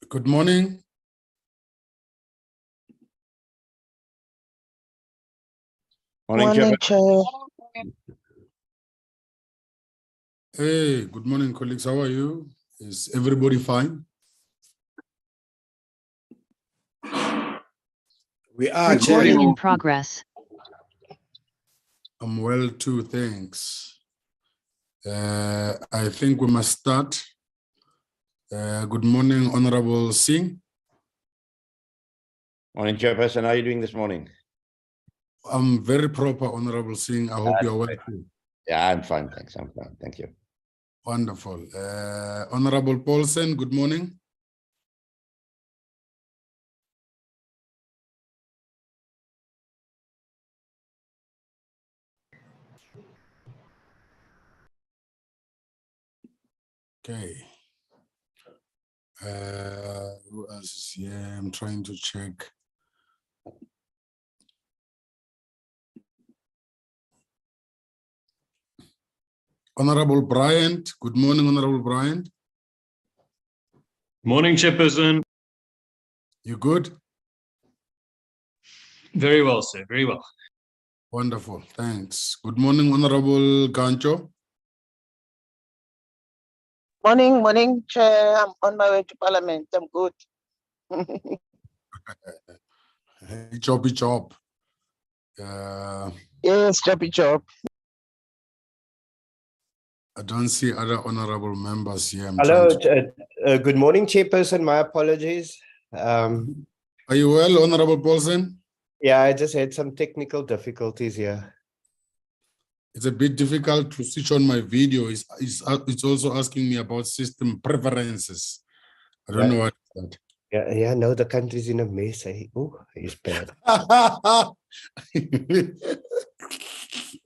Good morning. Morning, Chair. Hey, good morning, colleagues. How are you? Is everybody fine? We are Recording in progress. I'm well too, thanks. I think we must start. Good morning, Honorable Singh. Morning, Chairperson. How are you doing this morning? I'm very proper, Honorable Singh. I hope you're well too. Yeah, I'm fine. Thanks. I'm fine. Thank you. Wonderful. Honorable Paulsen, good morning. Okay. Who else is here? I'm trying to check. Honorable Bryant. Good morning, Honorable Bryant. Morning, Chairperson. You good? Very well, sir. Very well. Wonderful. Thanks. Good morning, Honorable Gancho. Morning, Chair. I'm on my way to Parliament. I'm good. Choppy chop. Yes, choppy chop. I don't see other honorable members here. Hello, good morning, Chairperson. My apologies. Are you well, Honorable Paulsen? Yeah, I just had some technical difficulties here. It's a bit difficult to switch on my video. It's also asking me about system preferences. I don't know what that. Yeah, no, the country's in a mess. Oh, it's bad.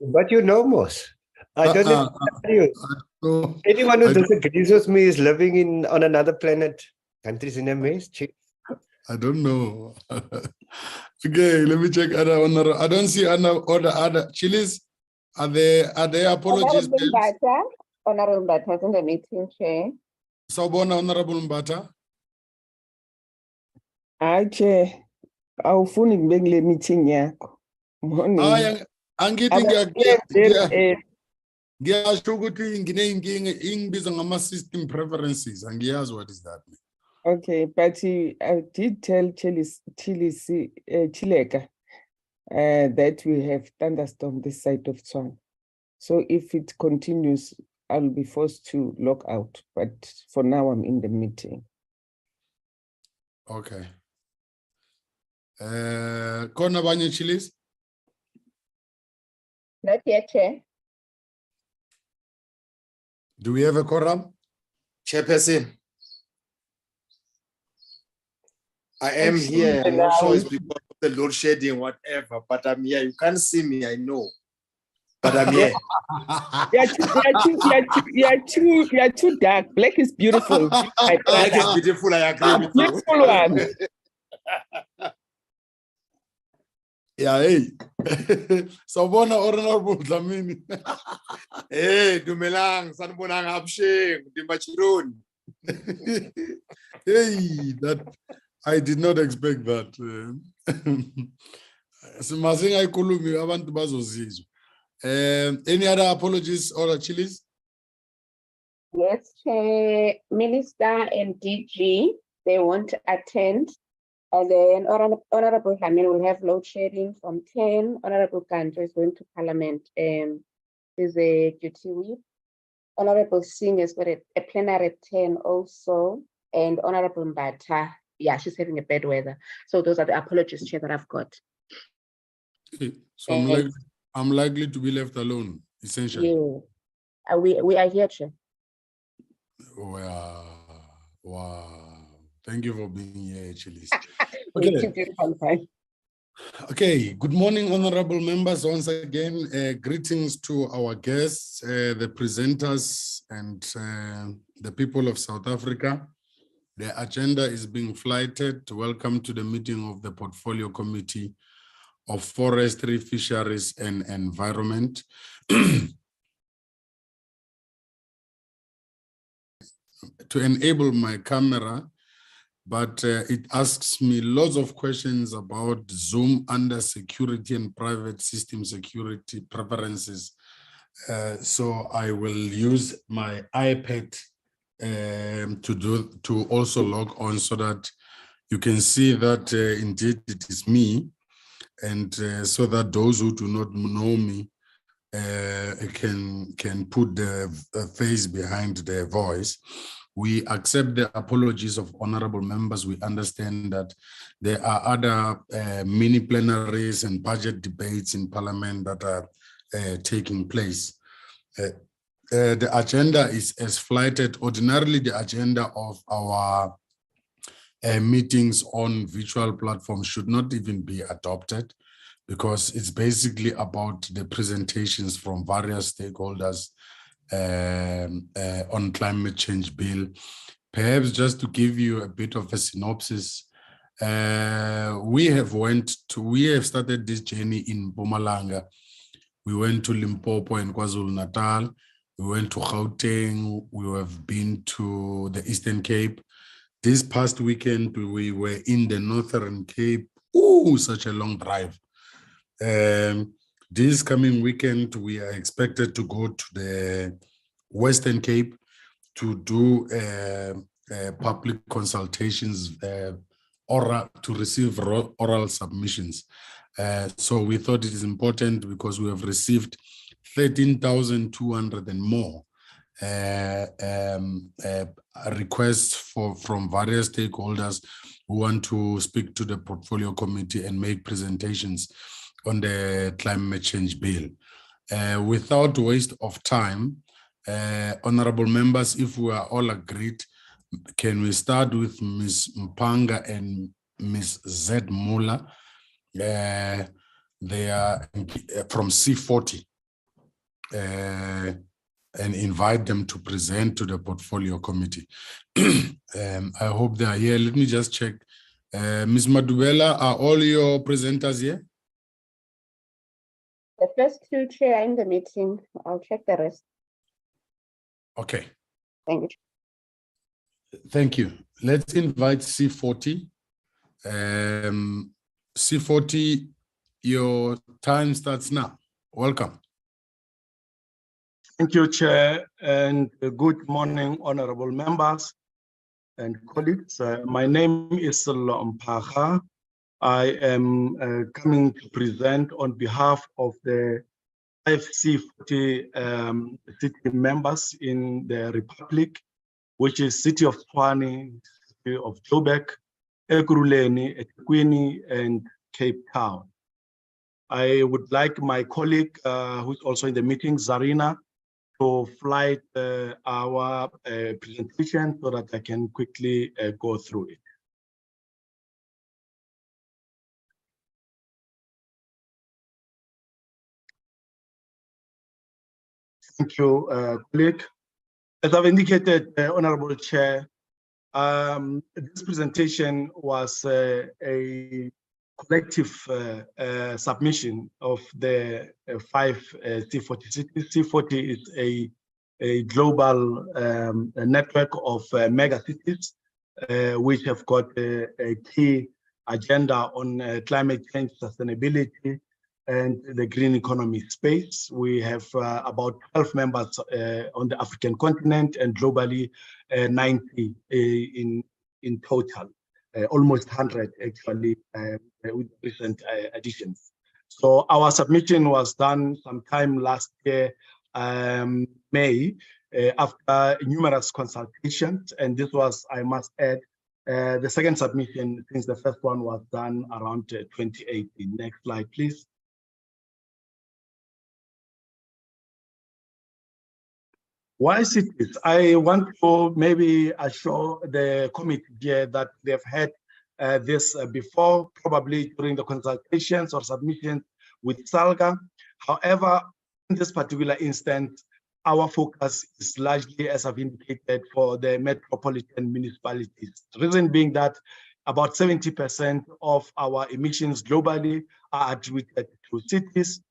But you know, Moss. I don't know what to tell you. Anyone who disagrees with me is living on another planet. Country's in a mess. I don't know. Okay, let me check other honor. I don't see other chilies. Are there apologies? Honorable Mbata is in the meeting, Chair. Sawubona, Honorable Mbata. Hi, Chair. Awufuni ngibekule meeting yakho. Morning. Angithi ngiyasho ukuthi ngineyinkinga ingibiza ngama-system preferences. Angiyazi what is that. Okay, but I did tell Chileka that we have thunderstorm this side of Tswana. So if it continues, I'll be forced to log out. But for now, I'm in the meeting. Okay. Kona banye chilies? Not yet, Chair. Do we have a quorum? Chairperson, I am here. I'm not sure it's because of the load shedding, whatever, but I'm here. You can't see me, I know. But I'm here. You're too dark. Black is beautiful. Black is beautiful, I agree with you. Beautiful one. Yeah, hey. Sawubona, Honorable Dlamini. Hey, dumelang, sanibonang absheng, dimachirun. Hey, that I did not expect that. Any other apologies or chilies? Yes, Chair. Minister and DG, they won't attend. And then Honorable Hamil will have load shedding from 10. Honorable Ganjo is going to Parliament. There's a duty week. Honorable Singh has got a plenary at 10 also. And Honorable Mbata, yeah, she's having a bad weather. So those are the apologies, Chair, that I've got. Okay. So I'm likely to be left alone, essentially. Yeah. We are here, Chair. Wow. Thank you for being here, Chilies. Okay, good morning, honorable members. Once again, greetings to our guests, the presenters, and the people of South Africa. The agenda is being flighted. Welcome to the meeting of the Portfolio Committee of Forestry, Fisheries, and Environment. To enable my camera, but it asks me lots of questions about Zoom under security and private system security preferences. So I will use my iPad to also log on so that you can see that indeed it is me, and so that those who do not know me can put the face behind their voice. We accept the apologies of honorable members. We understand that there are other mini plenaries and budget debates in Parliament that are taking place. The agenda is as flighted. Ordinarily, the agenda of our meetings on virtual platforms should not even be adopted, because it's basically about the presentations from various stakeholders on climate change bill. Perhaps just to give you a bit of a synopsis, we have started this journey in Mpumalanga. We went to Limpopo and KwaZulu-Natal. We went to Gauteng. We have been to the Eastern Cape. This past weekend, we were in the Northern Cape. Ooh, such a long drive. This coming weekend, we are expected to go to the Western Cape to do public consultations to receive oral submissions. So we thought it is important because we have received 13,200 and more requests from various stakeholders who want to speak to the portfolio committee and make presentations on the climate change bill. Without waste of time, honorable members, if we are all agreed, can we start with Ms. Mpanga and Ms. Z. Muller? They are from C40, and invite them to present to the portfolio committee. I hope they are here. Let me just check. Ms. Madubela, are all your presenters here? The first two, Chair, are in the meeting. I'll check the rest. Okay. Thank you. Thank you. Let's invite C40. C40, your time starts now. Welcome. Thank you, Chair, and good morning, honorable members and colleagues. My name is Mpaka. I am coming to present on behalf of the 5 C40 city members in the Republic, which is City of Tshwane, City of Joburg, Ekurhuleni, eThekwini, and Cape Town. I would like my colleague, who's also in the meeting, Zarina, to flight our presentation so that I can quickly go through it. Thank you, colleague. As I've indicated, Honorable Chair, this presentation was a collective submission of the 5 C40 cities. C40 is a global network of mega cities, which have got a key agenda on climate change, sustainability, and the green economy space. We have about 12 members on the African continent, and globally 90 in total. Almost 100 actually with recent additions. So our submission was done sometime last year, May, after numerous consultations, and this was, I must add, the second submission since the first one was done around 2018. Next slide, please. Why cities? I want to maybe assure the committee here that they've had this before, probably during the consultations or submissions with SALGA. However, in this particular instance, our focus is largely, as I've indicated, for the metropolitan municipalities. The reason being that about 70% of our emissions globally are attributed to cities.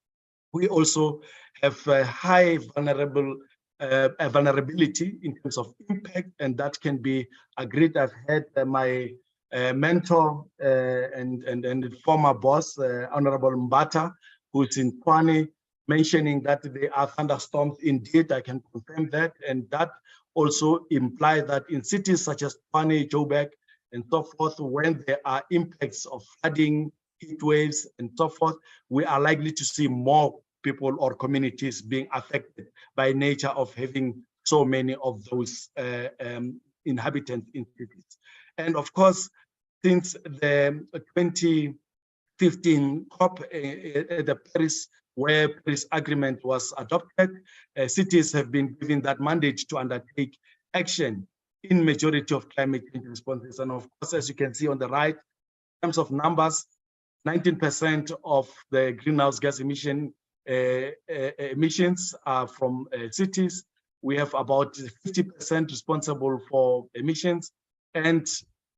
We also have high vulnerable a vulnerability in terms of impact, and that can be agreed. I've had my mentor and former boss, Honorable Mbata, who's in Tshwane, mentioning that there are thunderstorms. Indeed, I can confirm that, and that also implies that in cities such as Tshwane, Joburg, and so forth, when there are impacts of flooding, heat waves, and so forth, we are likely to see more people or communities being affected by nature of having so many of those inhabitants in cities. And of course, since the 2015 COP, the Paris Agreement was adopted, cities have been given that mandate to undertake action in majority of climate change responses. And of course, as you can see on the right, in terms of numbers, 19% of the greenhouse gas emissions are from cities. We have about 50% responsible for emissions. And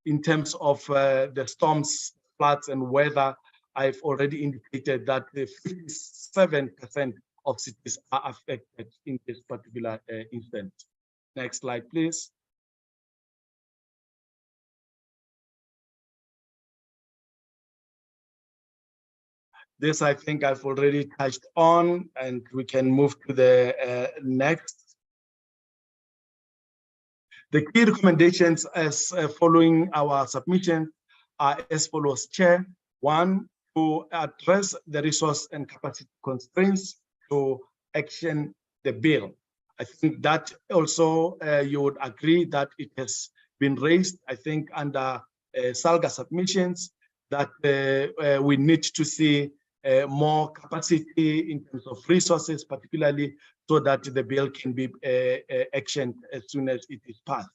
in terms of the storms, floods, and weather, I've already indicated that 57% of cities are affected in this particular instance. Next slide, please. This, I think I've already touched on, and we can move to the next. The key recommendations as following our submission are as follows, Chair. One, to address the resource and capacity constraints to action the bill. I think that also you would agree that it has been raised, I think, under SALGA submissions, that we need to see more capacity in terms of resources, particularly so that the bill can be actioned as soon as it is passed.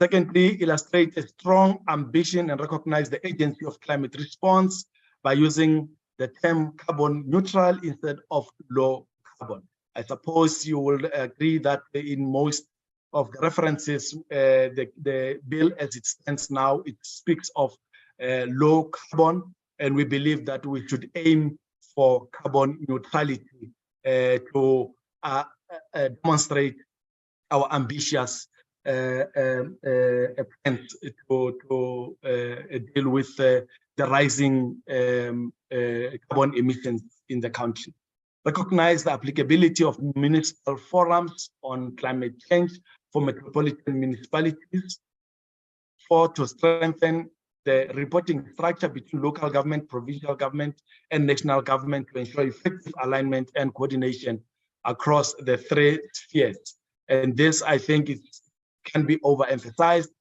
Secondly, illustrate a strong ambition and recognize the agency of climate response by using the term carbon neutral instead of low carbon. I suppose you will agree that in most of the references, the bill as it stands now, it speaks of low carbon, and we believe that we should aim for carbon neutrality to demonstrate our ambitious plans to deal with the rising carbon emissions in the country. Recognize the applicability of municipal forums on climate change for metropolitan municipalities. 4, to strengthen the reporting structure between local government, provincial government, and national government to ensure effective alignment and coordination across the 3 spheres. And this, I think, can be overemphasized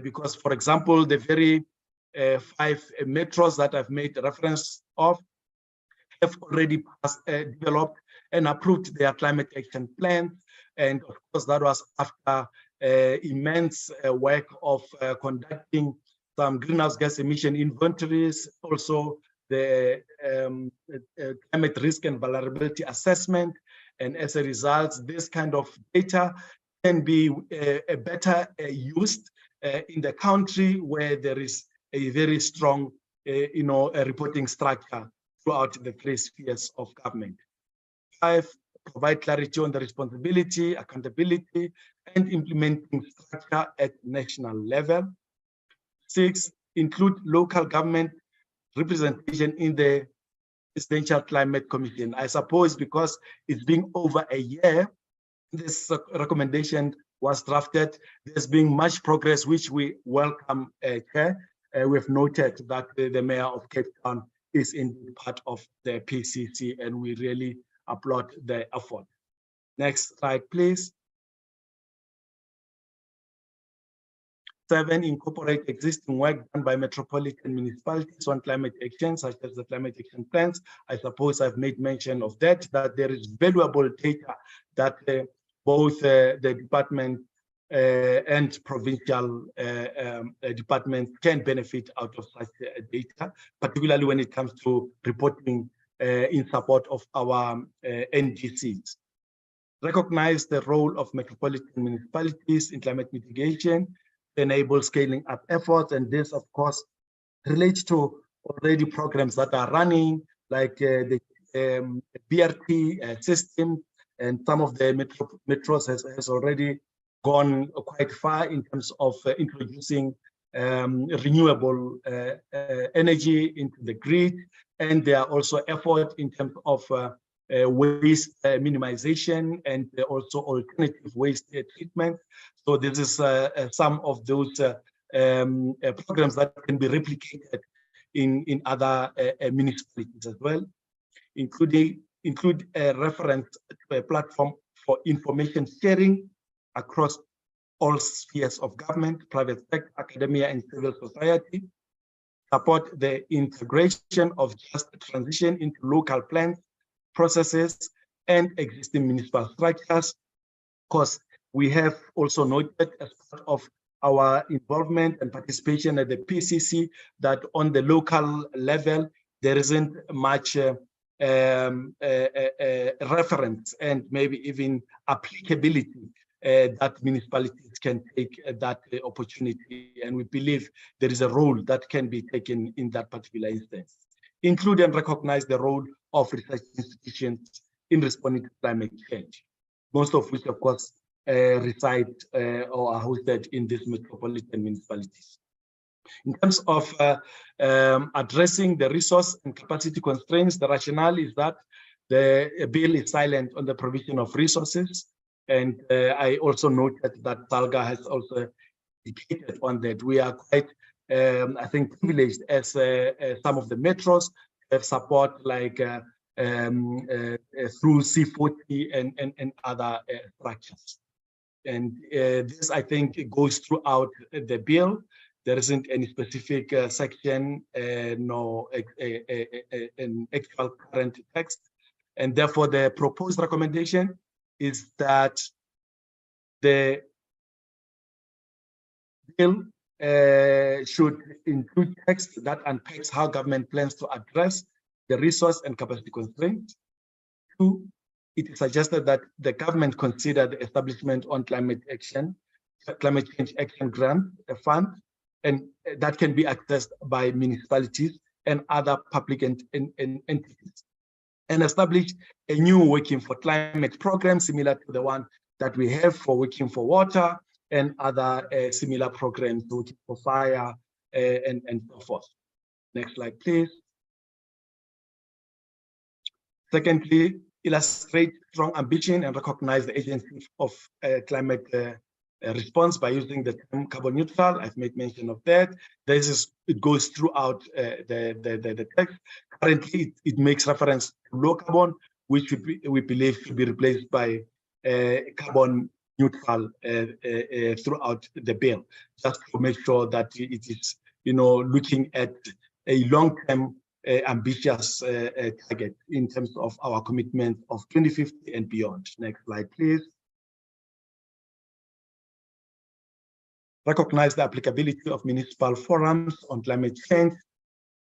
because, for example, the very 5 metros that I've made reference of have already developed and approved their climate action plan. And of course, that was after immense work of conducting some greenhouse gas emission inventories, also the climate risk and vulnerability assessment. And as a result, this kind of data can be better used in the country where there is a very strong reporting structure throughout the 3 spheres of government. 5, provide clarity on the responsibility, accountability, and implementing structure at national level. 6, include local government representation in the Presidential Climate Commission. I suppose because it's been over a year, this recommendation was drafted. There's been much progress, which we welcome, Chair. We've noted that the Mayor of Cape Town is indeed part of the PCC, and we really applaud the effort. Next slide, please. 7, incorporate existing work done by metropolitan municipalities on climate action, such as the climate action plans. I suppose I've made mention of that there is valuable data that both the department and provincial departments can benefit out of such data, particularly when it comes to reporting in support of our NDCs. Recognize the role of metropolitan municipalities in climate mitigation, enable scaling up efforts, and this, of course, relates to already programs that are running, like the BRT system, and some of the metros has already gone quite far in terms of introducing renewable energy into the grid, and there are also efforts in terms of waste minimization and also alternative waste treatment. So this is some of those programs that can be replicated in other municipalities as well, include a reference to a platform for information sharing across all spheres of government, private sector, academia, and civil society, support the integration of just transition into local plans, processes, and existing municipal structures. Because we have also noted as part of our involvement and participation at the PCC that on the local level, there isn't much reference and maybe even applicability that municipalities can take that opportunity. And we believe there is a role that can be taken in that particular instance. Include and recognize the role of research institutions in responding to climate change, most of which, of course, reside or are hosted in these metropolitan municipalities. In terms of addressing the resource and capacity constraints, the rationale is that the bill is silent on the provision of resources. And I also noted that Salga has also indicated on that. We are quite, I think, privileged as some of the metros have support like through C40 and other structures. And this, I think, goes throughout the bill. There isn't any specific section, nor an actual current text. And therefore, the proposed recommendation is that the bill should include text that unpacks how government plans to address the resource and capacity constraints. 2, it is suggested that the government consider the establishment on climate change action grant, a fund, and that can be accessed by municipalities and other public entities, and establish a new Working for Climate program similar to the one that we have for Working for Water and other similar programs, Working for Fire and so forth. Next slide, please. Secondly, illustrate strong ambition and recognize the agency of climate response by using the term carbon neutral. I've made mention of that. It goes throughout the text. Currently, it makes reference to low carbon, which we believe should be replaced by carbon neutral throughout the bill, just to make sure that it is, looking at a long-term ambitious target in terms of our commitment of 2050 and beyond. Next slide, please. Recognize the applicability of municipal forums on climate change.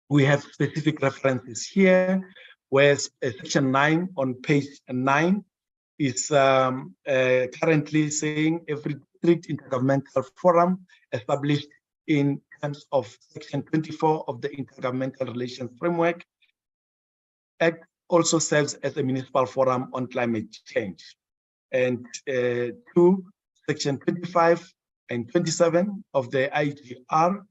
We have specific references here, where section 9 on page 9 is currently saying every district intergovernmental forum established in terms of section 24 of the Intergovernmental Relations Framework Act also serves as a municipal forum on climate change. And 2, section 25 and 27 of the IGR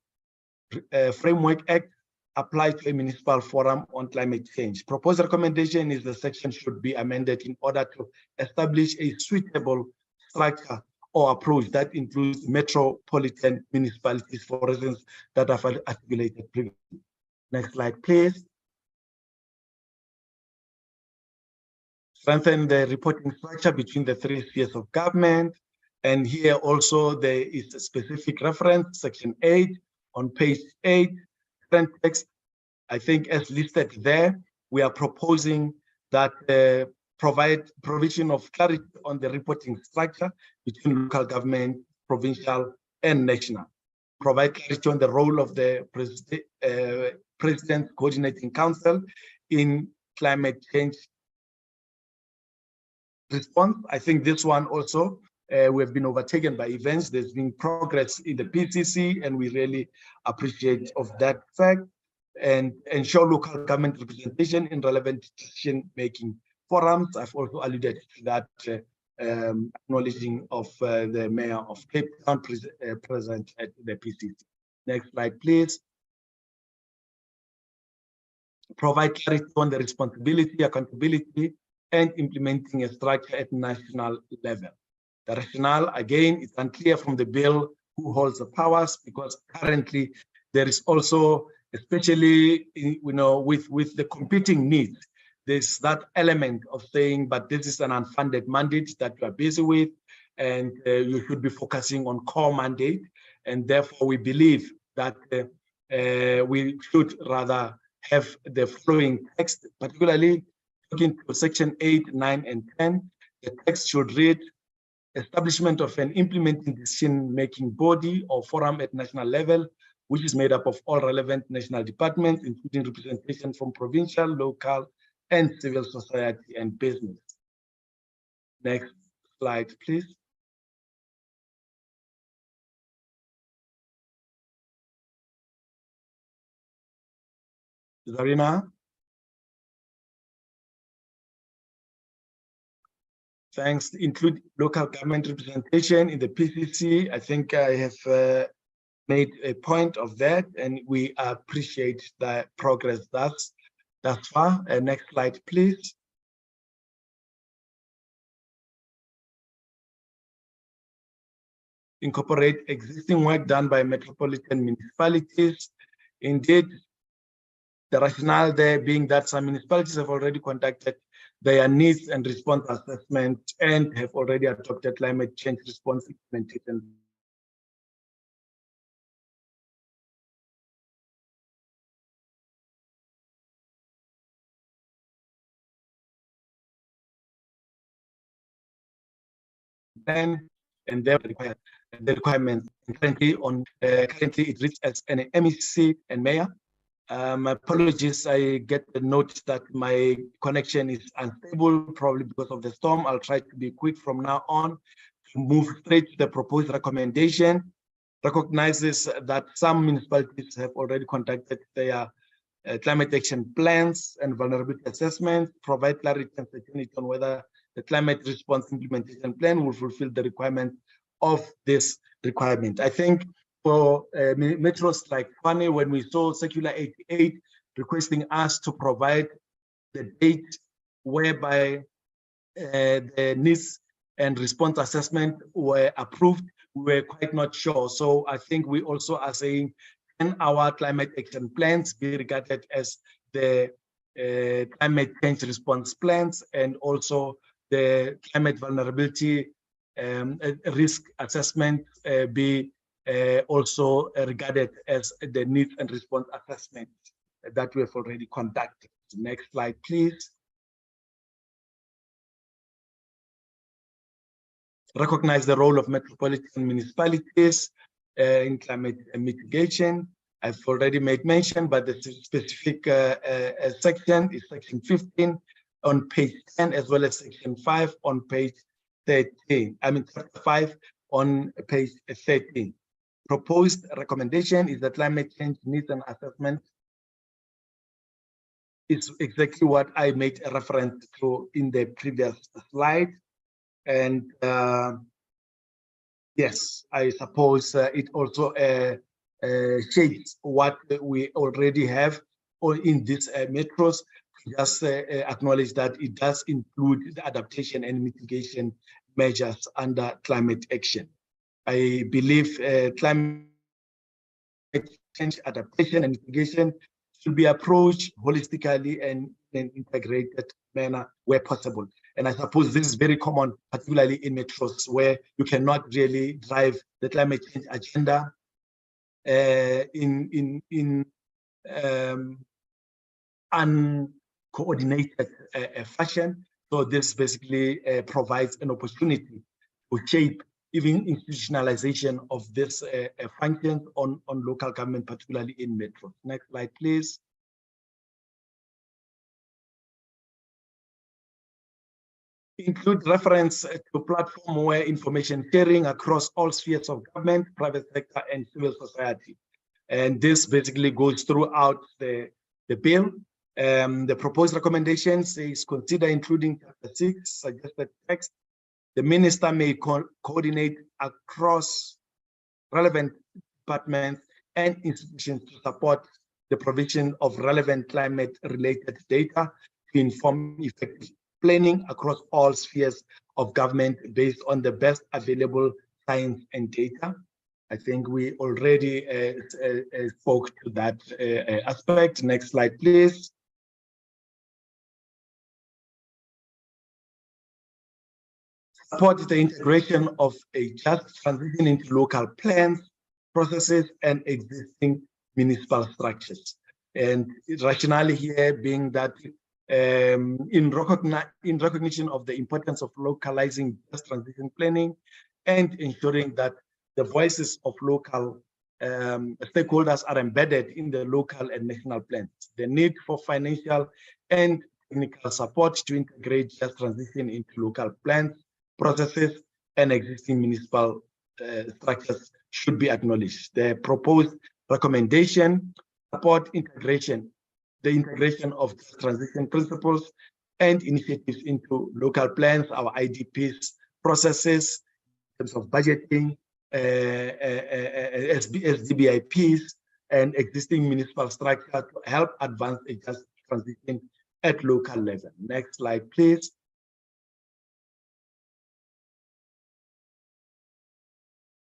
Framework Act apply to a municipal forum on climate change. Proposed recommendation is the section should be amended in order to establish a suitable structure or approach that includes metropolitan municipalities for reasons that I've articulated previously. Next slide, please. Strengthen the reporting structure between the 3 spheres of government. And here also there is a specific reference, section 8 on page 8, current text. I think as listed there, we are proposing that provide provision of clarity on the reporting structure between local government, provincial, and national. Provide clarity on the role of the President Coordinating Council in climate change response. I think this one also, we have been overtaken by events. There's been progress in the PCC, and we really appreciate of that fact, and ensure local government representation in relevant decision-making forums. I've also alluded to that, acknowledging of the Mayor of Cape Town present at the PCC. Next slide, please. Provide clarity on the responsibility, accountability, and implementing a structure at national level. The rationale, again, is unclear from the bill who holds the powers, because currently there is also, especially with the competing needs, there's that element of saying, but this is an unfunded mandate that you are busy with, and you should be focusing on core mandate. And therefore, we believe that we should rather have the following text, particularly looking to section 8, 9, and 10. The text should read, establishment of an implementing decision-making body or forum at national level, which is made up of all relevant national departments, including representation from provincial, local, and civil society and business. Next slide, please. Zarina. Thanks. Include local government representation in the PCC. I think I have made a point of that, and we appreciate the progress thus far. Next slide, please. Incorporate existing work done by metropolitan municipalities. Indeed, the rationale there being that some municipalities have already conducted their needs and response assessment and have already adopted climate change response implementation. Plan and the requirements. Currently it reads as an MEC and mayor. Apologies, I get the note that my connection is unstable, probably because of the storm. I'll try to be quick from now on to move straight to the proposed recommendation. Recognizes that some municipalities have already conducted their climate action plans and vulnerability assessments, provide clarity and certainty on whether the climate response implementation plan will fulfill the requirements of this requirement. I think for metros like Fane, when we saw Circular 88 requesting us to provide the date whereby the needs and response assessment were approved, we were quite not sure. So I think we also are saying, can our climate action plans be regarded as the climate change response plans, and also the climate vulnerability risk assessment be also regarded as the needs and response assessment that we have already conducted. Next slide, please. Recognize the role of metropolitan municipalities in climate mitigation. I've already made mention, but the specific section is section 15 on page 10, as well as section 5 on page 13. I mean, chapter 5 on page 13. Proposed recommendation is that climate change needs an assessment. It's exactly what I made a reference to in the previous slide. And yes, I suppose it also shapes what we already have in these metros. Just acknowledge that it does include the adaptation and mitigation measures under climate action. I believe climate change adaptation and mitigation should be approached holistically and in an integrated manner where possible. And I suppose this is very common, particularly in metros where you cannot really drive the climate change agenda in uncoordinated fashion. So this basically provides an opportunity to shape even institutionalization of this function on local government, particularly in metro. Next slide, please. Include reference to a platform where information sharing across all spheres of government, private sector, and civil society. And this basically goes throughout the bill. The proposed recommendations is consider including chapter 6 suggested text. The minister may coordinate across relevant departments and institutions to support the provision of relevant climate-related data to inform effective planning across all spheres of government based on the best available science and data. I think we already spoke to that aspect. Next slide, please. Support the integration of a just transition into local plans, processes, and existing municipal structures. And rationale here being that in recognition of the importance of localizing just transition planning and ensuring that the voices of local stakeholders are embedded in the local and national plans. The need for financial and technical support to integrate just transition into local plans, processes, and existing municipal structures should be acknowledged. The proposed recommendation support integration, the integration of transition principles and initiatives into local plans, our IDPs, processes in terms of budgeting, SDBIPs, and existing municipal structure to help advance a just transition at local level. Next slide, please.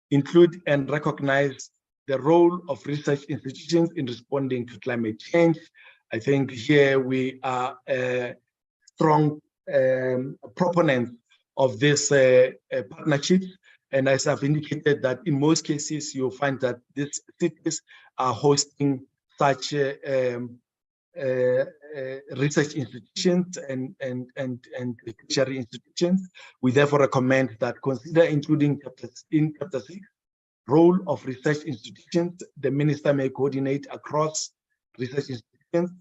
Include and recognize the role of research institutions in responding to climate change. I think here we are strong proponents of this partnership. And as I've indicated that in most cases, you'll find that these cities are hosting such research institutions and tertiary institutions. We therefore recommend that consider including in chapter 6, role of research institutions. The minister may coordinate across research institutions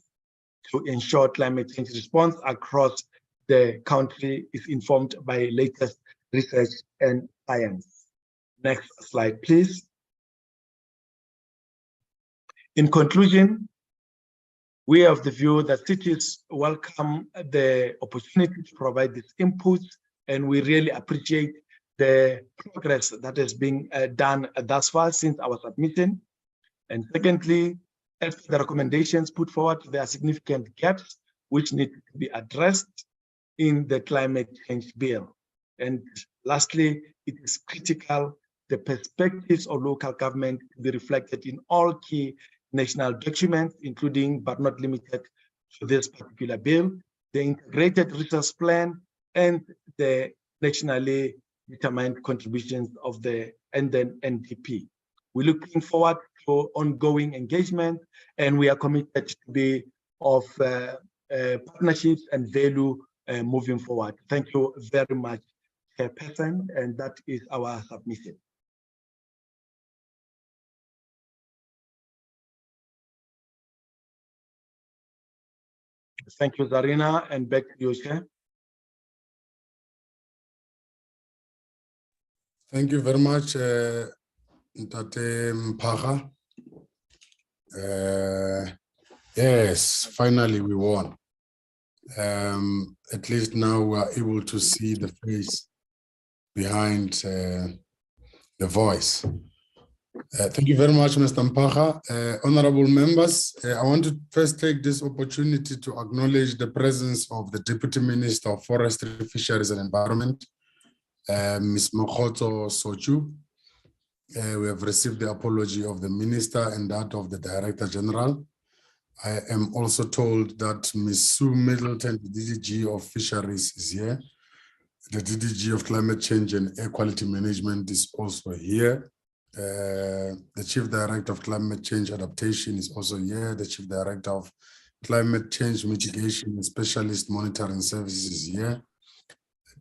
to ensure climate change response across the country is informed by latest research and science. Next slide, please. In conclusion, we have the view that cities welcome the opportunity to provide this input, and we really appreciate the progress that has been done thus far since our submission. And secondly, as the recommendations put forward, there are significant gaps which need to be addressed in the climate change bill. And lastly, it is critical the perspectives of local government to be reflected in all key national documents, including but not limited to this particular bill, the integrated resource plan, and the nationally determined contributions of the NDP. We're looking forward to ongoing engagement, and we are committed to be of partnerships and value moving forward. Thank you very much, Chairperson, and that is our submission. Thank you, Zarina, and back to you, Chair. Thank you very much, Ntate Mphaga. Yes, finally we won. At least now we are able to see the face behind the voice. Thank you very much, Mr. Mphaga. Honorable members, I want to first take this opportunity to acknowledge the presence of the Deputy Minister of Forestry, Fisheries and Environment, Ms. Mokgotso Sochu. We have received the apology of the Minister and that of the Director General. I am also told that Ms. Sue Middleton, the DDG of Fisheries, is here. The DDG of Climate Change and Air Quality Management is also here. The Chief Director of Climate Change Adaptation is also here. The Chief Director of Climate Change Mitigation and Specialist Monitoring Services is here.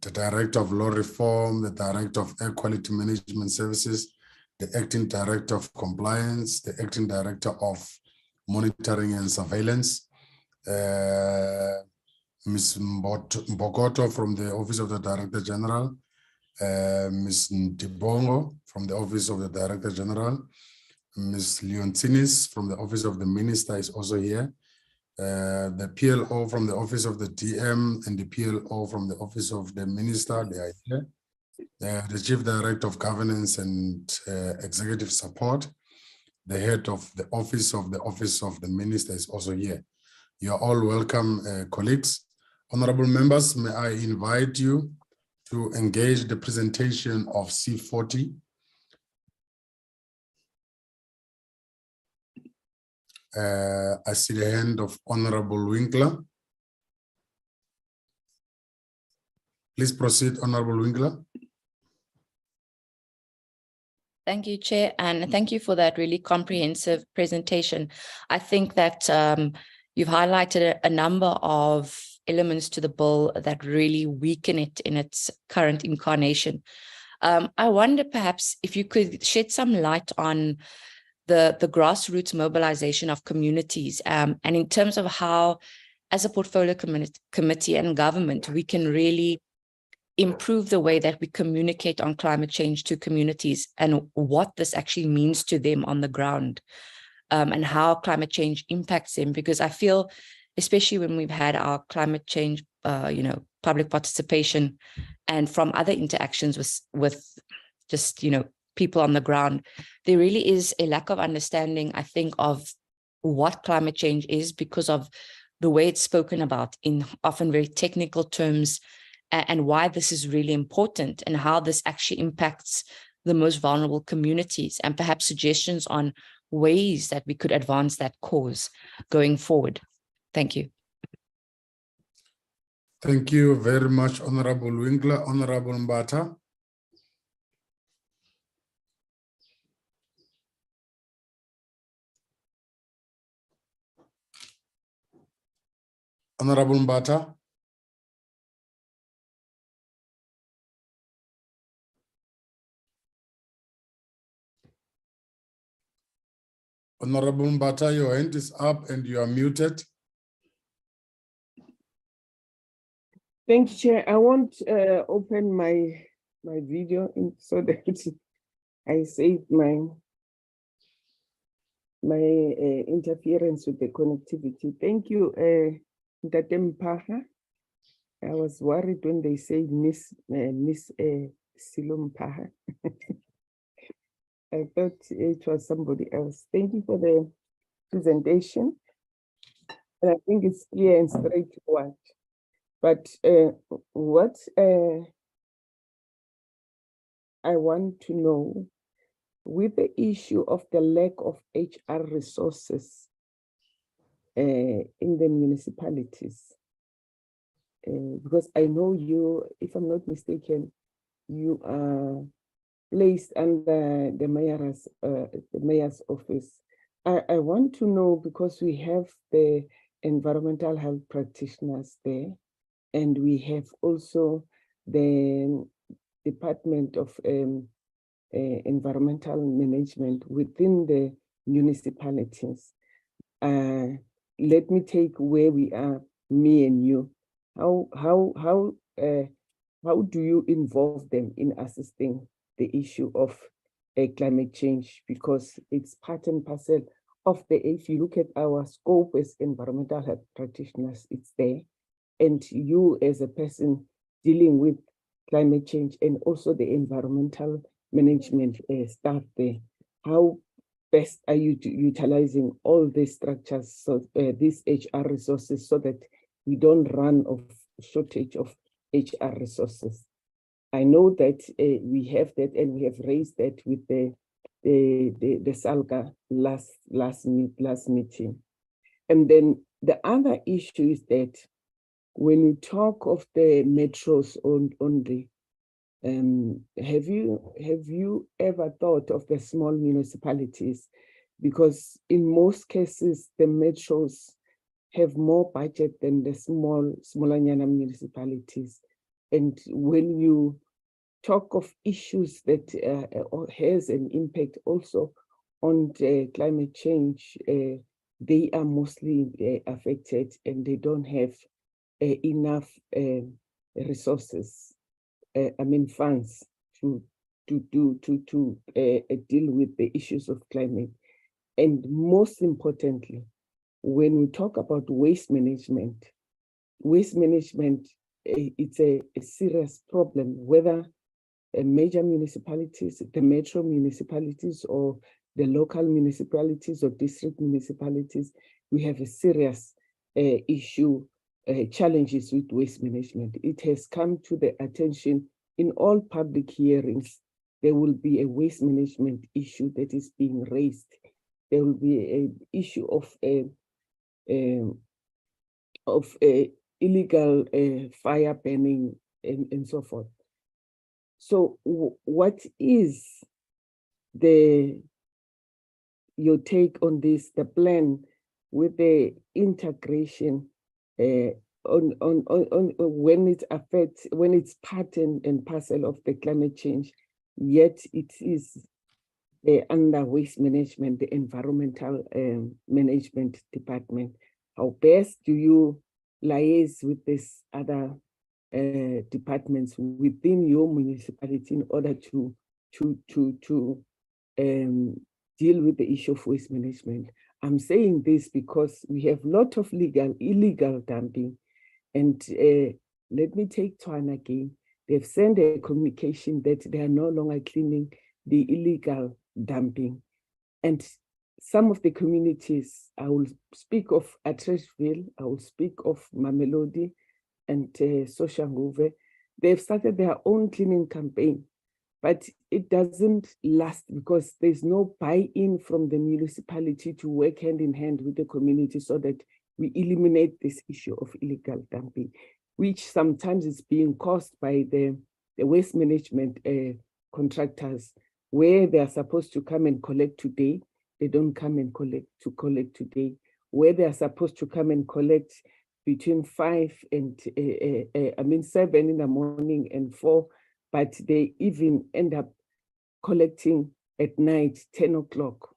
The Director of Law Reform, the Director of Air Quality Management Services, the Acting Director of Compliance, the Acting Director of Monitoring and Surveillance, Ms. Mbokoto from the Office of the Director General, Ms. Ndibongo from the Office of the Director General, Ms. Leontinis from the Office of the Minister is also here. the PLO from the office of the DM and the PLO from the office of the minister, they are here. The chief director of governance and executive support, the head of the office of the minister is also here. You are all welcome, colleagues. Honorable members, may I invite you to engage the presentation of C40. I see the hand of Honorable Winkler. Please proceed, Honorable Winkler. Thank you, Chair, and thank you for that really comprehensive presentation. I think that you've highlighted a number of elements to the bill that really weaken it in its current incarnation. I wonder perhaps if you could shed some light on the grassroots mobilization of communities, and in terms of how, as a portfolio committee and government, we can really improve the way that we communicate on climate change to communities and what this actually means to them on the ground, and how climate change impacts them. Because I feel, especially when we've had our climate change, public participation and from other interactions with just, people on the ground, there really is a lack of understanding, I think, of what climate change is because of the way it's spoken about in often very technical terms, and why this is really important and how this actually impacts the most vulnerable communities, and perhaps suggestions on ways that we could advance that cause going forward. Thank you. Thank you very much, Honorable Winkler. Honorable Mbata. Honorable Mbata. Honorable Mbata, your hand is up and you are muted. Thank you, Chair. I won't open my video so that I save my interference with the connectivity. Thank you, Ntate Mpaha. I was worried when they say Miss Silo Mpaha. I thought it was somebody else. Thank you for the presentation. And I think it's clear and straightforward. But what I want to know, with the issue of the lack of HR resources in the municipalities, because I know you, if I'm not mistaken, you are placed under the mayor's office. I want to know, because we have the environmental health practitioners there, and we have also the Department of Environmental Management within the municipalities. Let me take where we are, me and you. How do you involve them in assisting the issue of climate change? Because it's part and parcel of if you look at our scope as environmental health practitioners, it's there. And you as a person dealing with climate change and also the environmental management staff there, how best are you utilizing all these structures, so these HR resources, so that we don't run of shortage of HR resources? I know that we have that, and we have raised that with the SALGA last meeting. And then the other issue is that when you talk of the metros only, have you ever thought of the small municipalities? Because in most cases, the metros have more budget than the smaller municipalities. And when you talk of issues that has an impact also on the climate change, they are mostly affected, and they don't have enough resources, funds to deal with the issues of climate. And most importantly, when we talk about waste management, it's a serious problem, whether major municipalities, the metro municipalities, or the local municipalities or district municipalities. We have a serious issue, challenges with waste management. It has come to the attention in all public hearings. There will be a waste management issue that is being raised. There will be an issue of illegal fire burning and so forth. So what is your take on this, the plan with the integration on when it affects, when it's part and parcel of the climate change, yet it is under waste management, the environmental management department? How best do you liaise with these other departments within your municipality in order to deal with the issue of waste management? I'm saying this because we have a lot of illegal dumping, and let me take Tshwane again. They've sent a communication that they are no longer cleaning the illegal dumping, and some of the communities, I will speak of Atteridgeville, I will speak of Mamelodi and Soshanguve, they've started their own cleaning campaign, but it doesn't last because there's no buy-in from the municipality to work hand in hand with the community so that we eliminate this issue of illegal dumping, which sometimes is being caused by the waste management contractors, where they are supposed to come and collect today, they don't come and collect today. Where they are supposed to come and collect between 5 and 7 in the morning and 4, but they even end up collecting at night, 10 o'clock,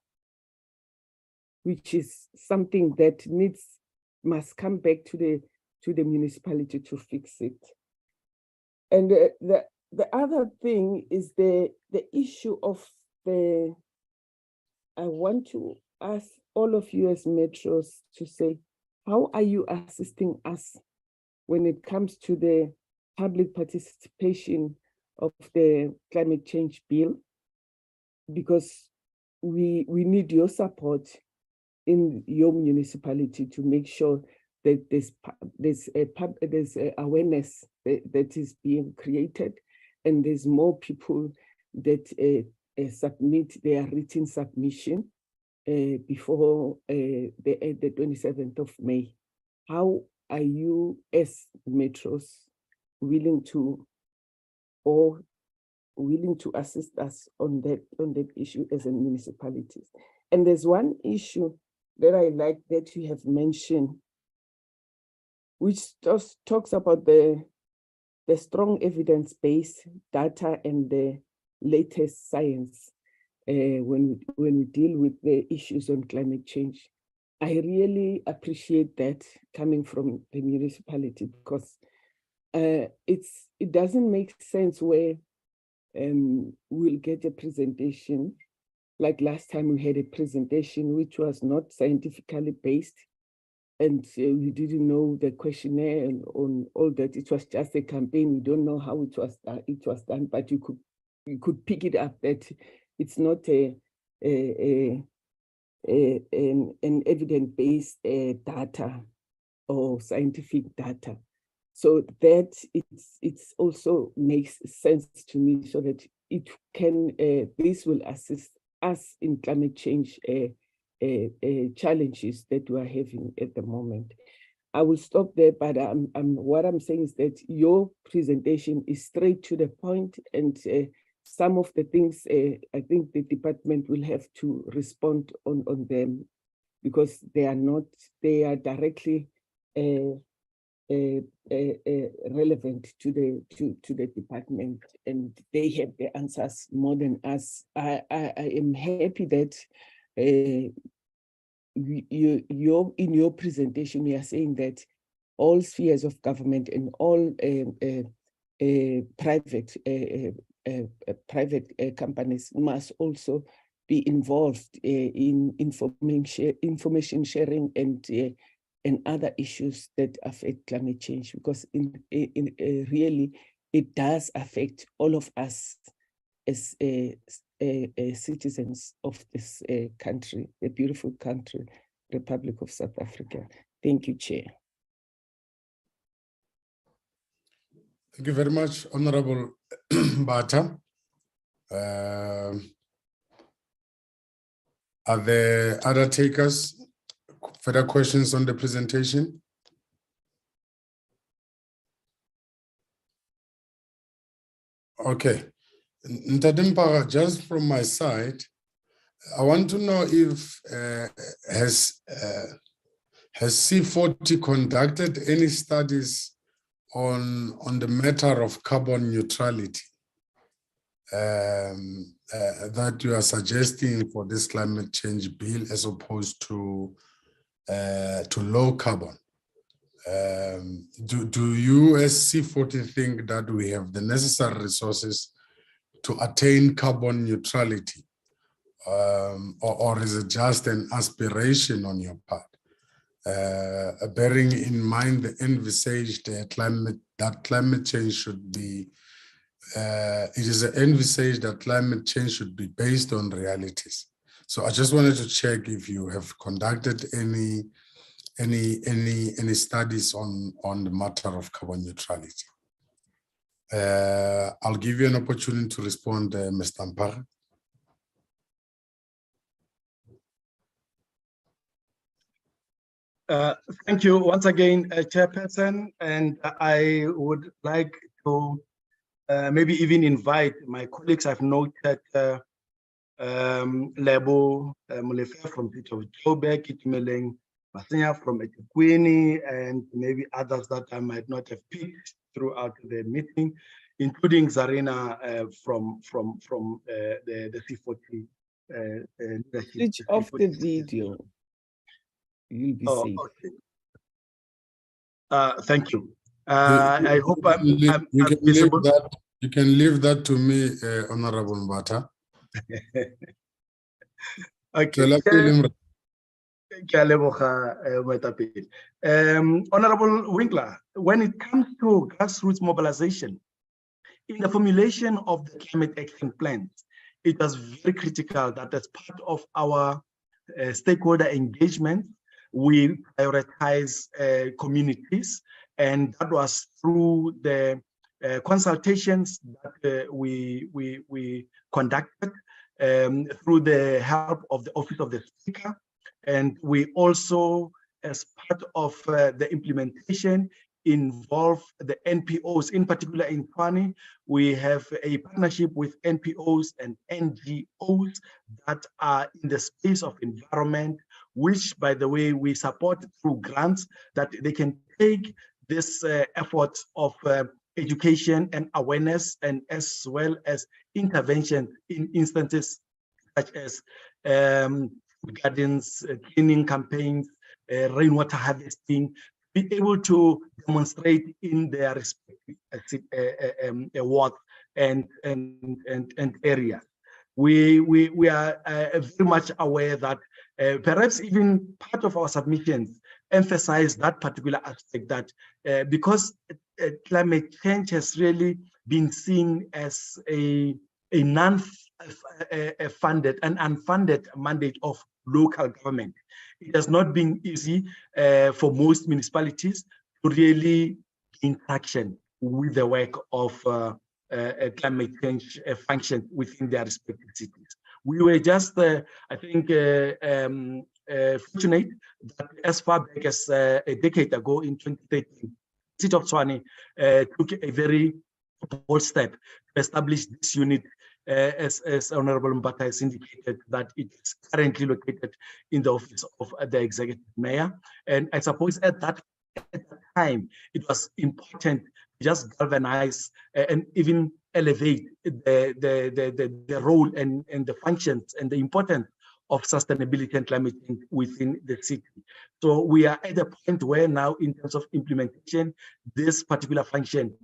which is something that must come back to the municipality to fix it. And the other thing is the issue of I want to ask all of you as metros to say, how are you assisting us when it comes to the public participation of the climate change bill? Because we need your support in your municipality to make sure that there's awareness that is being created, and there's more people that submit their written submission before the 27th of May. How are you as metros willing to assist us on that issue as a municipalities? And there's one issue that I like that you have mentioned, which talks about the strong evidence-based data and the latest science when we deal with the issues on climate change. I really appreciate that coming from the municipality, because it doesn't make sense where we'll get a presentation. Like last time we had a presentation which was not scientifically based, and we didn't know the questionnaire and on all that. It was just a campaign. We don't know how it was done, but you could pick it up that it's not an evidence-based data or scientific data. So that it's also makes sense to me, so that it can this will assist us in climate change challenges that we are having at the moment. I will stop there, but what I'm saying is that your presentation is straight to the point, and some of the things I think the department will have to respond on them, because they are directly relevant to the department, and they have the answers more than us. I am happy that in your presentation you are saying that all spheres of government and all private companies must also be involved in information sharing and other issues that affect climate change, because really it does affect all of us as citizens of this country, the beautiful country, Republic of South Africa. Thank you, Chair. Thank you very much, Honorable Bata. Are there other takers? Further questions on the presentation? Okay. Ntadimpa, just from my side, I want to know if has C40 conducted any studies on the matter of carbon neutrality that you are suggesting for this climate change bill as opposed to low carbon? Do you as C40 think that we have the necessary resources to attain carbon neutrality, or is it just an aspiration on your part? Bearing in mind the envisaged climate change should be, it is envisaged that climate change should be based on realities. So I just wanted to check if you have conducted any studies on the matter of carbon neutrality. I'll give you an opportunity to respond, Mr. Mpare. Thank you once again, Chairperson, and I would like to maybe even invite my colleagues. I've noted Lebo Molefe from City of Joburg, Itumeleng Masenya from Etukwini, and maybe others that I might not have picked throughout the meeting, including Zarina from the C40 leadership. Switch off the video. You'll be safe. Okay. Thank you. I hope I'm visible. You can leave that to me, Honorable Mbata. Okay. Honorable Winkler, when it comes to grassroots mobilization, in the formulation of the climate action plan, it was very critical that as part of our stakeholder engagement, we prioritize communities, and that was through the consultations that we conducted through the help of the Office of the Speaker, and we also, as part of the implementation, involve the NPOs. In particular in Tshwane, we have a partnership with NPOs and NGOs that are in the space of environment, which, by the way, we support through grants, that they can take this effort of education and awareness, and as well as intervention in instances such as gardens, cleaning campaigns, rainwater harvesting, be able to demonstrate in their respective wards and areas. We are very much aware that perhaps even part of our submissions emphasize that particular aspect, that because climate change has really been seen as a non-funded and unfunded mandate of local government. It has not been easy for most municipalities to really gain traction with the work of climate change function within their respective cities. We were just, I think, fortunate that as far back as a decade ago in 2013, the City of Tshwane took a very bold step to establish this unit, as Honorable Mbata has indicated, that it is currently located in the office of the Executive Mayor. And I suppose at that time, it was important to just galvanize and even elevate the role and the functions and the importance of sustainability and climate change within the city. So we are at a point where now, in terms of implementation, this particular function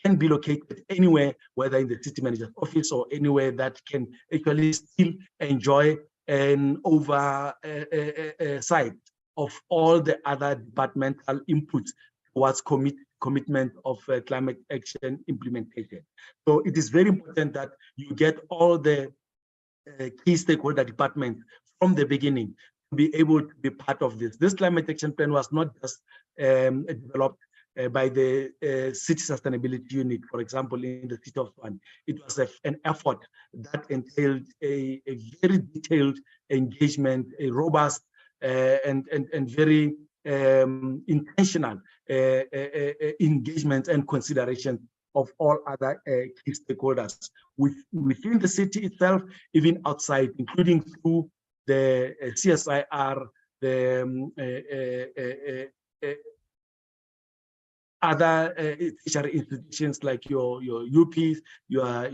can be located anywhere, whether in the city manager's office or anywhere that can actually still enjoy an oversight of all the other departmental inputs towards commitment of climate action implementation. So it is very important that you get all the key stakeholder departments from the beginning to be able to be part of this. This climate action plan was not just developed by the city sustainability unit, for example, in the city of Tshwane. It was an effort that entailed a very detailed engagement, a robust and very intentional engagement and consideration of all other key stakeholders within the city itself, even outside, including through the CSIR, the other tertiary institutions like your UPs, your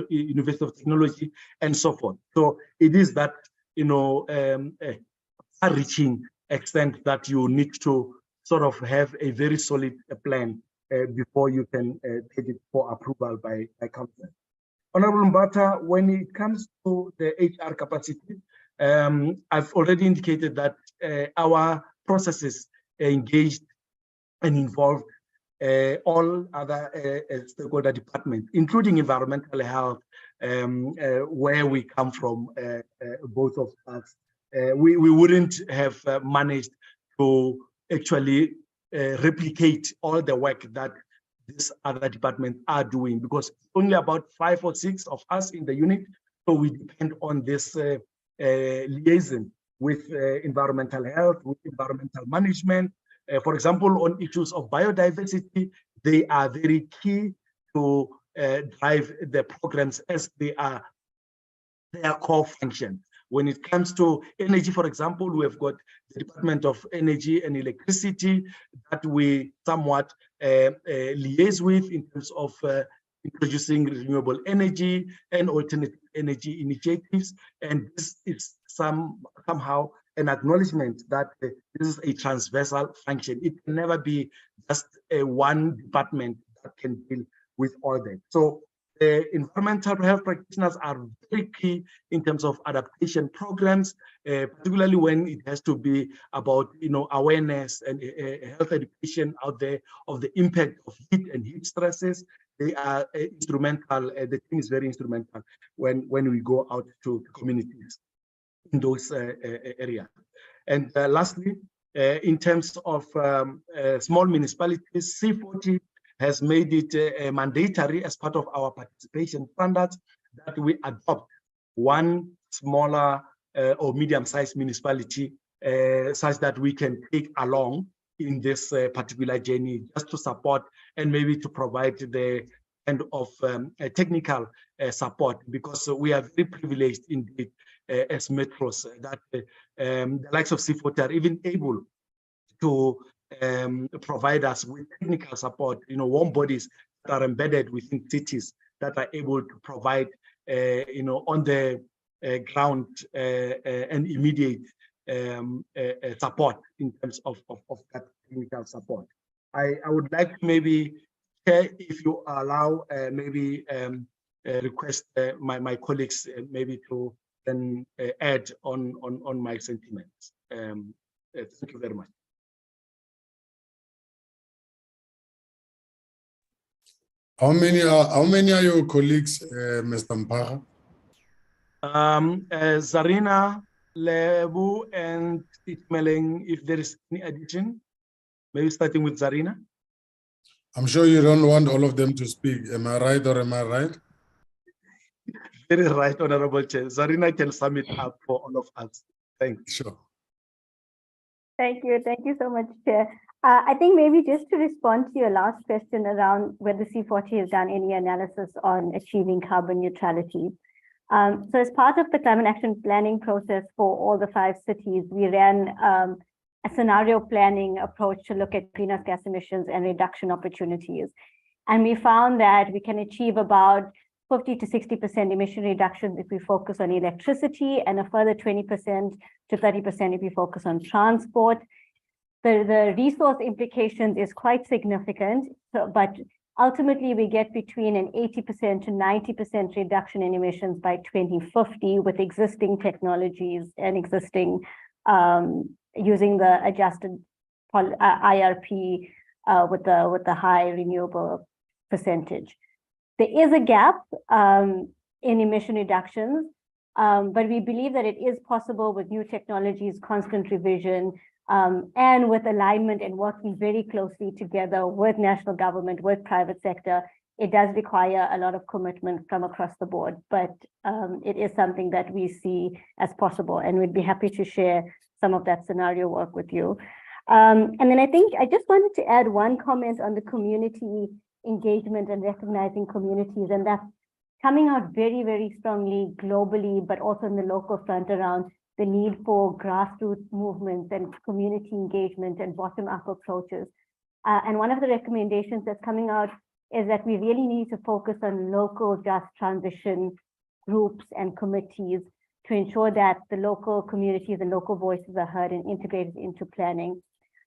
University of Technology, and so forth. So it is that, far-reaching extent that you need to sort of have a very solid plan before you can take it for approval by council. Honorable Mbata, when it comes to the HR capacity, I've already indicated that our processes engaged and involved all other stakeholder departments, including environmental health, where we come from, both of us. We wouldn't have managed to actually replicate all the work that these other departments are doing, because only about 5 or 6 of us in the unit, so we depend on this liaison with environmental health, with environmental management. For example, on issues of biodiversity, they are very key to drive the programs as they are their core function. When it comes to energy, for example, we have got the Department of Energy and Electricity that we somewhat liaise with in terms of introducing renewable energy and alternative energy initiatives. And this is somehow an acknowledgement that this is a transversal function. It can never be just one department that can deal with all that. So environmental health practitioners are very key in terms of adaptation programs, particularly when it has to be about awareness and health education out there of the impact of heat and heat stresses. They are instrumental. The team is very instrumental when we go out to communities in those areas. And lastly, in terms of small municipalities, C40 has made it mandatory as part of our participation standards that we adopt one smaller or medium-sized municipality such that we can take along in this particular journey, just to support and maybe to provide the kind of technical support, because we are very privileged indeed as metros that the likes of C40 are even able to provide us with technical support, warm bodies that are embedded within cities that are able to provide, on the ground and immediate support in terms of that technical support. I would like to maybe, if you allow, maybe request my colleagues maybe to then add on my sentiments. Thank you very much. How many are your colleagues, Mr. Mpaha? Zarina, Lebu, and Itmeleng, if there is any addition, maybe starting with Zarina. I'm sure you don't want all of them to speak. Am I right or am I right? Very right, Honorable Chair. Zarina can sum it up for all of us. Thanks. Sure. Thank you so much, Chair. I think maybe just to respond to your last question around whether C40 has done any analysis on achieving carbon neutrality. So as part of the climate action planning process for all the 5 cities, we ran a scenario planning approach to look at greenhouse gas emissions and reduction opportunities. And we found that we can achieve about 50 to 60% emission reductions if we focus on electricity, and a further 20% to 30% if we focus on transport. The resource implications is quite significant, but ultimately we get between an 80% to 90% reduction in emissions by 2050 with existing technologies and existing using the adjusted IRP with the high renewable percentage. There is a gap in emission reductions, but we believe that it is possible with new technologies, constant revision, and with alignment and working very closely together with national government, with private sector. It does require a lot of commitment from across the board, but it is something that we see as possible, and we'd be happy to share some of that scenario work with you. And then I think I just wanted to add one comment on the community engagement and recognizing communities, and that's coming out very, very strongly globally, but also in the local front around the need for grassroots movements and community engagement and bottom-up approaches. And one of the recommendations that's coming out is that we really need to focus on local just transition groups and committees to ensure that the local communities and local voices are heard and integrated into planning.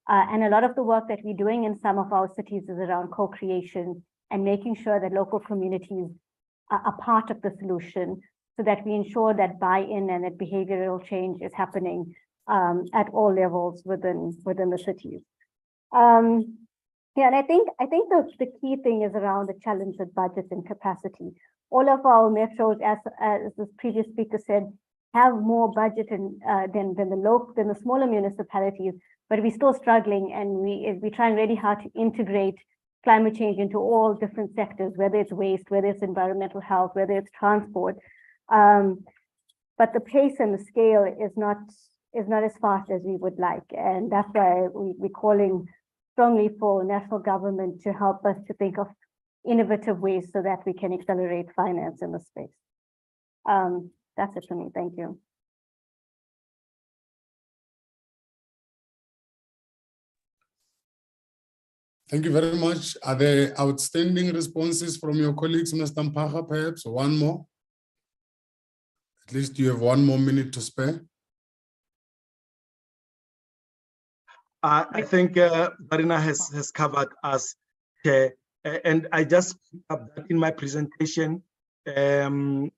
And a lot of the work that we're doing in some of our cities is around co-creation and making sure that local communities are part of the solution, so that we ensure that buy-in and that behavioral change is happening at all levels within the cities. Yeah, and I think the key thing is around the challenge with budgets and capacity. All of our metros, as the previous speaker said, have more budget than the smaller municipalities, but we're still struggling, and we're trying really hard to integrate climate change into all different sectors, whether it's waste, whether it's environmental health, whether it's transport. But the pace and the scale is not as fast as we would like, and that's why we're calling strongly for national government to help us to think of innovative ways so that we can accelerate finance in the space. That's it for me. Thank you. Thank you very much. Are there outstanding responses from your colleagues, Mr. Mpaga, perhaps? One more? At least you have 1 more minute to spare. I think Marina has covered us, and I just picked up that in my presentation.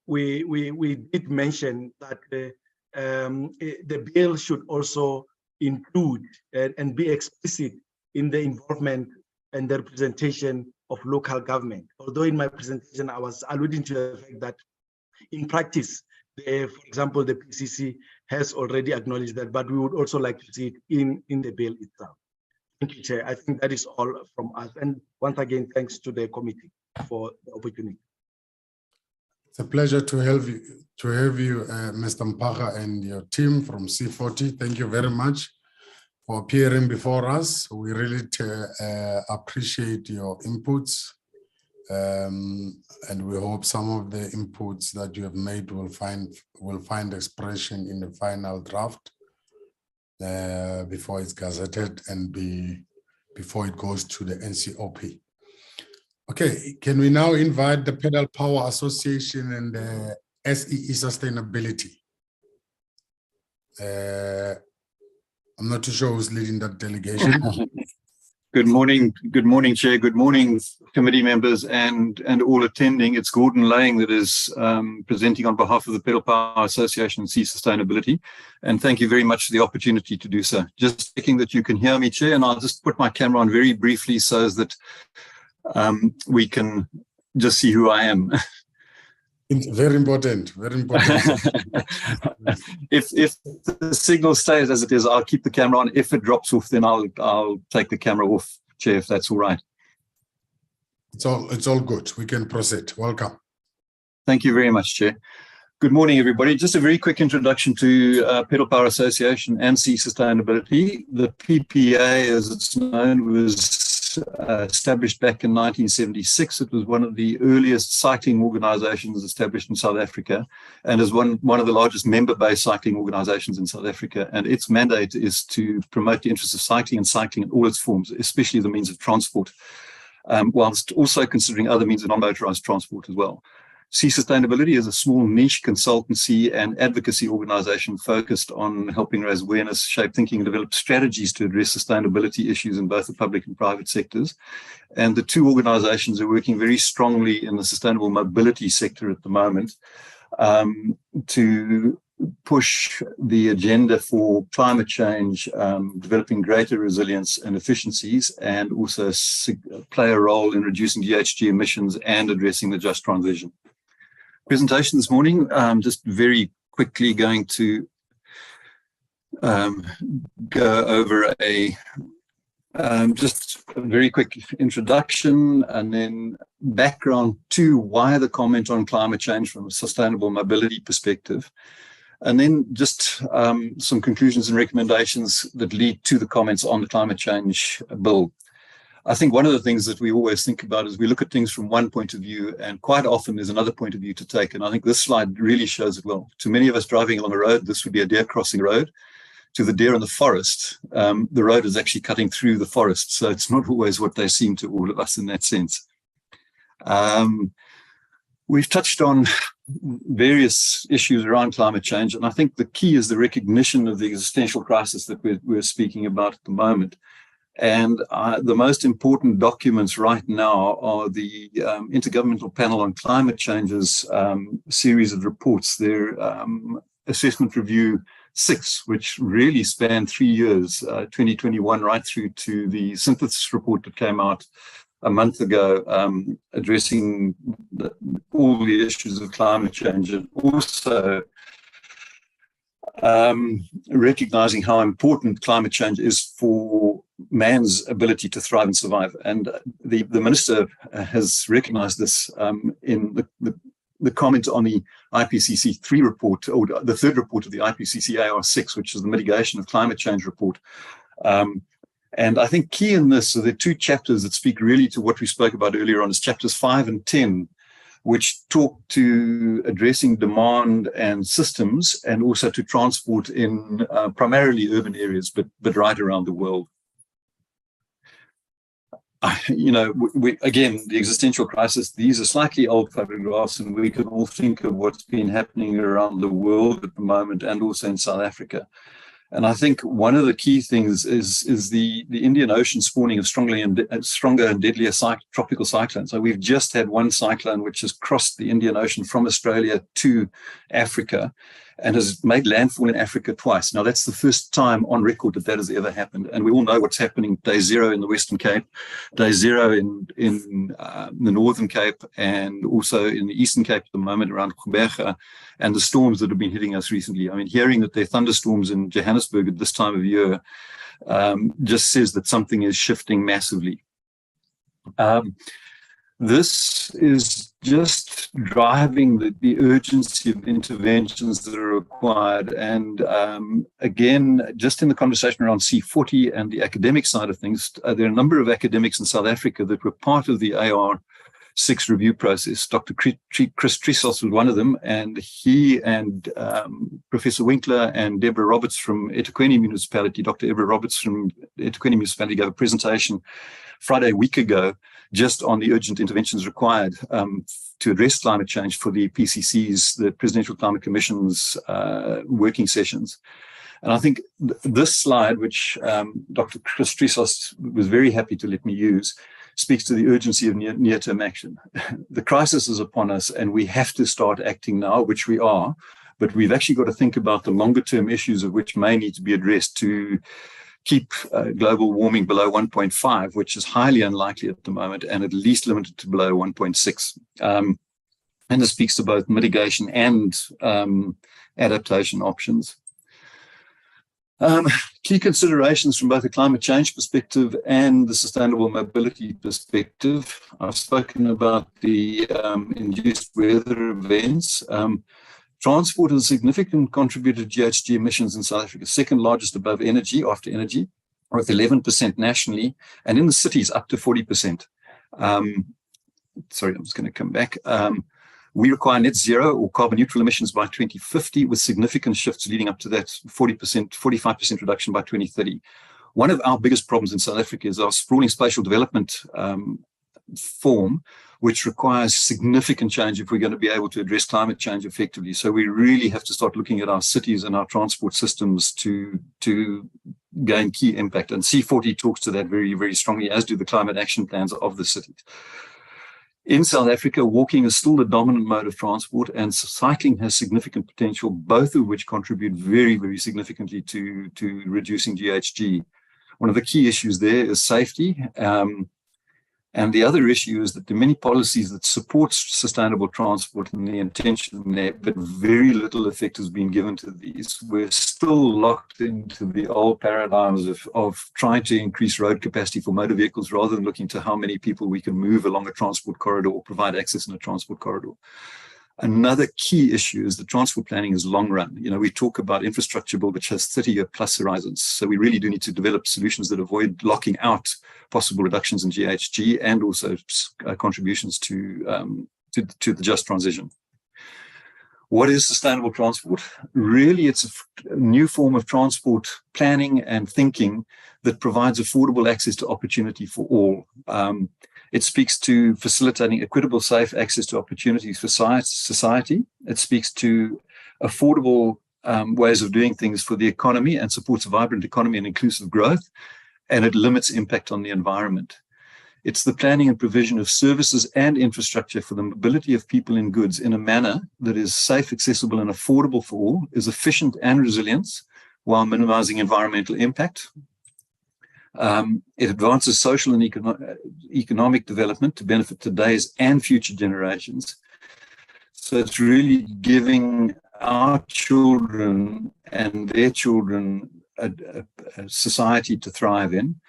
We did mention that the bill should also include and be explicit in the involvement and the representation of local government. Although in my presentation I was alluding to the fact that in practice, for example, the PCC has already acknowledged that, but we would also like to see it in the bill itself. Thank you, Chair. I think that is all from us. And once again, thanks to the committee for the opportunity. It's a pleasure to have you, Mr. Mpaga, and your team from C40. Thank you very much for appearing before us. We really appreciate your inputs. And we hope some of the inputs that you have made will find expression in the final draft before it's gazetted and before it goes to the NCOP. Okay, can we now invite the Pedal Power Association and the SEE Sustainability? I'm not too sure who's leading that delegation. Good morning, Chair. Good morning, committee members and all attending. It's Gordon Lang that is presenting on behalf of the Pedal Power Association and Sea Sustainability. And thank you very much for the opportunity to do so. Just checking that you can hear me, Chair, and I'll just put my camera on very briefly so that we can just see who I am. Very important, very important. If the signal stays as it is, I'll keep the camera on. If it drops off, then I'll take the camera off, Chair, if that's all right. It's all good. We can proceed. Welcome. Thank you very much, Chair. Good morning, everybody. Just a very quick introduction to Pedal Power Association and Sea Sustainability. The PPA, as it's known, was established back in 1976. It was one of the earliest cycling organizations established in South Africa and is one of the largest member-based cycling organizations in South Africa. And its mandate is to promote the interests of cycling and cycling in all its forms, especially the means of transport, whilst also considering other means of non-motorized transport as well. Sea Sustainability is a small niche consultancy and advocacy organization focused on helping raise awareness, shape thinking, and develop strategies to address sustainability issues in both the public and private sectors. And the two organizations are working very strongly in the sustainable mobility sector at the moment to push the agenda for climate change, developing greater resilience and efficiencies, and also play a role in reducing GHG emissions and addressing the just transition. Presentation this morning, just very quickly going to go over just a very quick introduction and then background to why the comment on climate change from a sustainable mobility perspective, and then just some conclusions and recommendations that lead to the comments on the climate change bill. I think one of the things that we always think about is we look at things from one point of view, and quite often there's another point of view to take. And I think this slide really shows it well. To many of us driving along a road, this would be a deer crossing road. To the deer in the forest, the road is actually cutting through the forest. So it's not always what they seem to all of us in that sense. We've touched on various issues around climate change, and I think the key is the recognition of the existential crisis that we're speaking about at the moment. And the most important documents right now are the Intergovernmental Panel on Climate Change's series of reports, their Assessment Review 6, which really spanned 3 years, 2021 right through to the synthesis report that came out a month ago, addressing all the issues of climate change, and also recognizing how important climate change is for man's ability to thrive and survive. And the minister has recognized this in the comment on the IPCC 3 report, or the third report of the IPCC AR6, which is the mitigation of climate change report. And I think key in this are the two chapters that speak really to what we spoke about earlier on, is chapters 5 and 10, which talk to addressing demand and systems, and also to transport in primarily urban areas, but right around the world. You know, again, the existential crisis, these are slightly old photographs, and we can all think of what's been happening around the world at the moment, and also in South Africa. And I think one of the key things is the Indian Ocean spawning of stronger and deadlier tropical cyclones. So we've just had one cyclone which has crossed the Indian Ocean from Australia to Africa and has made landfall in Africa twice. Now, that's the first time on record that has ever happened. And we all know what's happening day 0 in the Western Cape, day 0 in the Northern Cape, and also in the Eastern Cape at the moment around Gqeberha, and the storms that have been hitting us recently. I mean, hearing that there are thunderstorms in Johannesburg at this time of year just says that something is shifting massively. This is just driving the urgency of interventions that are required. And again, just in the conversation around C40 and the academic side of things, there are a number of academics in South Africa that were part of the AR6 review process. Dr. Chris Trissos was one of them, and he and Professor Winkler and Deborah Roberts from eThekwini Municipality, Dr. Deborah Roberts from eThekwini Municipality, gave a presentation Friday a week ago just on the urgent interventions required to address climate change for the PCC's, the Presidential Climate Commission's working sessions. And I think this slide, which Dr. Chris Trissos was very happy to let me use, speaks to the urgency of near-term action. The crisis is upon us, and we have to start acting now, which we are, but we've actually got to think about the longer-term issues of which may need to be addressed to keep global warming below 1.5, which is highly unlikely at the moment, and at least limited to below 1.6. And this speaks to both mitigation and adaptation options. Key considerations from both the climate change perspective and the sustainable mobility perspective. I've spoken about the induced weather events. Transport is a significant contributor to GHG emissions in South Africa, second largest above energy, after energy, with 11% nationally, and in the cities up to 40%. Sorry, I'm just going to come back. We require net zero or carbon neutral emissions by 2050, with significant shifts leading up to that 40%, 45% reduction by 2030. One of our biggest problems in South Africa is our sprawling spatial development form, which requires significant change if we're going to be able to address climate change effectively. So we really have to start looking at our cities and our transport systems to gain key impact. And C40 talks to that very, very strongly, as do the climate action plans of the cities. In South Africa, walking is still the dominant mode of transport, and cycling has significant potential, both of which contribute very, very significantly to reducing GHG. One of the key issues there is safety. And the other issue is that there are many policies that support sustainable transport and the intention there, but very little effect has been given to these. We're still locked into the old paradigms of trying to increase road capacity for motor vehicles rather than looking to how many people we can move along a transport corridor or provide access in a transport corridor. Another key issue is that transport planning is long run. You know, we talk about infrastructure bill, which has 30-year plus horizons. So we really do need to develop solutions that avoid locking out possible reductions in GHG and also contributions to the just transition. What is sustainable transport? Really, it's a new form of transport planning and thinking that provides affordable access to opportunity for all. It speaks to facilitating equitable, safe access to opportunities for society. It speaks to affordable ways of doing things for the economy and supports a vibrant economy and inclusive growth, and it limits impact on the environment. It's the planning and provision of services and infrastructure for the mobility of people and goods in a manner that is safe, accessible, and affordable for all, is efficient and resilient, while minimizing environmental impact. It advances social and economic development to benefit today's and future generations. So it's really giving our children and their children a society to thrive in,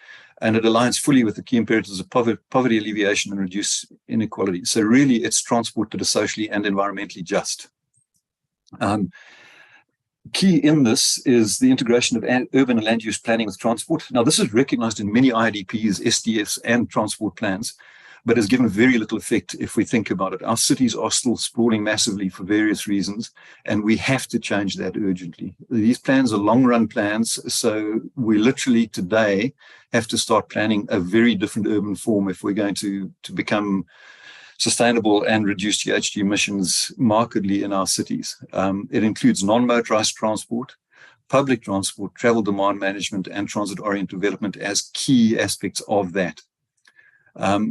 and it aligns fully with the key imperatives of poverty alleviation and reduce inequality. So really, it's transport that is socially and environmentally just. Key in this is the integration of urban and land use planning with transport. Now, this is recognized in many IDPs, SDFs, and transport plans, but has given very little effect if we think about it. Our cities are still sprawling massively for various reasons, and we have to change that urgently. These plans are long-run plans, so we literally today have to start planning a very different urban form if we're going to become sustainable and reduce GHG emissions markedly in our cities. It includes non-motorized transport, public transport, travel demand management, and transit-oriented development as key aspects of that.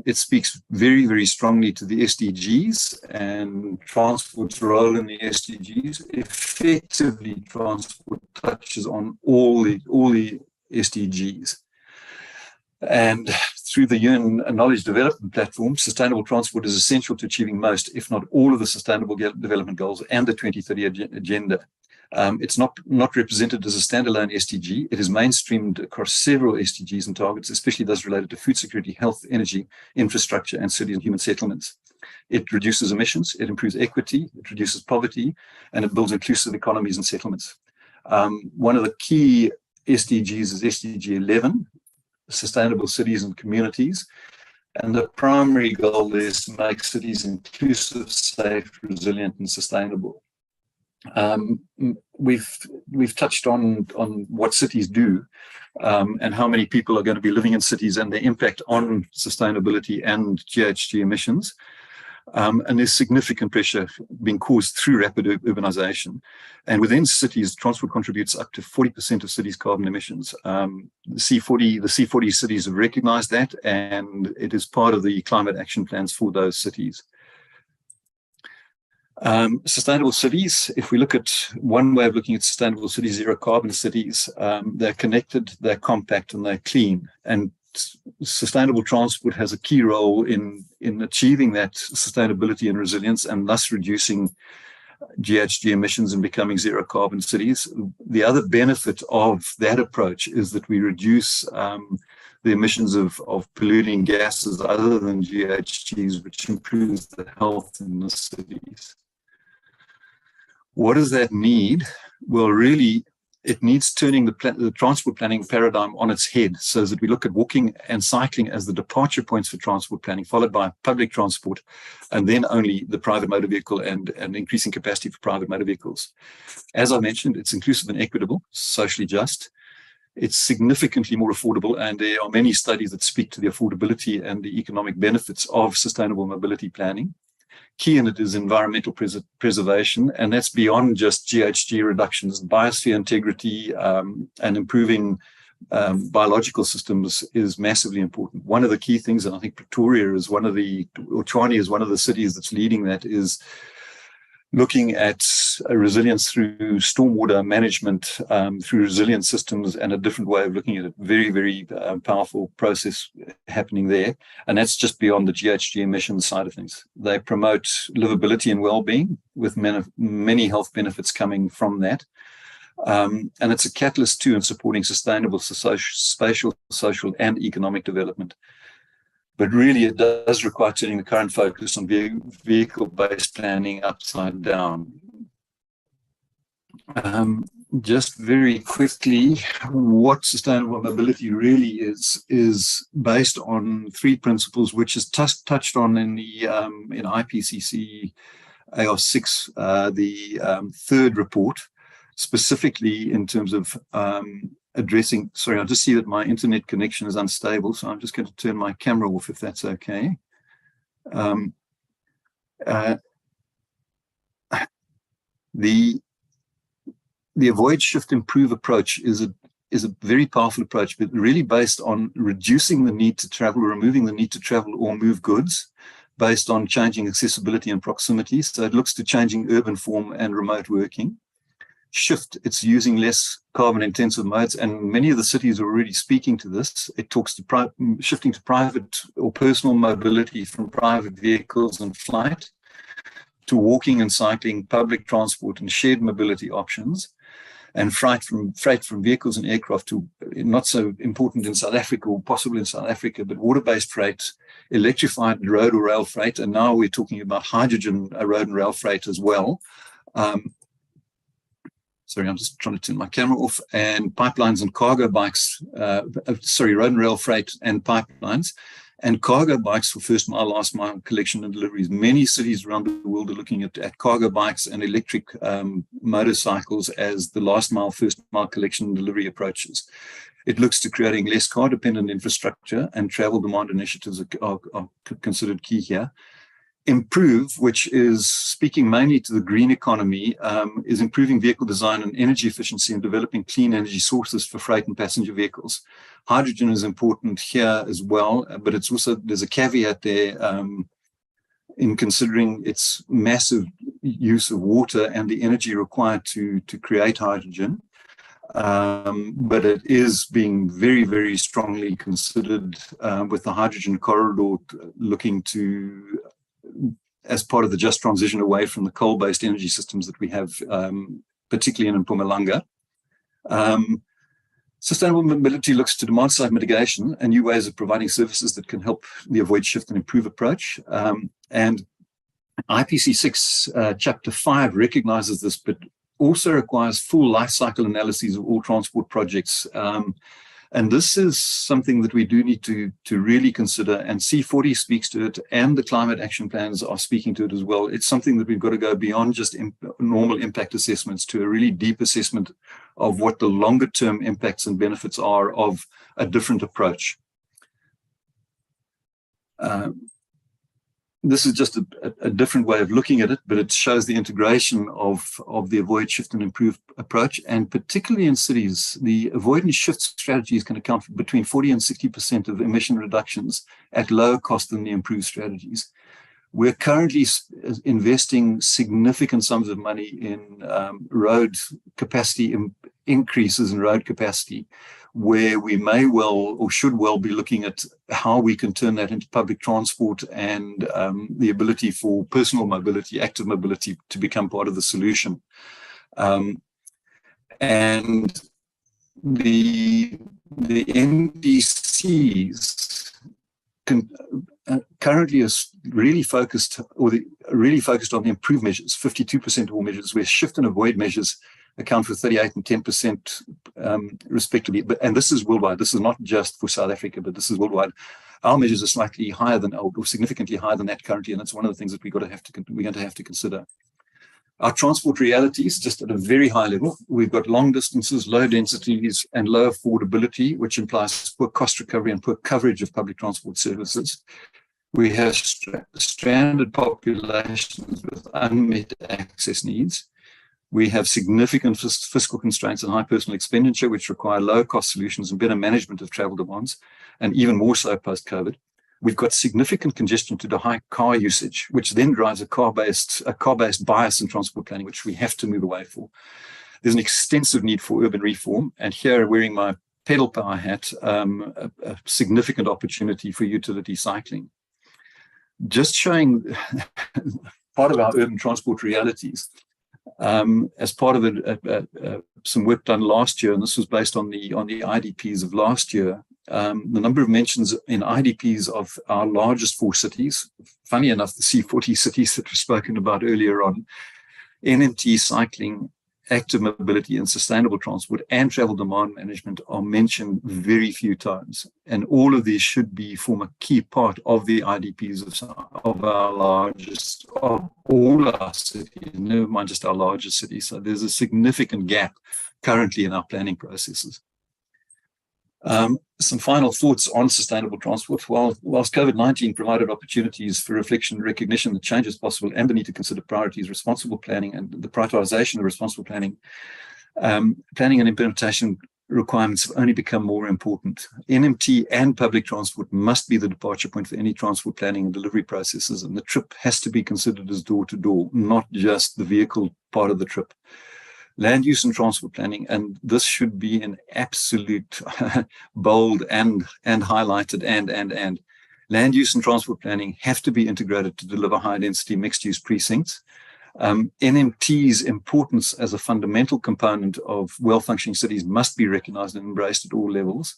It speaks very, very strongly to the SDGs and transport's role in the SDGs. Effectively, transport touches on all the SDGs. And through the UN Knowledge Development Platform, sustainable transport is essential to achieving most, if not all, of the Sustainable Development Goals and the 2030 Agenda. It's not represented as a standalone SDG. It is mainstreamed across several SDGs and targets, especially those related to food security, health, energy, infrastructure, and cities and human settlements. It reduces emissions, it improves equity, it reduces poverty, and it builds inclusive economies and settlements. One of the key SDGs is SDG 11, Sustainable Cities and Communities. And the primary goal is to make cities inclusive, safe, resilient, and sustainable. We've touched on what cities do and how many people are going to be living in cities and their impact on sustainability and GHG emissions. And there's significant pressure being caused through rapid urbanization. And within cities, transport contributes up to 40% of cities' carbon emissions. The C40 cities have recognized that, and it is part of the climate action plans for those cities. Sustainable cities, if we look at one way of looking at sustainable cities, zero carbon cities, they're connected, they're compact, and they're clean. And sustainable transport has a key role in achieving that sustainability and resilience, and thus reducing GHG emissions and becoming zero carbon cities. The other benefit of that approach is that we reduce the emissions of polluting gases other than GHGs, which improves the health in the cities. What does that need? Well, really, it needs turning the transport planning paradigm on its head, so that we look at walking and cycling as the departure points for transport planning, followed by public transport, and then only the private motor vehicle and increasing capacity for private motor vehicles. As I mentioned, it's inclusive and equitable, socially just. It's significantly more affordable, and there are many studies that speak to the affordability and the economic benefits of sustainable mobility planning. Key in it is environmental preservation, and that's beyond just GHG reductions. Biosphere integrity and improving biological systems is massively important. One of the key things, and I think Pretoria is one of the, or Tshwane is one of the cities that's leading that, is looking at resilience through stormwater management, through resilient systems, and a different way of looking at it. Very, very powerful process happening there. And that's just beyond the GHG emissions side of things. They promote livability and well-being, with many health benefits coming from that. And it's a catalyst too in supporting sustainable spatial, social, and economic development. But really, it does require turning the current focus on vehicle-based planning upside down. Just very quickly, what sustainable mobility really is based on 3 principles, which is touched on in the in IPCC AR6, the 3rd report, specifically in terms of addressing, sorry, I just see that my internet connection is unstable, so I'm just going to turn my camera off if that's okay. The avoid, shift, improve approach is a very powerful approach, but really based on reducing the need to travel, removing the need to travel or move goods, based on changing accessibility and proximity. So it looks to changing urban form and remote working. Shift, it's using less carbon intensive modes, and many of the cities are already speaking to this. It talks to shifting to private or personal mobility from private vehicles and flight to walking and cycling, public transport and shared mobility options, and freight from vehicles and aircraft to, not so important in South Africa or possible in South Africa, but water-based freight, electrified road or rail freight, and now we're talking about hydrogen road and rail freight as well. Sorry, I'm just trying to turn my camera off. And pipelines and cargo bikes, road and rail freight and pipelines, and cargo bikes for first mile, last mile collection and deliveries. Many cities around the world are looking at cargo bikes and electric motorcycles as the last mile, first mile collection and delivery approaches. It looks to creating less car-dependent infrastructure, and travel demand initiatives are considered key here. Improve, which is speaking mainly to the green economy, is improving vehicle design and energy efficiency and developing clean energy sources for freight and passenger vehicles. Hydrogen is important here as well, but it's also, there's a caveat there in considering its massive use of water and the energy required to create hydrogen. But it is being very, very strongly considered with the hydrogen corridor looking to, as part of the just transition away from the coal-based energy systems that we have, particularly in Mpumalanga. Sustainable mobility looks to demand-side mitigation and new ways of providing services that can help the avoid, shift and improve approach. And IPC6 Chapter 5 recognizes this, but also requires full life cycle analyses of all transport projects. And this is something that we do need to really consider, and C40 speaks to it, and the climate action plans are speaking to it as well. It's something that we've got to go beyond just normal impact assessments to a really deep assessment of what the longer term impacts and benefits are of a different approach. This is just a different way of looking at it, but it shows the integration of the avoid, shift and improve approach. And particularly in cities, the avoid and shift strategies can account for between 40 and 60% of emission reductions at lower cost than the improved strategies. We're currently investing significant sums of money in road capacity, increases in road capacity, where we may well or should well be looking at how we can turn that into public transport and the ability for personal mobility, active mobility, to become part of the solution. And the NDCs currently is really focused, really focused on the improved measures. 52% of all measures, where shift and avoid measures account for 38 and 10% respectively. And this is worldwide. This is not just for South Africa, but this is worldwide. Our measures are slightly higher than, or significantly higher than that currently, and that's one of the things that we're going to have to consider. Our transport realities, just at a very high level, we've got long distances, low densities, and low affordability, which implies poor cost recovery and poor coverage of public transport services. We have stranded populations with unmet access needs. We have significant fiscal constraints and high personal expenditure, which require low-cost solutions and better management of travel demands, and even more so post-COVID. We've got significant congestion due to high car usage, which then drives a car-based bias in transport planning, which we have to move away for. There's an extensive need for urban reform, and here, wearing my pedal power hat, a significant opportunity for utility cycling. Just showing part of our urban transport realities. As part of some work done last year, and this was based on the IDPs of last year, the number of mentions in IDPs of our largest 4 cities, funny enough, the C40 cities that were spoken about earlier on, NMT, cycling, active mobility and sustainable transport and travel demand management are mentioned very few times. And all of these should form a key part of the IDPs of our largest, of all our cities, never mind just our largest cities. So there's a significant gap currently in our planning processes. Some final thoughts on sustainable transport. Whilst COVID-19 provided opportunities for reflection and recognition that change is possible and the need to consider priorities, responsible planning and the prioritization of responsible planning, planning and implementation requirements have only become more important. NMT and public transport must be the departure point for any transport planning and delivery processes, and the trip has to be considered as door to door, not just the vehicle part of the trip. Land use and transport planning, and this should be in absolute bold and highlighted and land use and transport planning have to be integrated to deliver high density mixed use precincts. NMT's importance as a fundamental component of well-functioning cities must be recognized and embraced at all levels.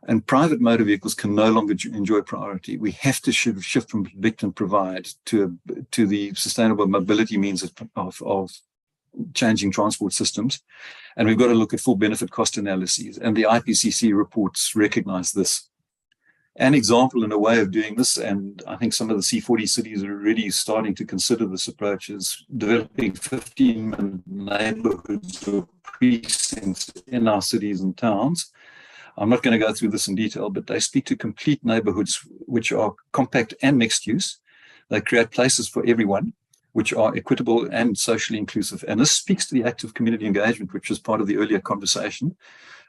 And private motor vehicles can no longer enjoy priority. We have to shift from predict and provide to the sustainable mobility means of changing transport systems. And we've got to look at full benefit cost analyses, and the IPCC reports recognize this. An example in a way of doing this, and I think some of the C40 cities are already starting to consider this approach, is developing 15-minute neighborhoods or precincts in our cities and towns. I'm not going to go through this in detail, but they speak to complete neighborhoods which are compact and mixed use. They create places for everyone, which are equitable and socially inclusive. And this speaks to the active community engagement, which was part of the earlier conversation.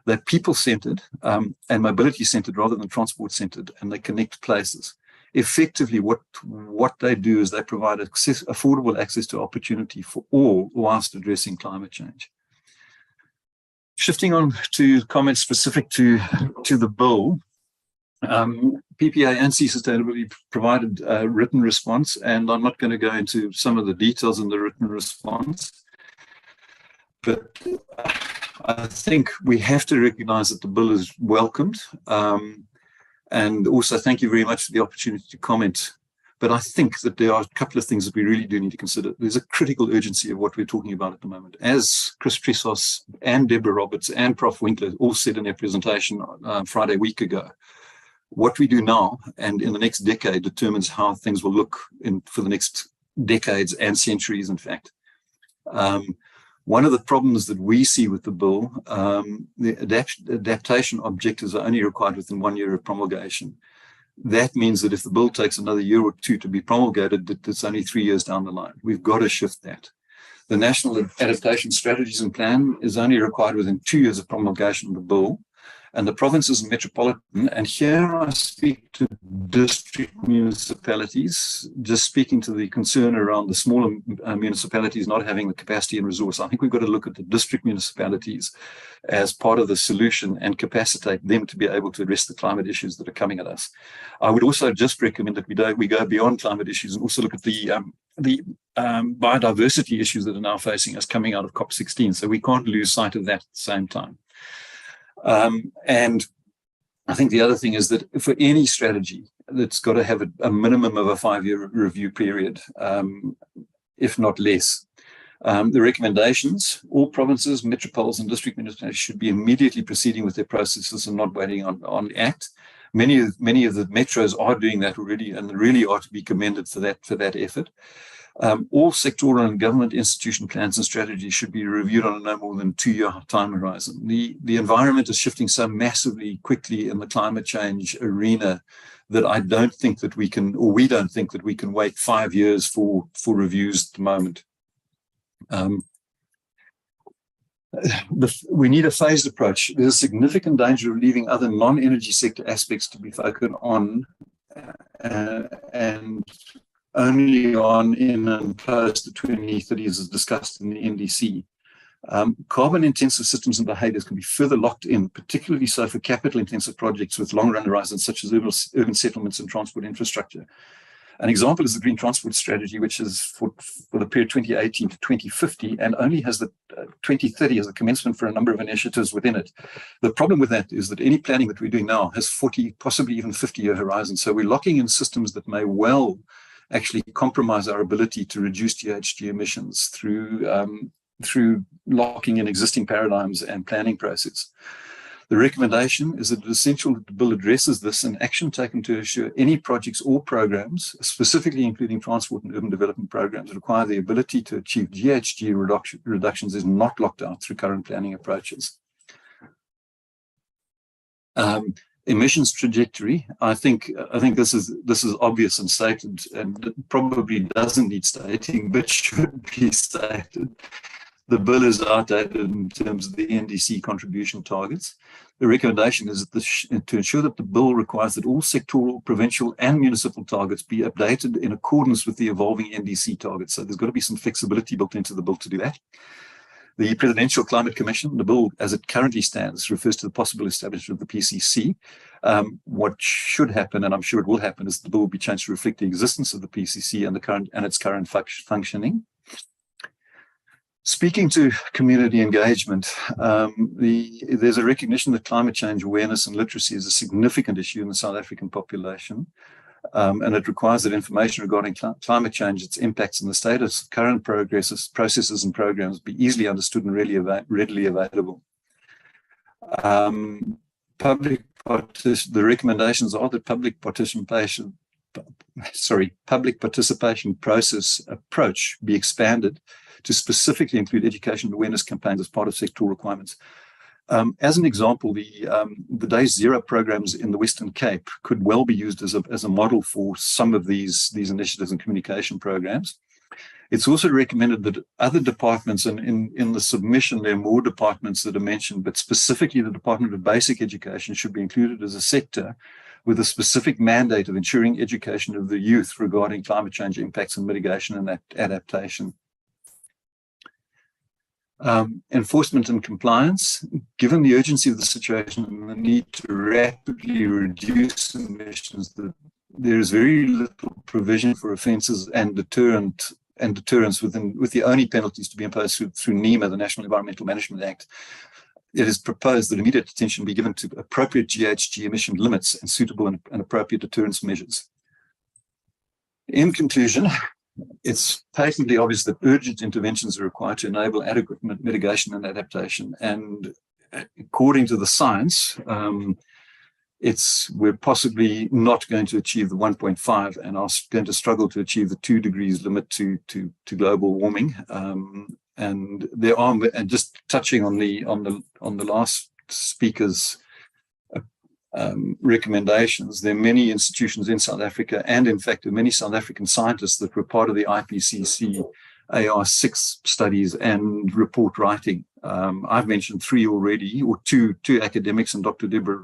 They're people-centered and mobility-centered rather than transport-centered, and they connect places. Effectively, what they do is they provide affordable access to opportunity for all whilst addressing climate change. Shifting on to comments specific to the bill, PPA and Sea Sustainability provided a written response, and I'm not going to go into some of the details in the written response, but I think we have to recognize that the bill is welcomed, and also thank you very much for the opportunity to comment. But I think that there are a couple of things that we really do need to consider. There's a critical urgency of what we're talking about at the moment. As Chris Trissos and Deborah Roberts and Prof. Winkler all said in their presentation Friday week ago, what we do now and in the next decade determines how things will look for the next decades and centuries, in fact. One of the problems that we see with the bill, the adaptation objectives are only required within 1 year of promulgation. That means that if the bill takes another year or two to be promulgated, it's only 3 years down the line. We've got to shift that. The National Adaptation Strategies and Plan is only required within 2 years of promulgation of the bill. And the provinces and metropolitan, and here I speak to district municipalities, just speaking to the concern around the smaller municipalities not having the capacity and resource. I think we've got to look at the district municipalities as part of the solution and capacitate them to be able to address the climate issues that are coming at us. I would also just recommend that we go beyond climate issues and also look at the biodiversity issues that are now facing us coming out of COP16. So we can't lose sight of that at the same time. And I think the other thing is that for any strategy, that's got to have a minimum of a 5-year review period, if not less. The recommendations, all provinces, metropoles and district municipalities should be immediately proceeding with their processes and not waiting on ACT. Many of the metros are doing that already and really are to be commended for that effort. All sectoral and government institution plans and strategies should be reviewed on a no more than 2-year time horizon. The environment is shifting so massively quickly in the climate change arena that I don't think that we can, or we don't think that we can wait 5 years for reviews at the moment. We need a phased approach. There's a significant danger of leaving other non-energy sector aspects to be focused on and only on in and post the 2030s as discussed in the NDC. Carbon-intensive systems and behaviours can be further locked in, particularly so for capital-intensive projects with long-run horizons such as urban settlements and transport infrastructure. An example is the Green Transport Strategy, which is for the period 2018 to 2050 and only has the 2030 as a commencement for a number of initiatives within it. The problem with that is that any planning that we're doing now has 40, possibly even 50-year horizons. So we're locking in systems that may well actually compromise our ability to reduce GHG emissions through locking in existing paradigms and planning process. The recommendation is that it is essential that the bill addresses this and action taken to ensure any projects or programs, specifically including transport and urban development programs, require the ability to achieve GHG reductions is not locked out through current planning approaches. Emissions trajectory, I think this is obvious and stated and probably doesn't need stating, but should be stated. The bill is outdated in terms of the NDC contribution targets. The recommendation is that to ensure that the bill requires that all sectoral, provincial and municipal targets be updated in accordance with the evolving NDC targets. So there's got to be some flexibility built into the bill to do that. The Presidential Climate Commission, the bill as it currently stands, refers to the possible establishment of the PCC. What should happen, and I'm sure it will happen, is the bill will be changed to reflect the existence of the PCC and its current functioning. Speaking to community engagement, there's a recognition that climate change awareness and literacy is a significant issue in the South African population, and it requires that information regarding climate change, its impacts, and the status of current processes and programs be easily understood and readily available. The recommendations are that public participation process approach be expanded to specifically include education and awareness campaigns as part of sectoral requirements. As an example, the Day Zero programs in the Western Cape could well be used as a model for some of these initiatives and communication programs. It's also recommended that other departments, and in the submission there are more departments that are mentioned, but specifically the Department of Basic Education should be included as a sector with a specific mandate of ensuring education of the youth regarding climate change impacts and mitigation and adaptation. Enforcement and compliance, given the urgency of the situation and the need to rapidly reduce emissions, there is very little provision for offences and deterrence with the only penalties to be imposed through NEMA, the National Environmental Management Act. It is proposed that immediate attention be given to appropriate GHG emission limits and suitable and appropriate deterrence measures. In conclusion, it's patently obvious that urgent interventions are required to enable adequate mitigation and adaptation. And according to the science, we're possibly not going to achieve the 1.5 and are going to struggle to achieve the 2 degrees limit to global warming. And there are, and just touching on the last speaker's recommendations, there are many institutions in South Africa, and in fact, there are many South African scientists that were part of the IPCC AR6 studies and report writing. I've mentioned 3 already, or two academics and Dr. Deborah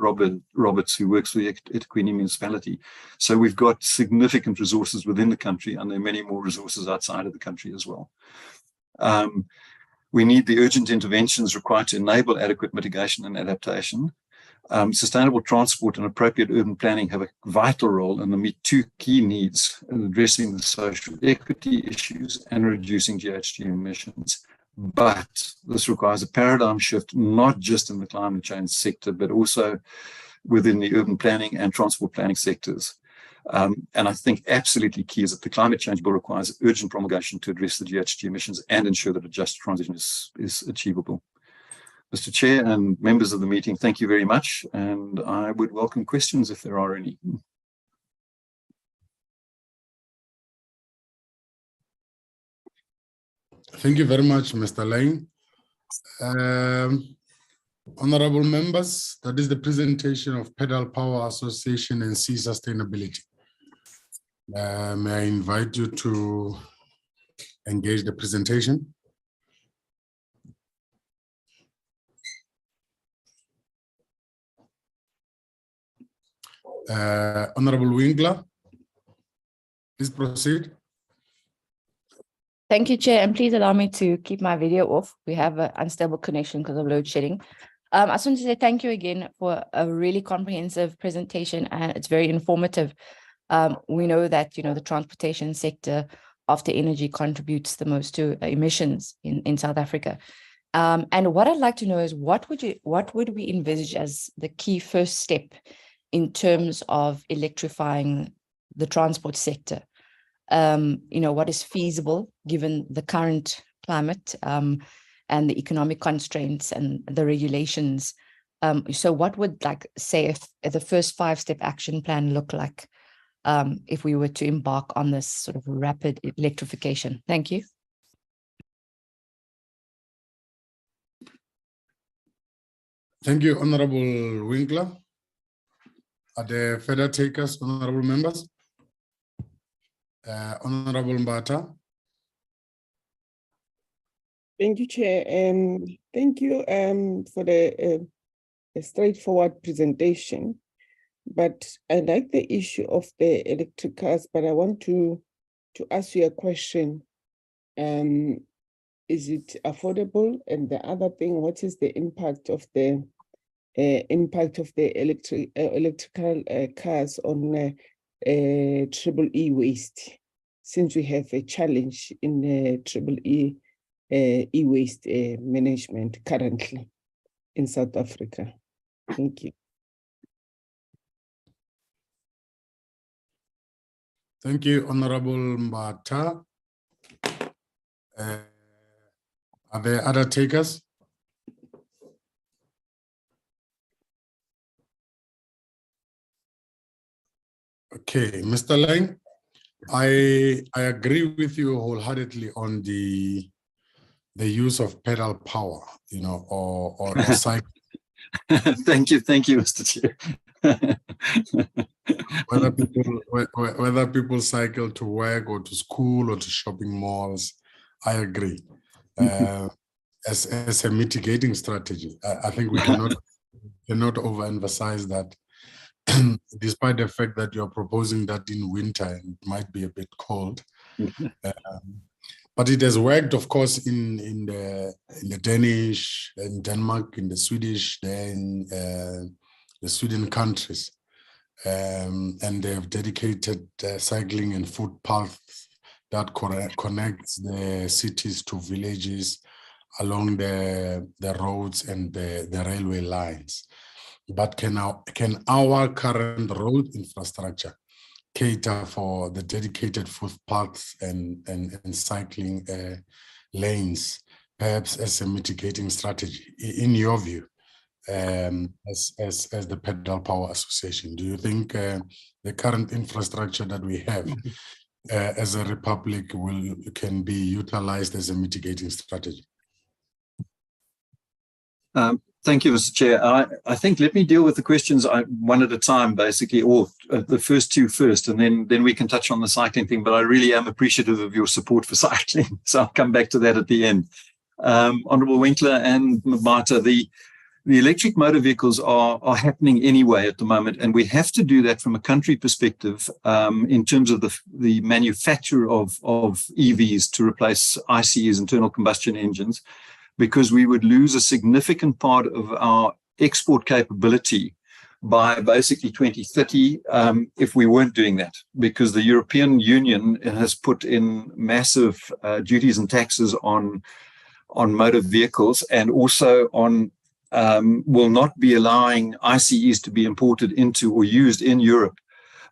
Roberts, who works for the eThekwini municipality. So we've got significant resources within the country, and there are many more resources outside of the country as well. We need the urgent interventions required to enable adequate mitigation and adaptation. Sustainable transport and appropriate urban planning have a vital role in the meet 2 key needs in addressing the social equity issues and reducing GHG emissions. But this requires a paradigm shift, not just in the climate change sector, but also within the urban planning and transport planning sectors. And I think absolutely key is that the climate change bill requires urgent promulgation to address the GHG emissions and ensure that a just transition is achievable. Mr. Chair and members of the meeting, thank you very much. And I would welcome questions if there are any. Thank you very much, Mr. Lang. Honorable members, that is the presentation of Pedal Power Association and Sea Sustainability. May I invite you to engage the presentation? Honorable Winkler, please proceed. Thank you, Chair, and please allow me to keep my video off. We have an unstable connection because of load shedding. I just want to say thank you again for a really comprehensive presentation, and it's very informative. We know that, the transportation sector after energy contributes the most to emissions in South Africa. And what I'd like to know is what would we envisage as the key first step in terms of electrifying the transport sector? What is feasible given the current climate and the economic constraints and the regulations? So what would, say, if the first 5-step action plan look like if we were to embark on this sort of rapid electrification? Thank you. Thank you, Honorable Winkler. Are there further takers, honorable members? Honorable Mbata. Thank you, Chair. Thank you for the straightforward presentation. But I like the issue of the electric cars, but I want to ask you a question. Is it affordable? And the other thing, what is the impact of the electrical cars on triple E waste, since we have a challenge in triple e-waste management currently in South Africa? Thank you. Thank you, Honorable Mbata. Are there other takers? Okay, Mr. Lang, I agree with you wholeheartedly on the use of pedal power, or cycle. Thank you, Mr. Chair. whether people cycle to work or to school or to shopping malls, I agree. As a mitigating strategy, I think we cannot overemphasize that. Despite the fact that you're proposing that in winter, it might be a bit cold. But it has worked, of course, in the Danish, in Denmark, in the Swedish, then the Sweden countries. And they have dedicated cycling and footpaths that connects the cities to villages along the roads and the railway lines. But can our current road infrastructure cater for the dedicated footpaths and cycling lanes, perhaps as a mitigating strategy, in your view, as the Pedal Power Association? Do you think the current infrastructure that we have as a republic can be utilized as a mitigating strategy? Thank you, Mr. Chair. I think let me deal with the questions one at a time, basically, or the first two first, and then we can touch on the cycling thing. But I really am appreciative of your support for cycling, so I'll come back to that at the end. Honourable Winkler and Mbata, the electric motor vehicles are happening anyway at the moment, and we have to do that from a country perspective in terms of the manufacture of EVs to replace ICEs, internal combustion engines, because we would lose a significant part of our export capability by basically 2030 if we weren't doing that, because the European Union has put in massive duties and taxes on motor vehicles, and also on will not be allowing ICEs to be imported into or used in Europe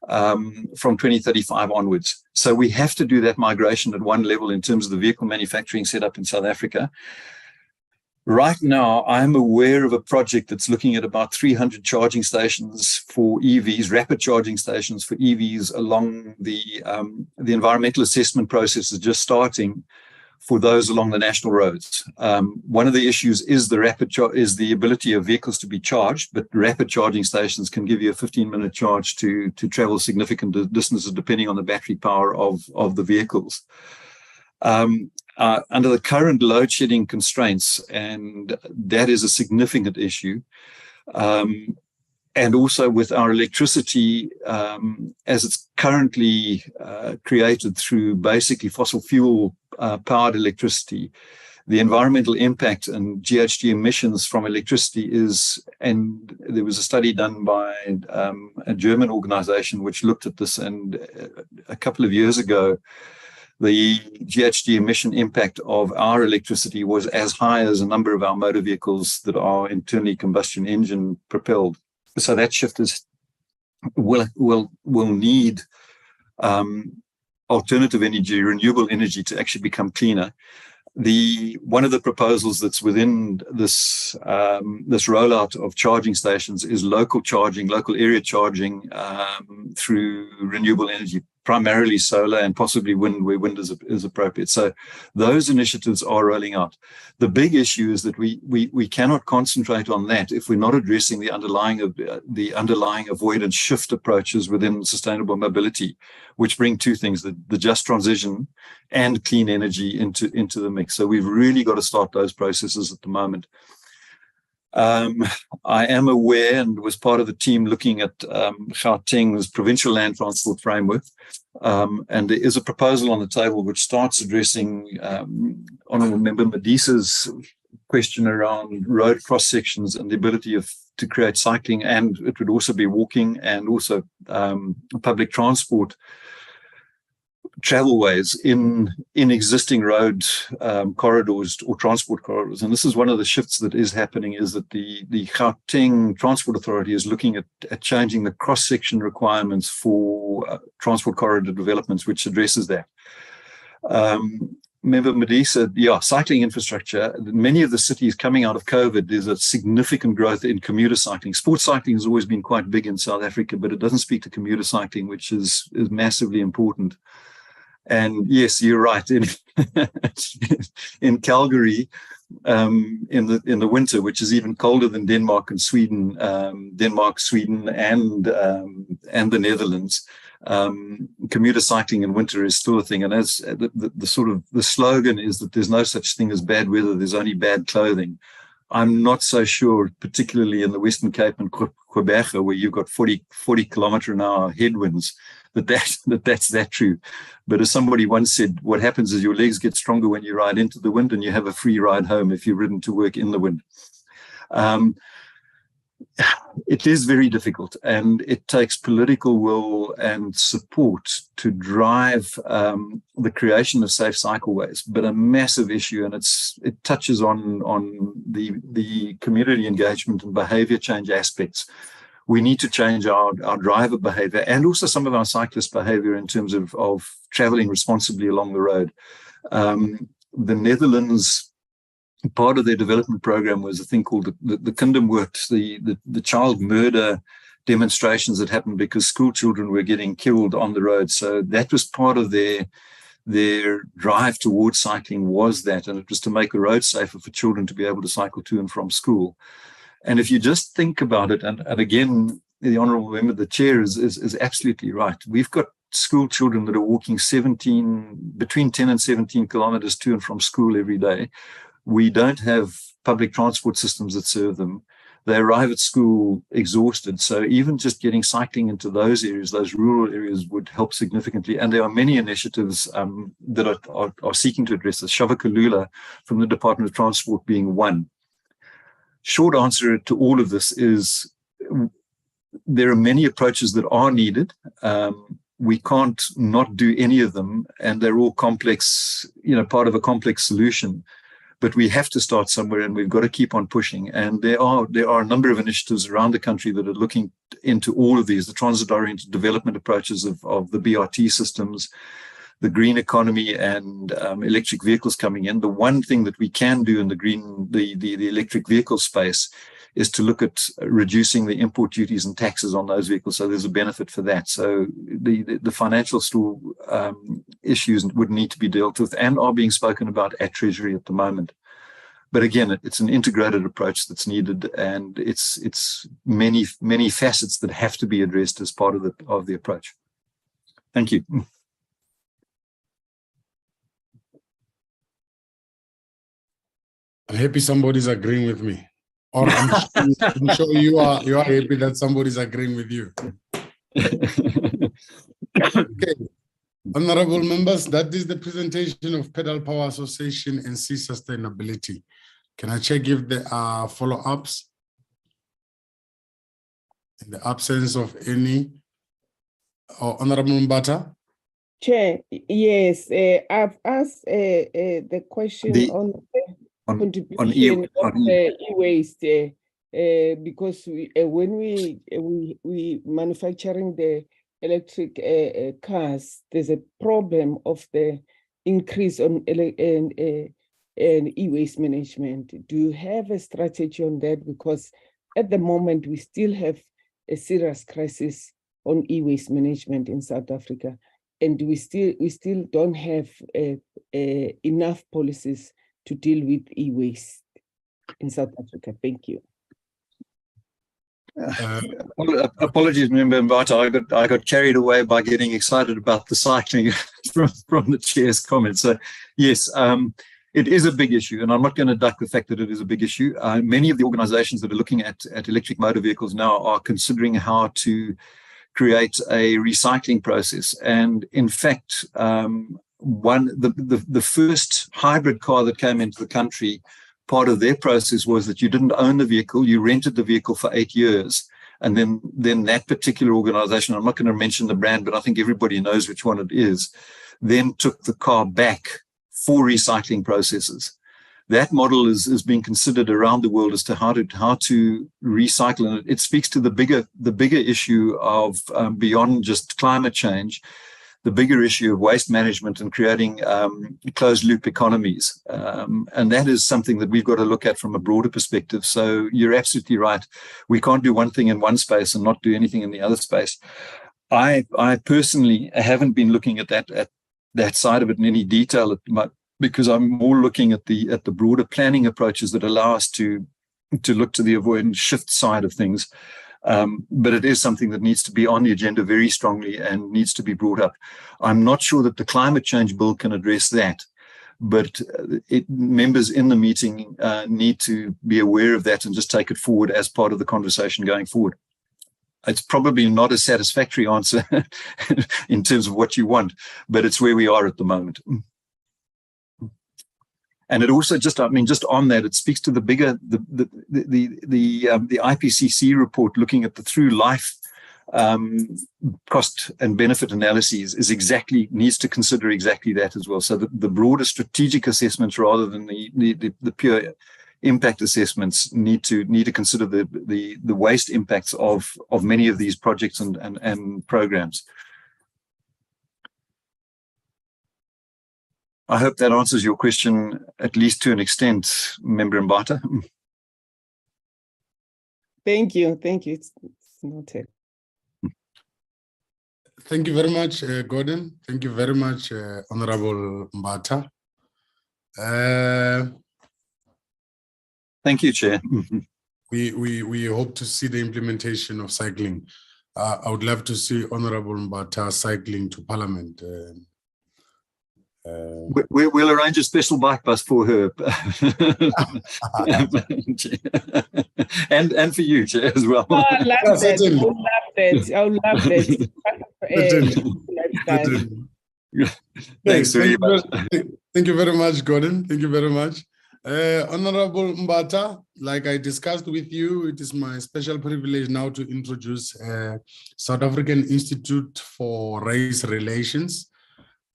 from 2035 onwards. So we have to do that migration at one level in terms of the vehicle manufacturing setup in South Africa. Right now, I'm aware of a project that's looking at about 300 charging stations for EVs, rapid charging stations for EVs along the environmental assessment process is just starting for those along the national roads. One of the issues is the ability of vehicles to be charged, but rapid charging stations can give you a 15-minute charge to travel significant distances depending on the battery power of the vehicles. Under the current load shedding constraints, and that is a significant issue. And also with our electricity, as it's currently created through basically fossil fuel powered electricity, the environmental impact and GHG emissions from electricity and there was a study done by a German organization which looked at this, and a couple of years ago, the GHG emission impact of our electricity was as high as a number of our motor vehicles that are internally combustion engine propelled. So that shift will need alternative energy, renewable energy to actually become cleaner. One of the proposals that's within this rollout of charging stations is local area charging through renewable energy, primarily solar and possibly wind, where wind is appropriate. So those initiatives are rolling out. The big issue is that we cannot concentrate on that if we're not addressing the underlying avoid and shift approaches within sustainable mobility, which bring two things: the just transition and clean energy into the mix. So we've really got to start those processes at the moment. I am aware and was part of the team looking at Gauteng's provincial land transport framework. And there is a proposal on the table which starts addressing Honourable Member Medisa's question around road cross sections and the ability to create cycling, and it would also be walking and also public transport travelways in existing road corridors or transport corridors. And this is one of the shifts that is happening, is that the Gauteng Transport Authority is looking at changing the cross-section requirements for transport corridor developments, which addresses that. Member Medisa, cycling infrastructure. Many of the cities coming out of COVID, there's a significant growth in commuter cycling. Sports cycling has always been quite big in South Africa, but it doesn't speak to commuter cycling, which is massively important. And yes, you're right. In Calgary, in the winter, which is even colder than Denmark and Sweden, and the Netherlands, commuter cycling in winter is still a thing. And as the slogan is that there's no such thing as bad weather, there's only bad clothing. I'm not so sure, particularly in the Western Cape and Quebec, where you've got 40 kilometer an hour headwinds, that's that true. But as somebody once said, what happens is your legs get stronger when you ride into the wind, and you have a free ride home if you've ridden to work in the wind. It is very difficult, and it takes political will and support to drive the creation of safe cycleways. But a massive issue, and it touches on the community engagement and behavior change aspects. We need to change our driver behavior and also some of our cyclist behavior in terms of traveling responsibly along the road. The Netherlands, part of their development program was a thing called the Kindermoord, the child murder demonstrations that happened because school children were getting killed on the road. So that was part of their drive towards cycling, was that, and it was to make the road safer for children to be able to cycle to and from school. And if you just think about it, and again, the Honourable Member, the Chair, is absolutely right. We've got school children that are walking between 10 and 17 kilometers to and from school every day. We don't have public transport systems that serve them. They arrive at school exhausted. So even just getting cycling into those areas, those rural areas, would help significantly. And there are many initiatives that are seeking to address this. Shavakalula from the Department of Transport being one. Short answer to all of this is there are many approaches that are needed. We can't not do any of them, and they're all complex, part of a complex solution. But we have to start somewhere, and we've got to keep on pushing. And there are a number of initiatives around the country that are looking into all of these, the transit-oriented development approaches of the BRT systems, the green economy and electric vehicles coming in. The one thing that we can do in the electric vehicle space is to look at reducing the import duties and taxes on those vehicles. So there's a benefit for that. So the financial issues would need to be dealt with and are being spoken about at Treasury at the moment. But again, it's an integrated approach that's needed, and it's many facets that have to be addressed as part of the approach. Thank you. I'm happy somebody's agreeing with me. Or I'm sure you are happy that somebody's agreeing with you. Okay. Honorable members, that is the presentation of Pedal Power Association and Sea Sustainability. Can I check if there are follow-ups? In the absence of any, Honorable Mbata? Chair, yes, I've asked the question on the contribution of e-waste because when we manufacturing the electric cars, there's a problem of the increase on e-waste management. Do you have a strategy on that? Because at the moment we still have a serious crisis on e-waste management in South Africa, and we still don't have enough policies to deal with e-waste in South Africa. Thank you. Apologies, Member Mbata. I got carried away by getting excited about the cycling from the chair's comments. So yes, it is a big issue, and I'm not going to duck the fact that it is a big issue. Many of the organizations that are looking at electric motor vehicles now are considering how to create a recycling process. And in fact, the first hybrid car that came into the country, part of their process was that you didn't own the vehicle, you rented the vehicle for 8 years. And then that particular organization, I'm not going to mention the brand, but I think everybody knows which one it is, then took the car back for recycling processes. That model is being considered around the world as to how to recycle, and it speaks to the bigger issue of beyond just climate change, the bigger issue of waste management and creating closed loop economies, and that is something that we've got to look at from a broader perspective. So you're absolutely right. We can't do one thing in one space and not do anything in the other space. I personally haven't been looking at that side of it in any detail because I'm more looking at the broader planning approaches that allow us to look to the avoid and shift side of things. But it is something that needs to be on the agenda very strongly and needs to be brought up. I'm not sure that the climate change bill can address that, but members in the meeting need to be aware of that and just take it forward as part of the conversation going forward. It's probably not a satisfactory answer in terms of what you want, but it's where we are at the moment. And it also just on that, it speaks to the bigger, the IPCC report looking at the through life cost and benefit analyses needs to consider exactly that as well. So the broader strategic assessments rather than the pure impact assessments need to consider the waste impacts of many of these projects and programs. I hope that answers your question, at least to an extent, Member Mbata. Thank you. It's noted. Thank you very much, Gordon. Thank you very much, Honorable Mbata. Thank you, Chair. We hope to see the implementation of cycling. I would love to see Honorable Mbata cycling to Parliament. We'll arrange a special bike bus for her, and for you, Chair, as well. Oh, I love that. I would love that. Thanks very much. Thank you very much, Gordon. Thank you very much. Honorable Mbata, like I discussed with you, it is my special privilege now to introduce South African Institute for Race Relations.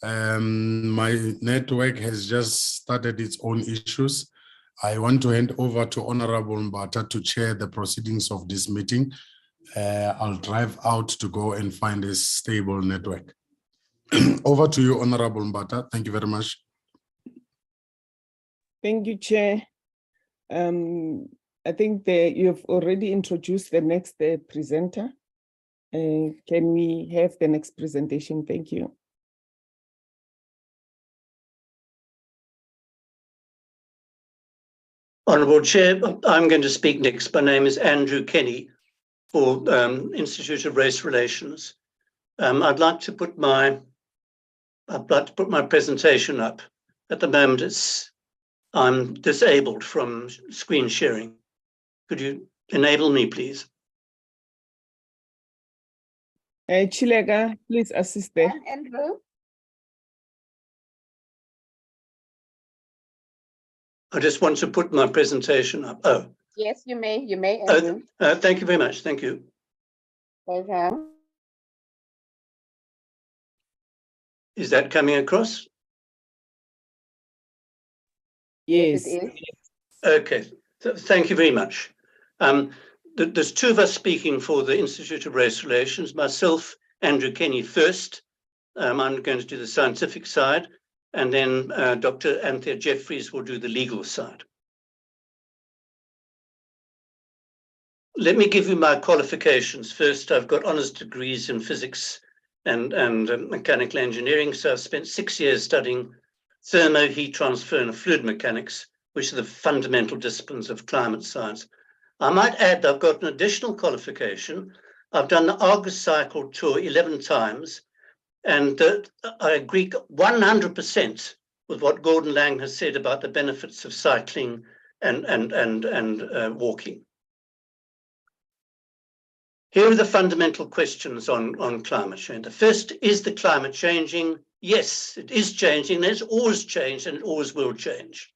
My network has just started its own issues. I want to hand over to Honorable Mbata to chair the proceedings of this meeting. I'll drive out to go and find a stable network. Over to you, Honorable Mbata. Thank you very much. Thank you, Chair. I think you've already introduced the next presenter. Can we have the next presentation? Thank you. Honourable Chair, I'm going to speak next. My name is Andrew Kenny for Institute of Race Relations. I'd like to put my presentation up. At the moment, I'm disabled from screen sharing. Could you enable me, please? Chilega, please assist there. Andrew? I just want to put my presentation up. Oh. Yes, you may, Andrew. Thank you very much. Thank you. Pleasure. Is that coming across? Yes. It is. Okay, thank you very much. There's two of us speaking for the Institute of Race Relations, myself, Andrew Kenny first. I'm going to do the scientific side, and then Dr. Anthea Jeffries will do the legal side. Let me give you my qualifications. First, I've got honours degrees in physics and mechanical engineering, so I've spent 6 years studying thermo, heat transfer, and fluid mechanics, which are the fundamental disciplines of climate science. I might add that I've got an additional qualification. I've done the Argus cycle tour 11 times, and I agree 100% with what Gordon Lang has said about the benefits of cycling and walking. Here are the fundamental questions on climate change. The first, is the climate changing? Yes, it is changing. It's always changed and it always will change.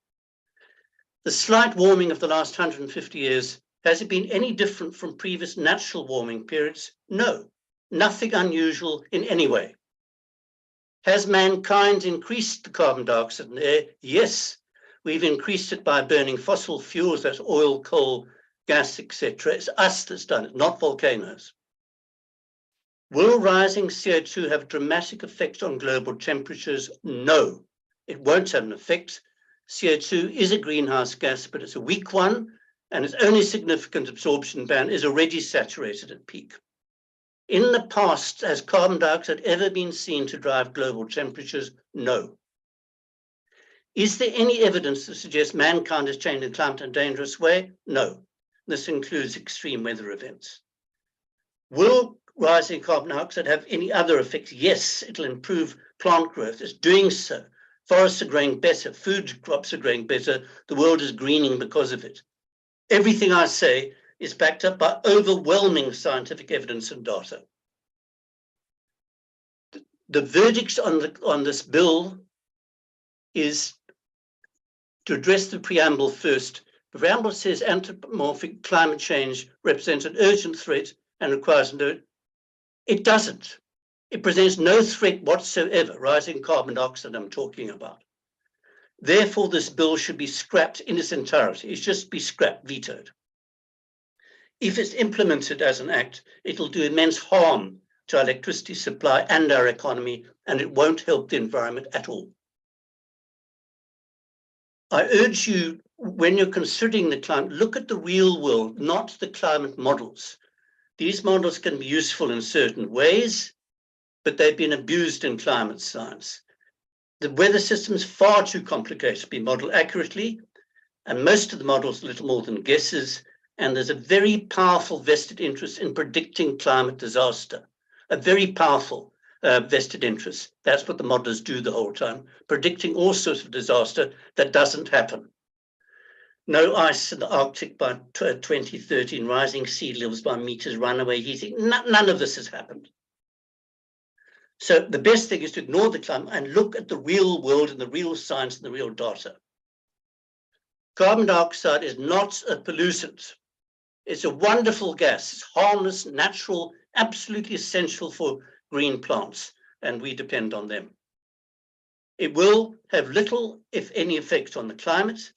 The slight warming of the last 150 years, has it been any different from previous natural warming periods? No, nothing unusual in any way. Has mankind increased the carbon dioxide in the air? Yes, we've increased it by burning fossil fuels, that's oil, coal, gas, etc. It's us that's done it, not volcanoes. Will rising CO2 have a dramatic effect on global temperatures? No, it won't have an effect. CO2 is a greenhouse gas, but it's a weak one, and its only significant absorption band is already saturated at peak. In the past, has carbon dioxide ever been seen to drive global temperatures? No. Is there any evidence that suggests mankind has changed the climate in a dangerous way? No. This includes extreme weather events. Will rising carbon dioxide have any other effects? Yes, it'll improve plant growth. It's doing so. Forests are growing better. Food crops are growing better. The world is greening because of it. Everything I say is backed up by overwhelming scientific evidence and data. The verdict on this bill is to address the preamble first. The preamble says anthropomorphic climate change represents an urgent threat and requires no. It doesn't. It presents no threat whatsoever, rising carbon dioxide I'm talking about. Therefore, this bill should be scrapped in its entirety. It should just be scrapped, vetoed. If it's implemented as an act, it'll do immense harm to our electricity supply and our economy, and it won't help the environment at all. I urge you, when you're considering the climate, look at the real world, not the climate models. These models can be useful in certain ways, but they've been abused in climate science. The weather system is far too complicated to be modeled accurately, and most of the models are little more than guesses, and there's a very powerful vested interest in predicting climate disaster, a very powerful vested interest. That's what the modelers do the whole time, predicting all sorts of disaster that doesn't happen. No ice in the Arctic by 2013, rising sea levels by meters, runaway heating, none of this has happened. So the best thing is to ignore the climate and look at the real world and the real science and the real data. Carbon dioxide is not a pollutant. It's a wonderful gas. It's harmless, natural, absolutely essential for green plants, and we depend on them. It will have little, if any, effect on the climate,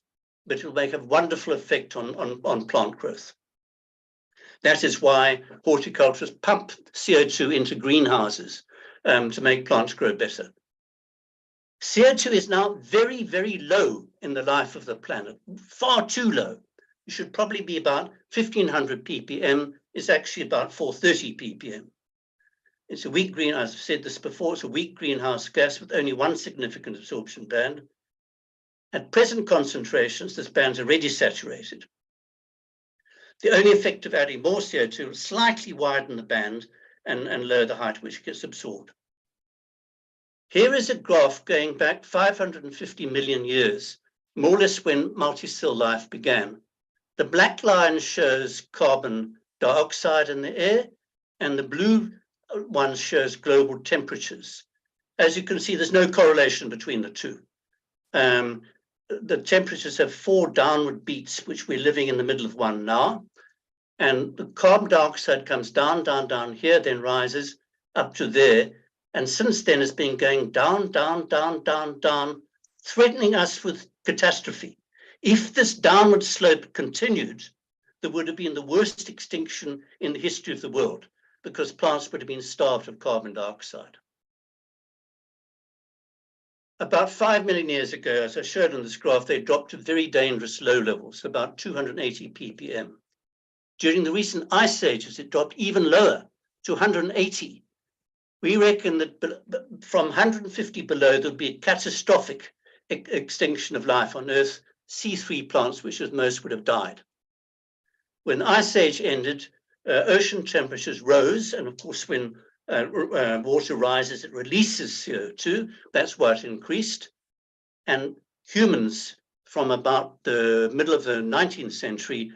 but it will make a wonderful effect on plant growth. That is why horticulturists pump CO2 into greenhouses. to make plants grow better. CO2 is now very, very low in the life of the planet, far too low. It should probably be about 1500 ppm, it's actually about 430 ppm. It's a weak greenhouse, I've said this before, it's a weak greenhouse gas with only one significant absorption band. At present concentrations, this band's already saturated. The only effect of adding more CO2 will slightly widen the band and lower the height at which it gets absorbed. Here is a graph going back 550 million years, more or less when multi-cell life began. The black line shows carbon dioxide in the air, and the blue one shows global temperatures. As you can see, there's no correlation between the two. The temperatures have 4 downward beats, which we're living in the middle of one now. And the carbon dioxide comes down, down, down here, then rises up to there. And since then, it's been going down, down, down, down, down, threatening us with catastrophe. If this downward slope continued, there would have been the worst extinction in the history of the world, because plants would have been starved of carbon dioxide. About 5 million years ago, as I showed on this graph, they dropped to very dangerous low levels, about 280 ppm. During the recent ice ages, it dropped even lower to 180. We reckon that from 150 below, there'll be a catastrophic extinction of life on Earth, C3 plants, which as most would have died. When the ice age ended, ocean temperatures rose, and of course, when water rises, it releases CO2. That's why it increased. And humans, from about the middle of the 19th century,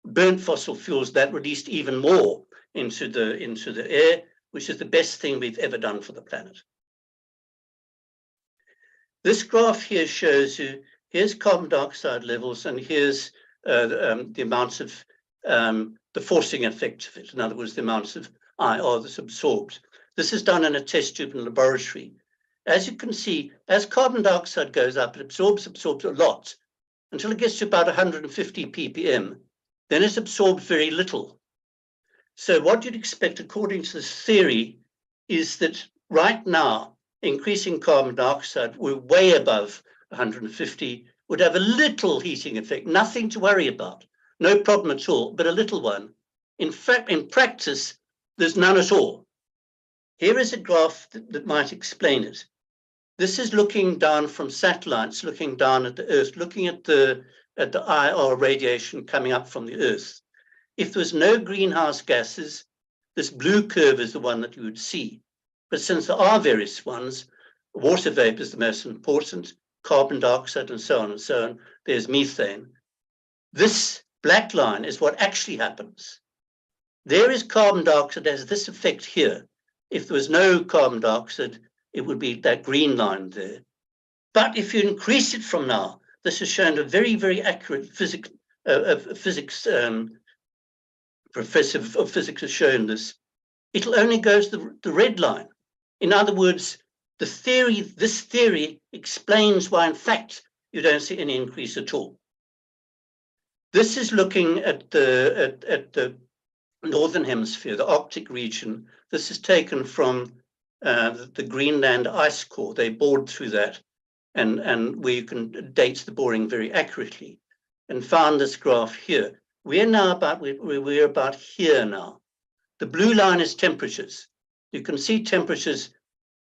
burnt fossil fuels that released even more into the air, which is the best thing we've ever done for the planet. This graph here shows you, here's carbon dioxide levels, and here's the amounts of the forcing effect of it. In other words, the amounts of IR that's absorbed. This is done in a test tube in a laboratory. As you can see, as carbon dioxide goes up, it absorbs a lot until it gets to about 150 ppm. Then it's absorbed very little. So what you'd expect, according to this theory, is that right now, increasing carbon dioxide, we're way above 150, would have a little heating effect, nothing to worry about, no problem at all, but a little one. In fact, in practice, there's none at all. Here is a graph that might explain it. This is looking down from satellites, looking down at the Earth, looking at the IR radiation coming up from the Earth. If there was no greenhouse gases, this blue curve is the one that you would see. But since there are various ones, water vapor is the most important, carbon dioxide and so on, there's methane. This black line is what actually happens. There is carbon dioxide has this effect here. If there was no carbon dioxide, it would be that green line there. But if you increase it from now, this has shown a very, very accurate physics professor of physics has shown this. It'll only go to the red line. In other words, this theory explains why, in fact, you don't see any increase at all. This is looking at the northern hemisphere, the Arctic region. This is taken from the Greenland ice core. They bored through that, and where you can date the boring very accurately, and found this graph here. We're about here now. The blue line is temperatures. You can see temperatures.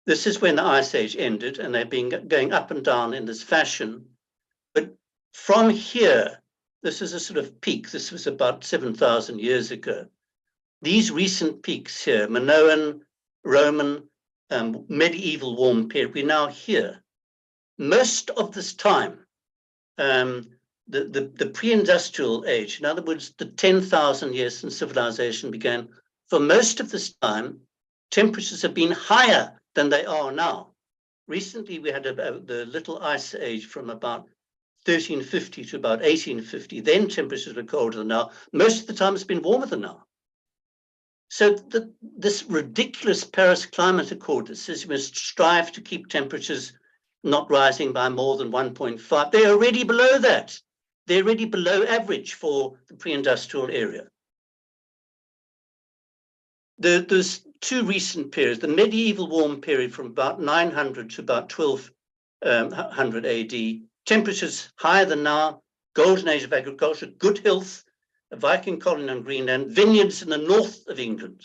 This is when the ice age ended, and they've been going up and down in this fashion. But from here, this is a sort of peak. This was about 7,000 years ago. These recent peaks here, Minoan, Roman, medieval warm period, we're now here. Most of this time, the pre-industrial age, in other words, the 10,000 years since civilization began, for most of this time, temperatures have been higher than they are now. Recently, we had the little ice age from about 1350 to about 1850. Then temperatures were colder than now. Most of the time, it's been warmer than now. So this ridiculous Paris Climate Accord that says you must strive to keep temperatures not rising by more than 1.5, they're already below that. They're already below average for the pre-industrial area. There's two recent periods, the medieval warm period from about 900 to about 1200 AD, temperatures higher than now, golden age of agriculture, good health, a Viking colony on Greenland, vineyards in the north of England.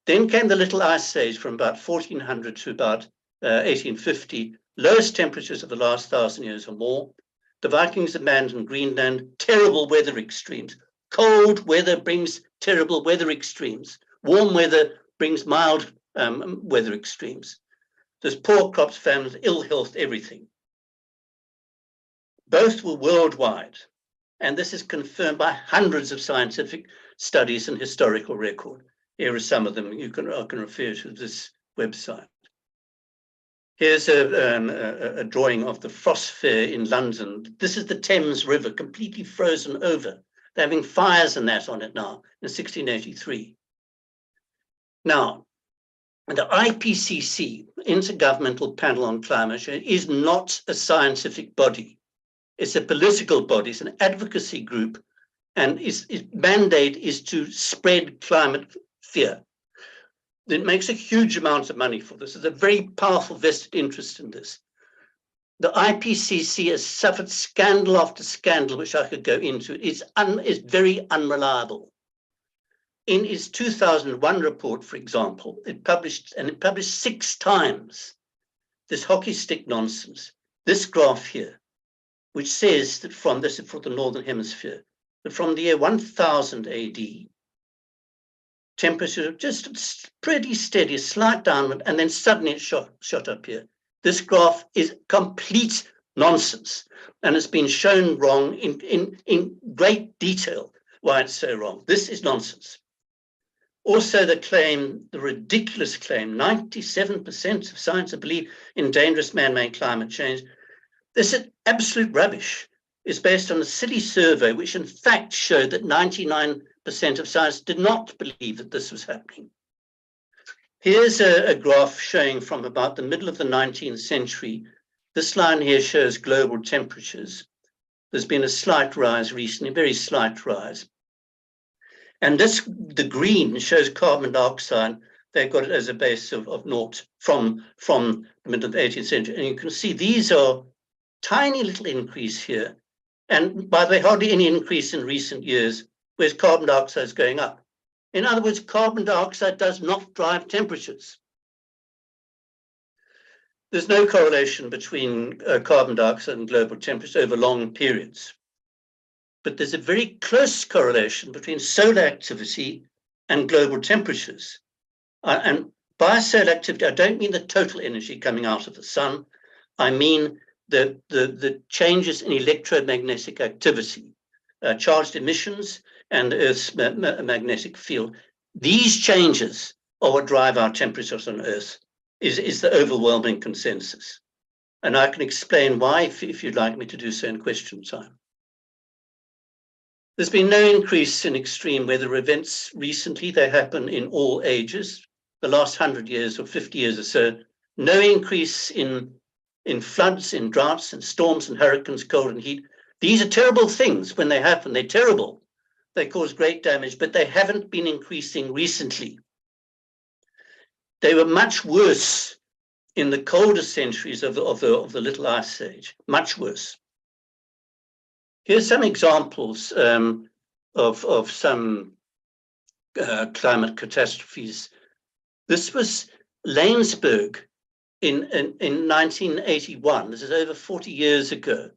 Then came the Little Ice Age from about 1400 to about 1850, lowest temperatures of the last 1,000 years or more. The Vikings abandoned Greenland, terrible weather extremes. Cold weather brings terrible weather extremes. Warm weather brings mild weather extremes. There's poor crops, famines, ill health, everything. Both were worldwide, and this is confirmed by hundreds of scientific studies and historical record. Here are some of them. I can refer to this website. Here's a drawing of the Frost Fair in London. This is the Thames River, completely frozen over. They're having fires and that on it now in 1683. Now, the IPCC, Intergovernmental Panel on Climate Change, is not a scientific body. It's a political body. It's an advocacy group, and its mandate is to spread climate fear. It makes a huge amount of money for this. There's a very powerful vested interest in this. The IPCC has suffered scandal after scandal, which I could go into. It's very unreliable. In its 2001 report, for example, it published 6 times this hockey stick nonsense. This graph here, which says that this is for the Northern Hemisphere, that from the year 1000 AD, temperature just pretty steady, a slight downward, and then suddenly it shot up here. This graph is complete nonsense, and it's been shown wrong in great detail why it's so wrong. This is nonsense. Also the claim, the ridiculous claim, 97% of scientists believe in dangerous man-made climate change. This is absolute rubbish. It's based on a silly survey, which in fact showed that 99% of scientists did not believe that this was happening. Here's a graph showing from about the middle of the 19th century. This line here shows global temperatures. There's been a slight rise recently, very slight rise. And the green shows carbon dioxide. They've got it as a base of naught from the middle of the 18th century. And you can see these are tiny little increase here. And by the way, hardly any increase in recent years, whereas carbon dioxide is going up. In other words, carbon dioxide does not drive temperatures. There's no correlation between carbon dioxide and global temperature over long periods. But there's a very close correlation between solar activity and global temperatures. And by solar activity, I don't mean the total energy coming out of the sun. I mean the changes in electromagnetic activity, charged emissions, and Earth's magnetic field. These changes are what drive our temperatures on Earth, is the overwhelming consensus. And I can explain why if you'd like me to do so in question time. There's been no increase in extreme weather events recently. They happen in all ages. The last 100 years or 50 years or so, no increase in floods, in droughts, in storms, and hurricanes, cold and heat. These are terrible things when they happen. They're terrible. They cause great damage, but they haven't been increasing recently. They were much worse in the colder centuries of the Little Ice Age, much worse. Here's some examples of some climate catastrophes. This was Lanesburg in 1981. This is over 40 years ago.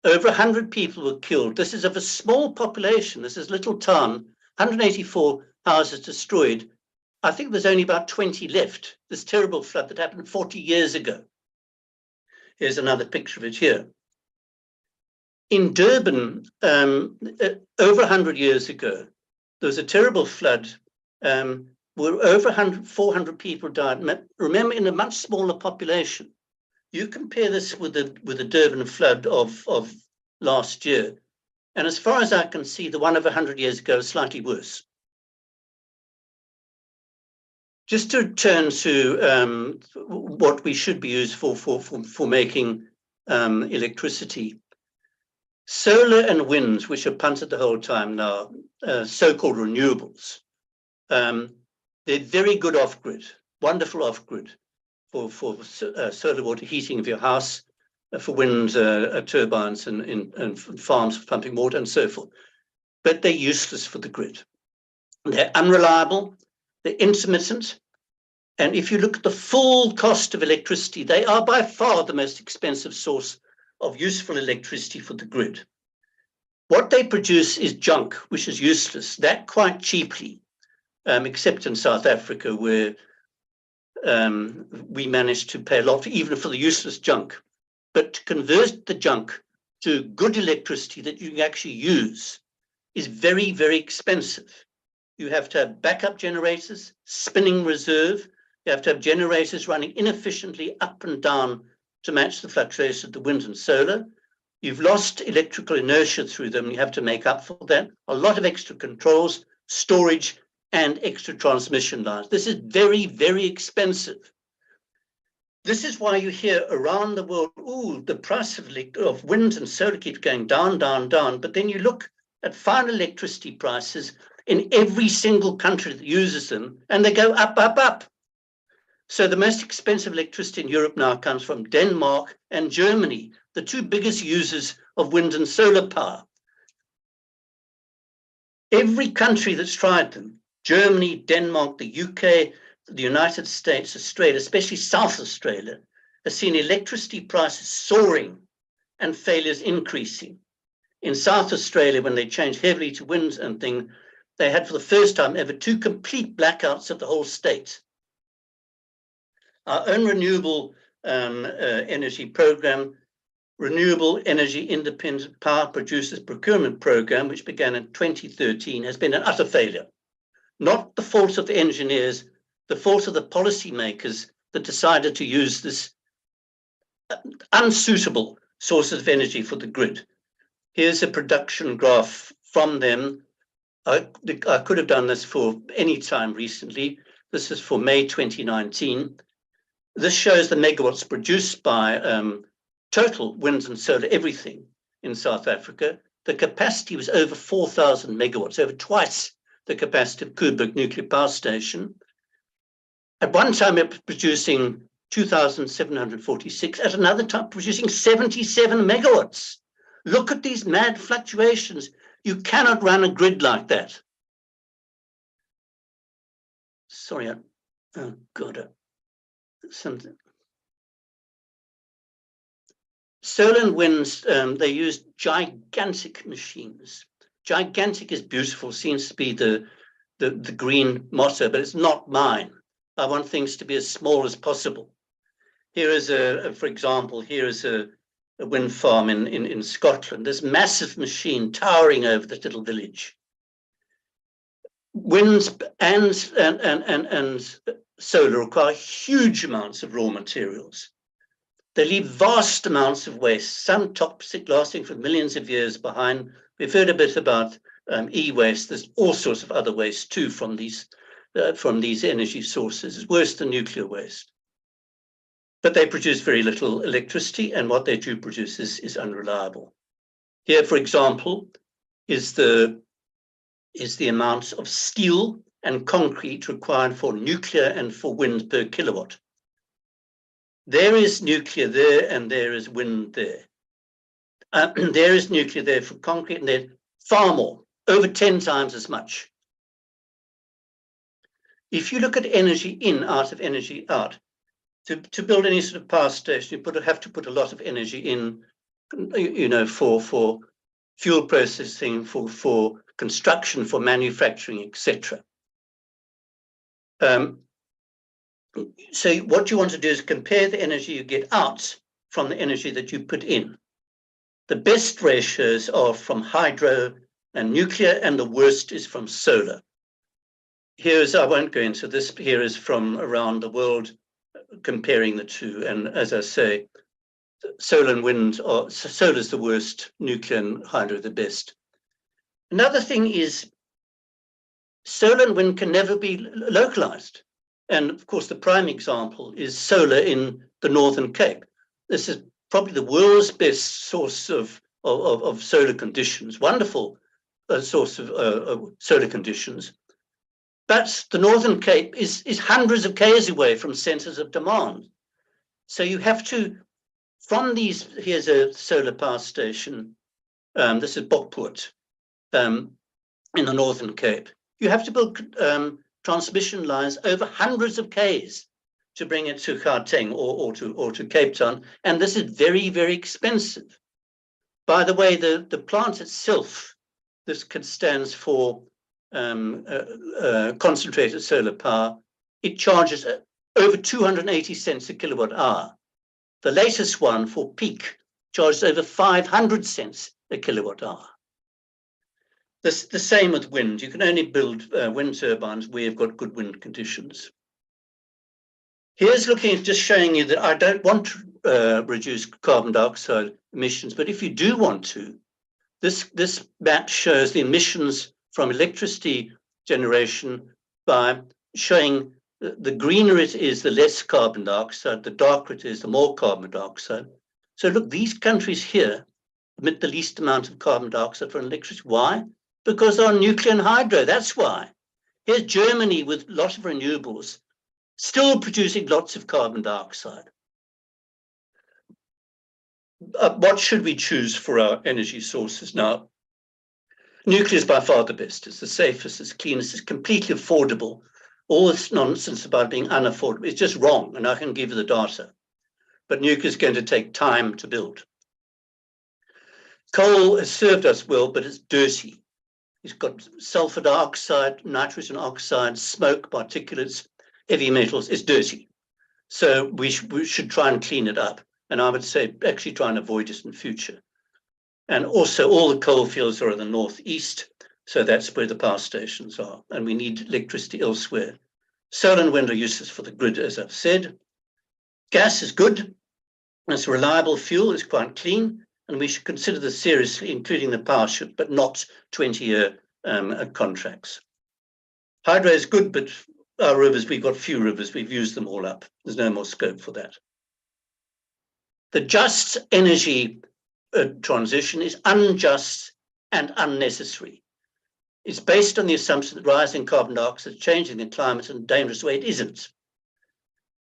Over 100 people were killed. This is of a small population. This is a little town, 184 houses destroyed. I think there's only about 20 left. This terrible flood that happened 40 years ago. Here's another picture of it here. In Durban, over 100 years ago, there was a terrible flood where over 400 people died. Remember, in a much smaller population. You compare this with the Durban flood of last year, and as far as I can see, the one of 100 years ago is slightly worse. Just to turn to what we should be used for making electricity. Solar and wind, which are punted the whole time now, so-called renewables, They're very good off-grid, wonderful off-grid for solar water heating of your house, for wind turbines and farms for pumping water and so forth. But they're useless for the grid. They're unreliable, they're intermittent, and if you look at the full cost of electricity, they are by far the most expensive source of useful electricity for the grid. What they produce is junk, which is useless, that quite cheaply, except in South Africa, where we managed to pay a lot even for the useless junk. But to convert the junk to good electricity that you can actually use is very, very expensive. You have to have backup generators, spinning reserve. You have to have generators running inefficiently up and down to match the fluctuations of the wind and solar. You've lost electrical inertia through them. You have to make up for that. A lot of extra controls, storage, and extra transmission lines. This is very, very expensive. This is why you hear around the world, ooh, the price of wind and solar keeps going down, down, down. But then you look at final electricity prices in every single country that uses them, and they go up, up, up. So the most expensive electricity in Europe now comes from Denmark and Germany, the two biggest users of wind and solar power. Every country that's tried them, Germany, Denmark, the UK, the United States, Australia, especially South Australia, has seen electricity prices soaring and failures increasing. In South Australia, when they changed heavily to wind and things, they had for the first time ever 2 complete blackouts of the whole state. Our own renewable energy program, Renewable Energy Independent Power Producers Procurement Program, which began in 2013, has been an utter failure. Not the fault of the engineers, the fault of the policymakers that decided to use this unsuitable sources of energy for the grid. Here's a production graph from them. I could have done this for any time recently. This is for May 2019. This shows the megawatts produced by total wind and solar, everything in South Africa. The capacity was over 4,000 megawatts, over twice the capacity of Koeberg Nuclear Power Station. At one time, it was producing 2,746, at another time producing 77 megawatts. Look at these mad fluctuations. You cannot run a grid like that. Sorry, oh God, something. Solar and winds, they use gigantic machines. Gigantic is beautiful, seems to be the green motto, but it's not mine. I want things to be as small as possible. Here is for example, here is a wind farm in Scotland. This massive machine towering over this little village. Winds and solar require huge amounts of raw materials. They leave vast amounts of waste, some toxic lasting for millions of years behind. We've heard a bit about e-waste. There's all sorts of other waste too from these energy sources. It's worse than nuclear waste. But they produce very little electricity, and what they do produce is unreliable. Here, for example, is the amount of steel and concrete required for nuclear and for wind per kilowatt. There is nuclear there, and there is wind there. There is nuclear there for concrete, and there's far more, over 10 times as much. If you look at energy in out of energy out, to build any sort of power station, you have to put a lot of energy in, you know, for fuel processing, for construction, for manufacturing, etc. So what you want to do is compare the energy you get out from the energy that you put in. The best ratios are from hydro and nuclear, and the worst is from solar. Here's, I won't go into this, but here is from around the world comparing the two. And as I say, solar and wind are, solar is the worst, nuclear and hydro the best. Another thing is solar and wind can never be localized. And of course, the prime example is solar in the Northern Cape. This is probably the world's best source of solar conditions, wonderful source of solar conditions. But the Northern Cape is hundreds of k's away from centres of demand. So you have to, from these, here's a solar power station, this is Bokpoort, in the Northern Cape. You have to build transmission lines over hundreds of k's to bring it to Gauteng or to Cape Town, and this is very, very expensive. By the way, the plant itself, this stands for concentrated solar power. It charges over 280 cents a kilowatt hour. The latest one for peak charges over 500 cents a kilowatt hour. The same with wind. You can only build wind turbines where you've got good wind conditions. Here's looking at just showing you that I don't want to reduce carbon dioxide emissions, but if you do want to, this map shows the emissions from electricity generation by showing the greener it is, the less carbon dioxide, the darker it is, the more carbon dioxide. So look, these countries here emit the least amount of carbon dioxide from electricity. Why? Because they're on nuclear and hydro, that's why. Here's Germany with lots of renewables, still producing lots of carbon dioxide. What should we choose for our energy sources now? Nuclear is by far the best. It's the safest, it's cleanest, it's completely affordable. All this nonsense about being unaffordable is just wrong, and I can give you the data. But nuclear is going to take time to build. Coal has served us well, but it's dirty. It's got sulfur dioxide, nitrogen oxide, smoke, particulates, heavy metals. It's dirty. So we should try and clean it up. And I would say actually try and avoid it in future. And also all the coal fields are in the northeast. So that's where the power stations are. And we need electricity elsewhere. Solar and wind are useless for the grid, as I've said. Gas is good. It's a reliable fuel. It's quite clean. And we should consider this seriously, including the power ship, but not 20-year contracts. Hydro is good, but our rivers, we've got few rivers. We've used them all up. There's no more scope for that. The just energy transition is unjust and unnecessary. It's based on the assumption that rising carbon dioxide is changing the climate in a dangerous way. It isn't.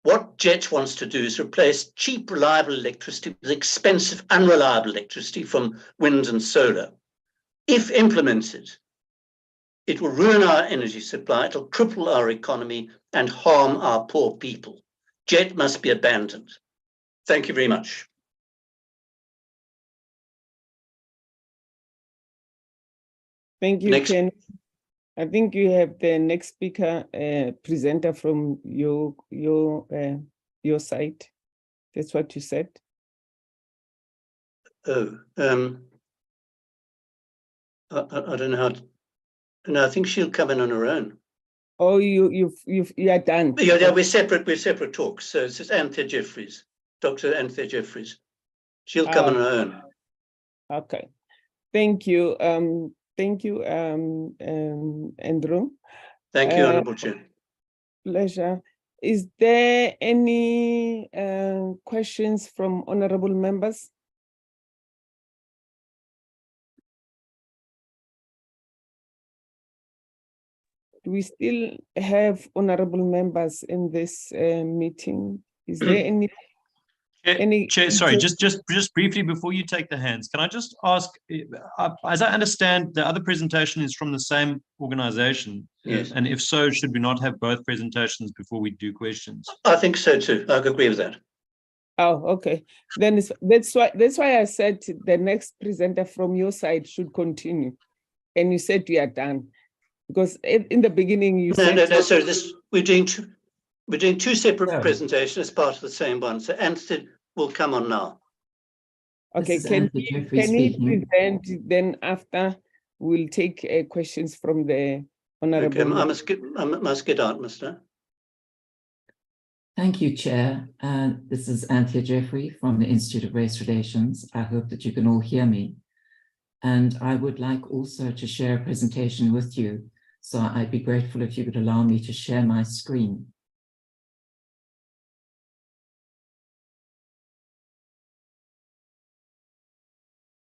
What JET wants to do is replace cheap, reliable electricity with expensive, unreliable electricity from wind and solar. If implemented, it will ruin our energy supply, it'll cripple our economy and harm our poor people. JET must be abandoned. Thank you very much. Thank you, Ken. I think you have the next speaker, presenter from your side. That's what you said. Oh, I don't know how. No, I think she'll come in on her own. Oh, you are done. Yeah, we're separate talks. So it's Anthea Jeffries, Dr. Anthea Jeffries. She'll come on her own. Okay. Thank you. Thank you, Andrew. Thank you, Honorable Chair. Pleasure. Is there any questions from honorable members? Do we still have honorable members in this meeting? Is there any Chair, sorry, just briefly before you take the hands, can I just ask, as I understand, the other presentation is from the same organization. Yes. And if so, should we not have both presentations before we do questions? I think so too. I agree with that. Oh, okay. Then that's why I said the next presenter from your side should continue. And you said you are done. Because in the beginning you said no. So we're doing two separate presentations as part of the same one. So Anthony will come on now. Okay, can he present, then after we'll take questions from the honorable. Okay, I must get out, Mr. Thank you, Chair. This is Anthea Jeffrey from the Institute of Race Relations. I hope that you can all hear me. And I would like also to share a presentation with you. So I'd be grateful if you would allow me to share my screen.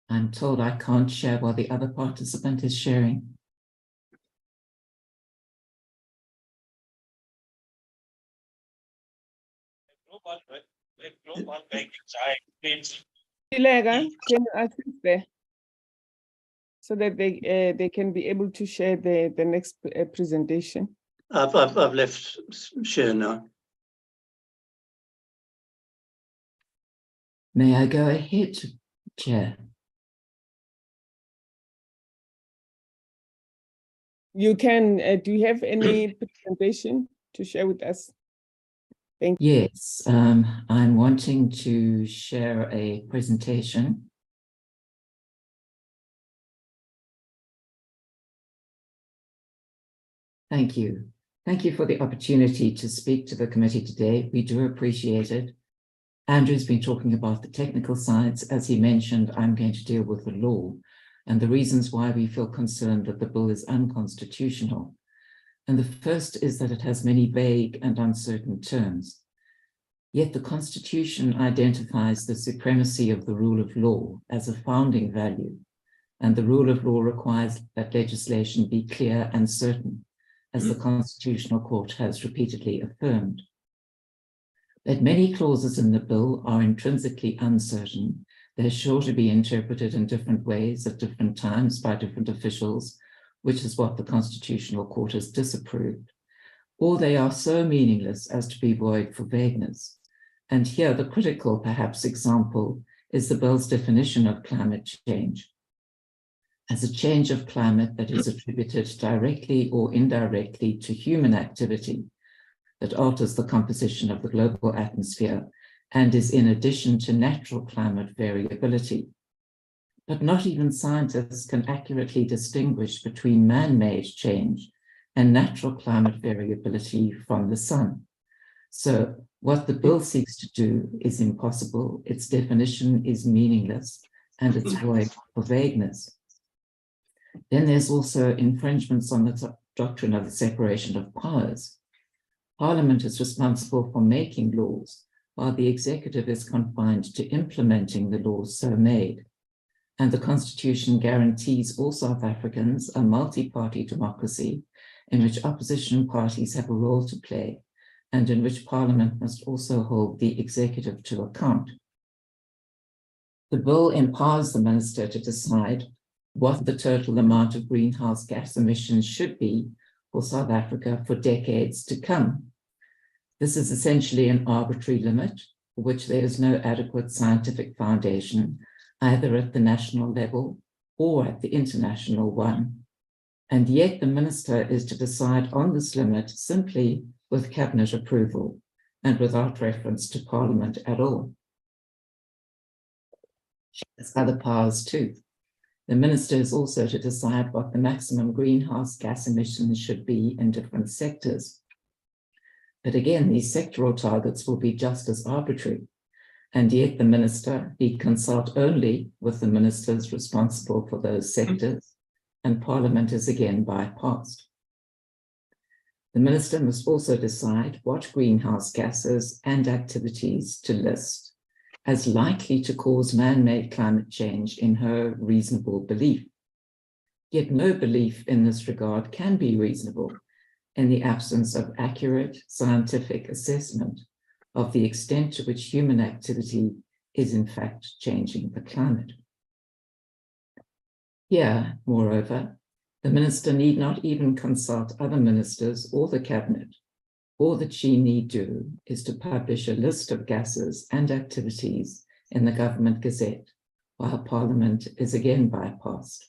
I'm told I can't share while the other participant is sharing. Ilega, can you assist there? So that they can be able to share the next presentation. I've left share now. May I go ahead, Chair? You can, do you have any presentation to share with us? Thank you. Yes, I'm wanting to share a presentation. Thank you. Thank you for the opportunity to speak to the committee today. We do appreciate it. Andrew's been talking about the technical sides. As he mentioned, I'm going to deal with the law and the reasons why we feel concerned that the bill is unconstitutional. And the first is that it has many vague and uncertain terms. Yet the Constitution identifies the supremacy of the rule of law as a founding value, and the rule of law requires that legislation be clear and certain, as the Constitutional Court has repeatedly affirmed. That many clauses in the bill are intrinsically uncertain, they're sure to be interpreted in different ways at different times by different officials, which is what the Constitutional Court has disapproved, or they are so meaningless as to be void for vagueness. And here the critical, perhaps, example is the bill's definition of climate change as a change of climate that is attributed directly or indirectly to human activity that alters the composition of the global atmosphere and is in addition to natural climate variability. But not even scientists can accurately distinguish between man-made change and natural climate variability from the sun. So what the bill seeks to do is impossible, its definition is meaningless, and it's void for vagueness. Then there's also infringements on the doctrine of the separation of powers. Parliament is responsible for making laws, while the executive is confined to implementing the laws so made. And the Constitution guarantees all South Africans a multi-party democracy in which opposition parties have a role to play, and in which Parliament must also hold the executive to account. The bill empowers the minister to decide what the total amount of greenhouse gas emissions should be for South Africa for decades to come. This is essentially an arbitrary limit for which there is no adequate scientific foundation, either at the national level or at the international one. And yet the minister is to decide on this limit simply with cabinet approval and without reference to Parliament at all. She has other powers too. The minister is also to decide what the maximum greenhouse gas emissions should be in different sectors. But again, these sectoral targets will be just as arbitrary. And yet the minister need consult only with the ministers responsible for those sectors, and Parliament is again bypassed. The minister must also decide what greenhouse gases and activities to list as likely to cause man-made climate change in her reasonable belief. Yet no belief in this regard can be reasonable in the absence of accurate scientific assessment of the extent to which human activity is in fact changing the climate. Here, moreover, the minister need not even consult other ministers or the cabinet. All that she need do is to publish a list of gases and activities in the Government Gazette, while Parliament is again bypassed.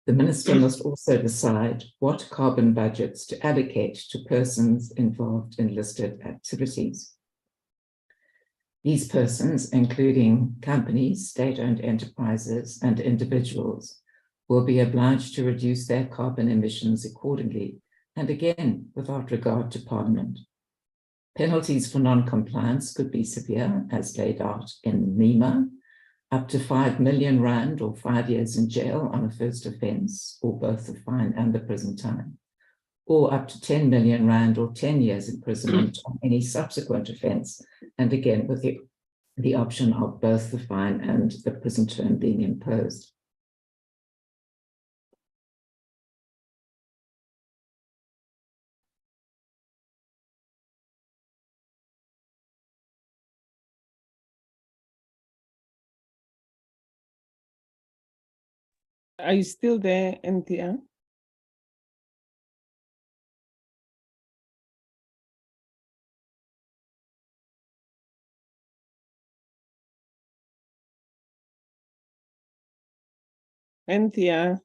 The minister must also decide what carbon budgets to allocate to persons involved in listed activities. These persons, including companies, state-owned enterprises, and individuals, will be obliged to reduce their carbon emissions accordingly, and again, without regard to Parliament. Penalties for non-compliance could be severe, as laid out in NEMA, up to 5 million rand or 5 years in jail on a first offence, or both the fine and the prison time, or up to 10 million rand or 10 years imprisonment on any subsequent offence, and again with the option of both the fine and the prison term being imposed. Are you still there, Anthea? Anthea?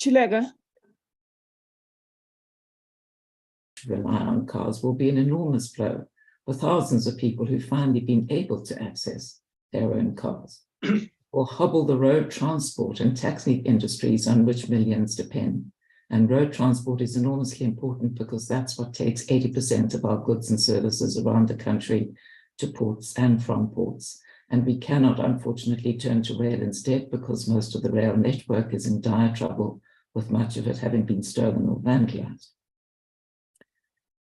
Chilega? Rely on cars will be an enormous blow for thousands of people who've finally been able to access their own cars, or hobble the road transport and taxi industries on which millions depend. And road transport is enormously important because that's what takes 80% of our goods and services around the country to ports and from ports. And we cannot, unfortunately, turn to rail instead because most of the rail network is in dire trouble, with much of it having been stolen or vandalized.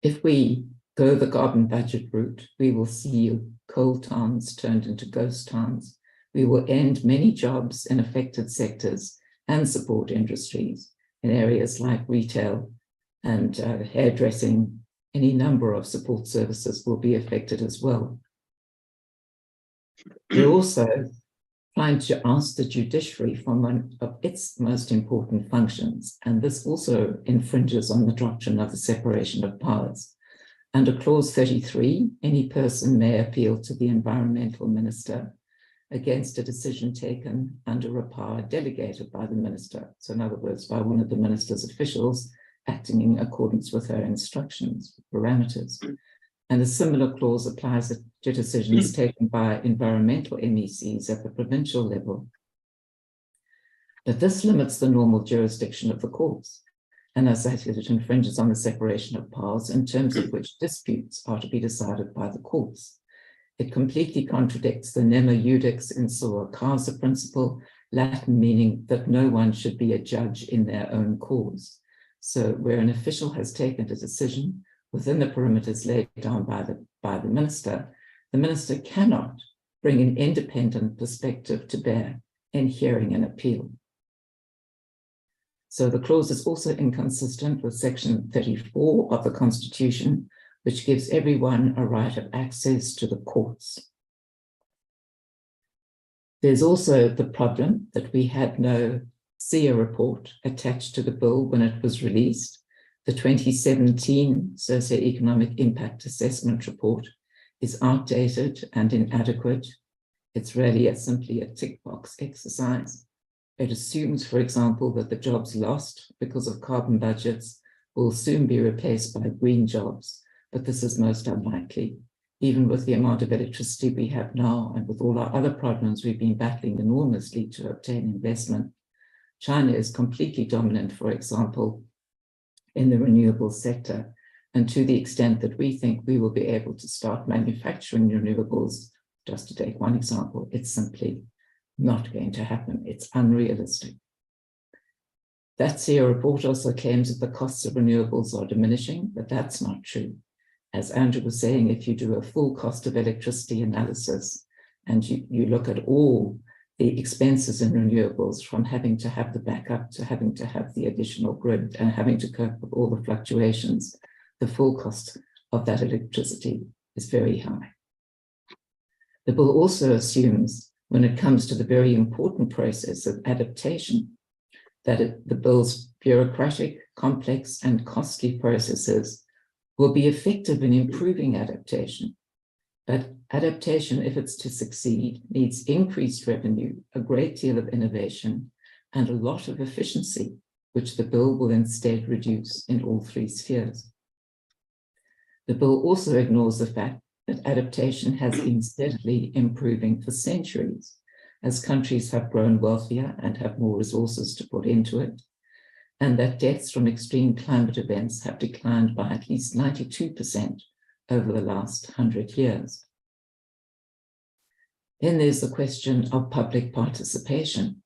If we go the carbon budget route, we will see coal towns turned into ghost towns. We will end many jobs in affected sectors and support industries in areas like retail and hairdressing. Any number of support services will be affected as well. We're also trying to ask the judiciary from one of its most important functions, and this also infringes on the doctrine of the separation of powers. Under clause 33, any person may appeal to the environmental minister against a decision taken under a power delegated by the minister. So in other words, by one of the minister's officials acting in accordance with her instructions, parameters. And a similar clause applies to decisions taken by environmental MECs at the provincial level. But this limits the normal jurisdiction of the courts. And as I said, it infringes on the separation of powers in terms of which disputes are to be decided by the courts. It completely contradicts the Nemo Judex in Sua Causa principle, Latin meaning that no one should be a judge in their own cause. So where an official has taken a decision within the perimeters laid down by the minister cannot bring an independent perspective to bear in hearing an appeal. So the clause is also inconsistent with section 34 of the Constitution, which gives everyone a right of access to the courts. There's also the problem that we had no SEA report attached to the bill when it was released. The 2017 Socioeconomic Impact Assessment Report is outdated and inadequate. It's really simply a tick box exercise. It assumes, for example, that the jobs lost because of carbon budgets will soon be replaced by green jobs, but this is most unlikely. Even with the amount of electricity we have now and with all our other problems, we've been battling enormously to obtain investment. China is completely dominant, for example, in the renewable sector. And to the extent that we think we will be able to start manufacturing renewables, just to take one example, it's simply not going to happen. It's unrealistic. That SEA report also claims that the costs of renewables are diminishing, but that's not true. As Andrew was saying, if you do a full cost of electricity analysis and you look at all the expenses in renewables, from having to have the backup to having to have the additional grid and having to cope with all the fluctuations, the full cost of that electricity is very high. The bill also assumes, when it comes to the very important process of adaptation, that the bill's bureaucratic, complex, and costly processes will be effective in improving adaptation. But adaptation, if it's to succeed, needs increased revenue, a great deal of innovation, and a lot of efficiency, which the bill will instead reduce in all three spheres. The bill also ignores the fact that adaptation has been steadily improving for centuries as countries have grown wealthier and have more resources to put into it, and that deaths from extreme climate events have declined by at least 92% over the last 100 years. Then there's the question of public participation.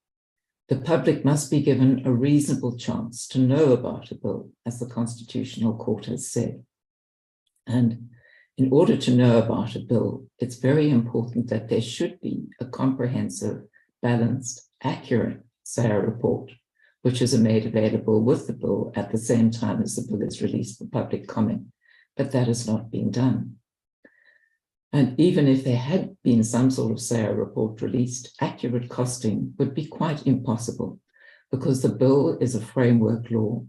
The public must be given a reasonable chance to know about a bill, as the Constitutional Court has said. And in order to know about a bill, it's very important that there should be a comprehensive, balanced, accurate SEA report, which is made available with the bill at the same time as the bill is released for public comment. But that has not been done. And even if there had been some sort of SARE report released, accurate costing would be quite impossible because the bill is a framework law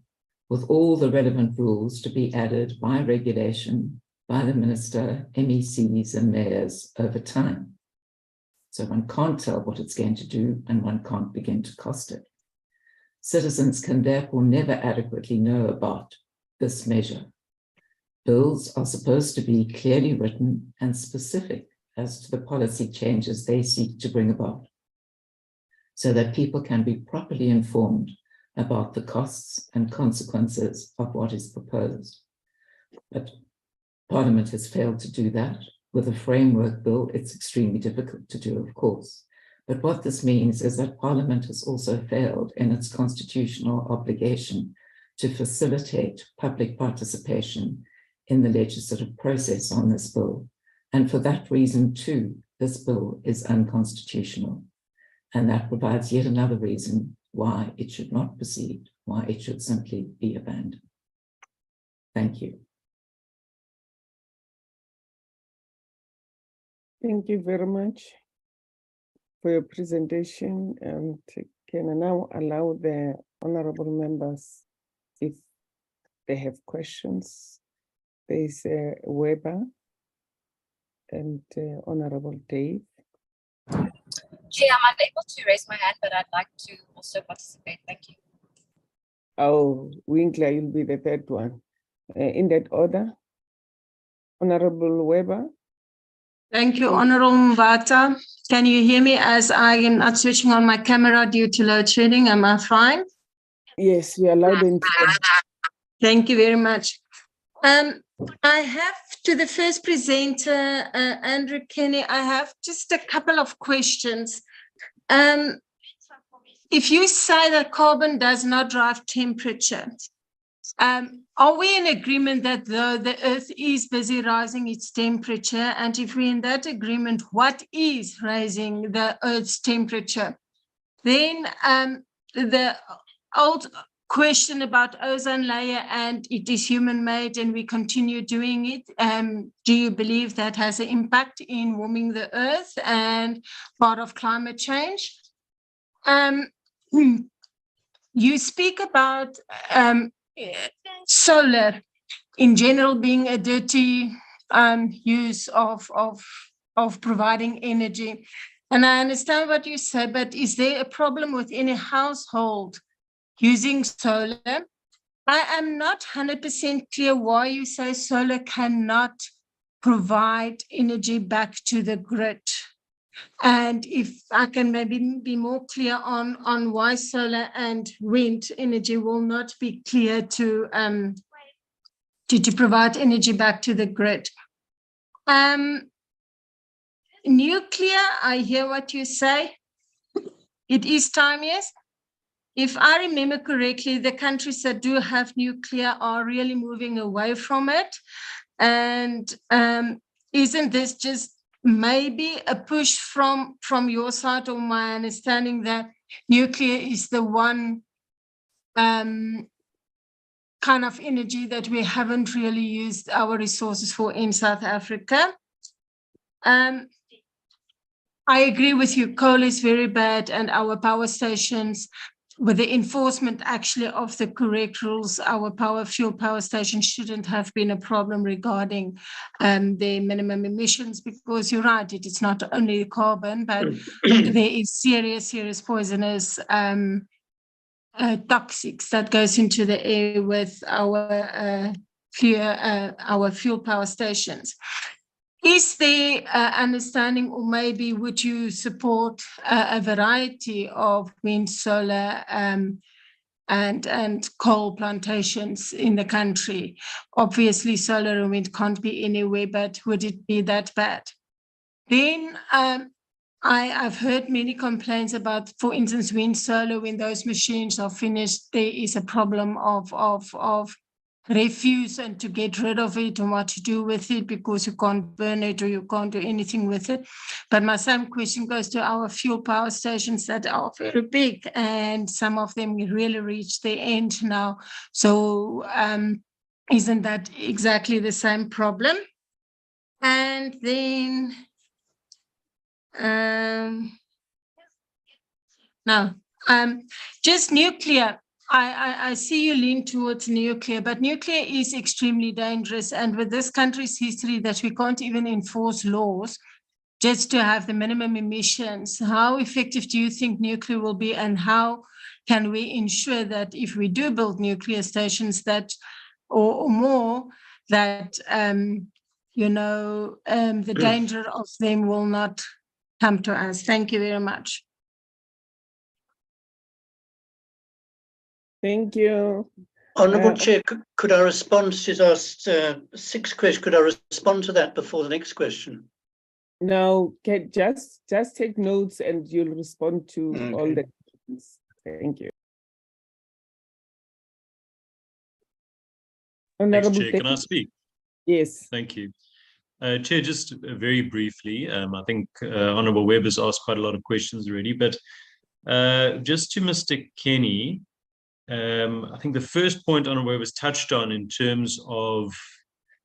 with all the relevant rules to be added by regulation by the minister, MECs and mayors over time. So one can't tell what it's going to do and one can't begin to cost it. Citizens can therefore never adequately know about this measure. Bills are supposed to be clearly written and specific as to the policy changes they seek to bring about, so that people can be properly informed about the costs and consequences of what is proposed. But Parliament has failed to do that. With a framework bill, it's extremely difficult to do, of course. But what this means is that Parliament has also failed in its constitutional obligation to facilitate public participation in the legislative process on this bill. And for that reason, too, this bill is unconstitutional. And that provides yet another reason why it should not proceed, why it should simply be abandoned. Thank you. Thank you very much for your presentation, and can I now allow the honorable members if they have questions. There is Weber and Honorable Dave. Chair, I'm unable to raise my hand, but I'd like to also participate. Thank you. Oh, Winkler, you'll be the third one. In that order, Honorable Weber. Thank you, Honorable Mbata. Can you hear me as I am not switching on my camera due to load shedding? Am I fine? Yes, you are loud and clear. Thank you very much. I have to the first presenter, Andrew Kenny, I have just a couple of questions. If you say that carbon does not drive temperature, are we in agreement that the Earth is busy rising its temperature? And if we're in that agreement, what is raising the Earth's temperature? Then the old question about ozone layer, and it is human-made and we continue doing it. Do you believe that has an impact in warming the Earth and part of climate change? You speak about solar in general being a dirty use of providing energy. And I understand what you say, but is there a problem with any household using solar? I am not 100% clear why you say solar cannot provide energy back to the grid. And if I can maybe be more clear on why solar and wind energy will not be clear to provide energy back to the grid. Nuclear, I hear what you say. It is time, yes. If I remember correctly, the countries that do have nuclear are really moving away from it. And isn't this just maybe a push from your side, or my understanding that nuclear is the one kind of energy that we haven't really used our resources for in South Africa? I agree with you, coal is very bad, and our power stations, with the enforcement actually of the correct rules, our fuel power stations shouldn't have been a problem regarding the minimum emissions, because you're right, it is not only carbon, but there is serious poisonous toxics that goes into the air with our fuel power stations. Is there understanding, or maybe would you support a variety of wind, solar, and coal plantations in the country? Obviously, solar and wind can't be anywhere, but would it be that bad? Then I've heard many complaints about, for instance, wind, solar, when those machines are finished, there is a problem of refuse and to get rid of it and what to do with it, because you can't burn it or you can't do anything with it. But my same question goes to our fuel power stations that are very big, and some of them really reach their end now. So isn't that exactly the same problem? And And then, no, just nuclear. I see you lean towards nuclear, but nuclear is extremely dangerous. And with this country's history that we can't even enforce laws just to have the minimum emissions, how effective do you think nuclear will be, and how can we ensure that if we do build nuclear stations that, or more, that, the danger of them will not come to us? Thank you very much. Thank you. Honourable Chair, could I respond? She's asked 6 questions. Could I respond to that before the next question? No, just take notes and you'll respond to all the questions. Thank you. Thanks, Chair. Can I speak? Yes. Thank you. Chair, just very briefly, I think Honourable Webb has asked quite a lot of questions already, but just to Mr. Kenny, I think the first point Honourable Webb was touched on in terms of,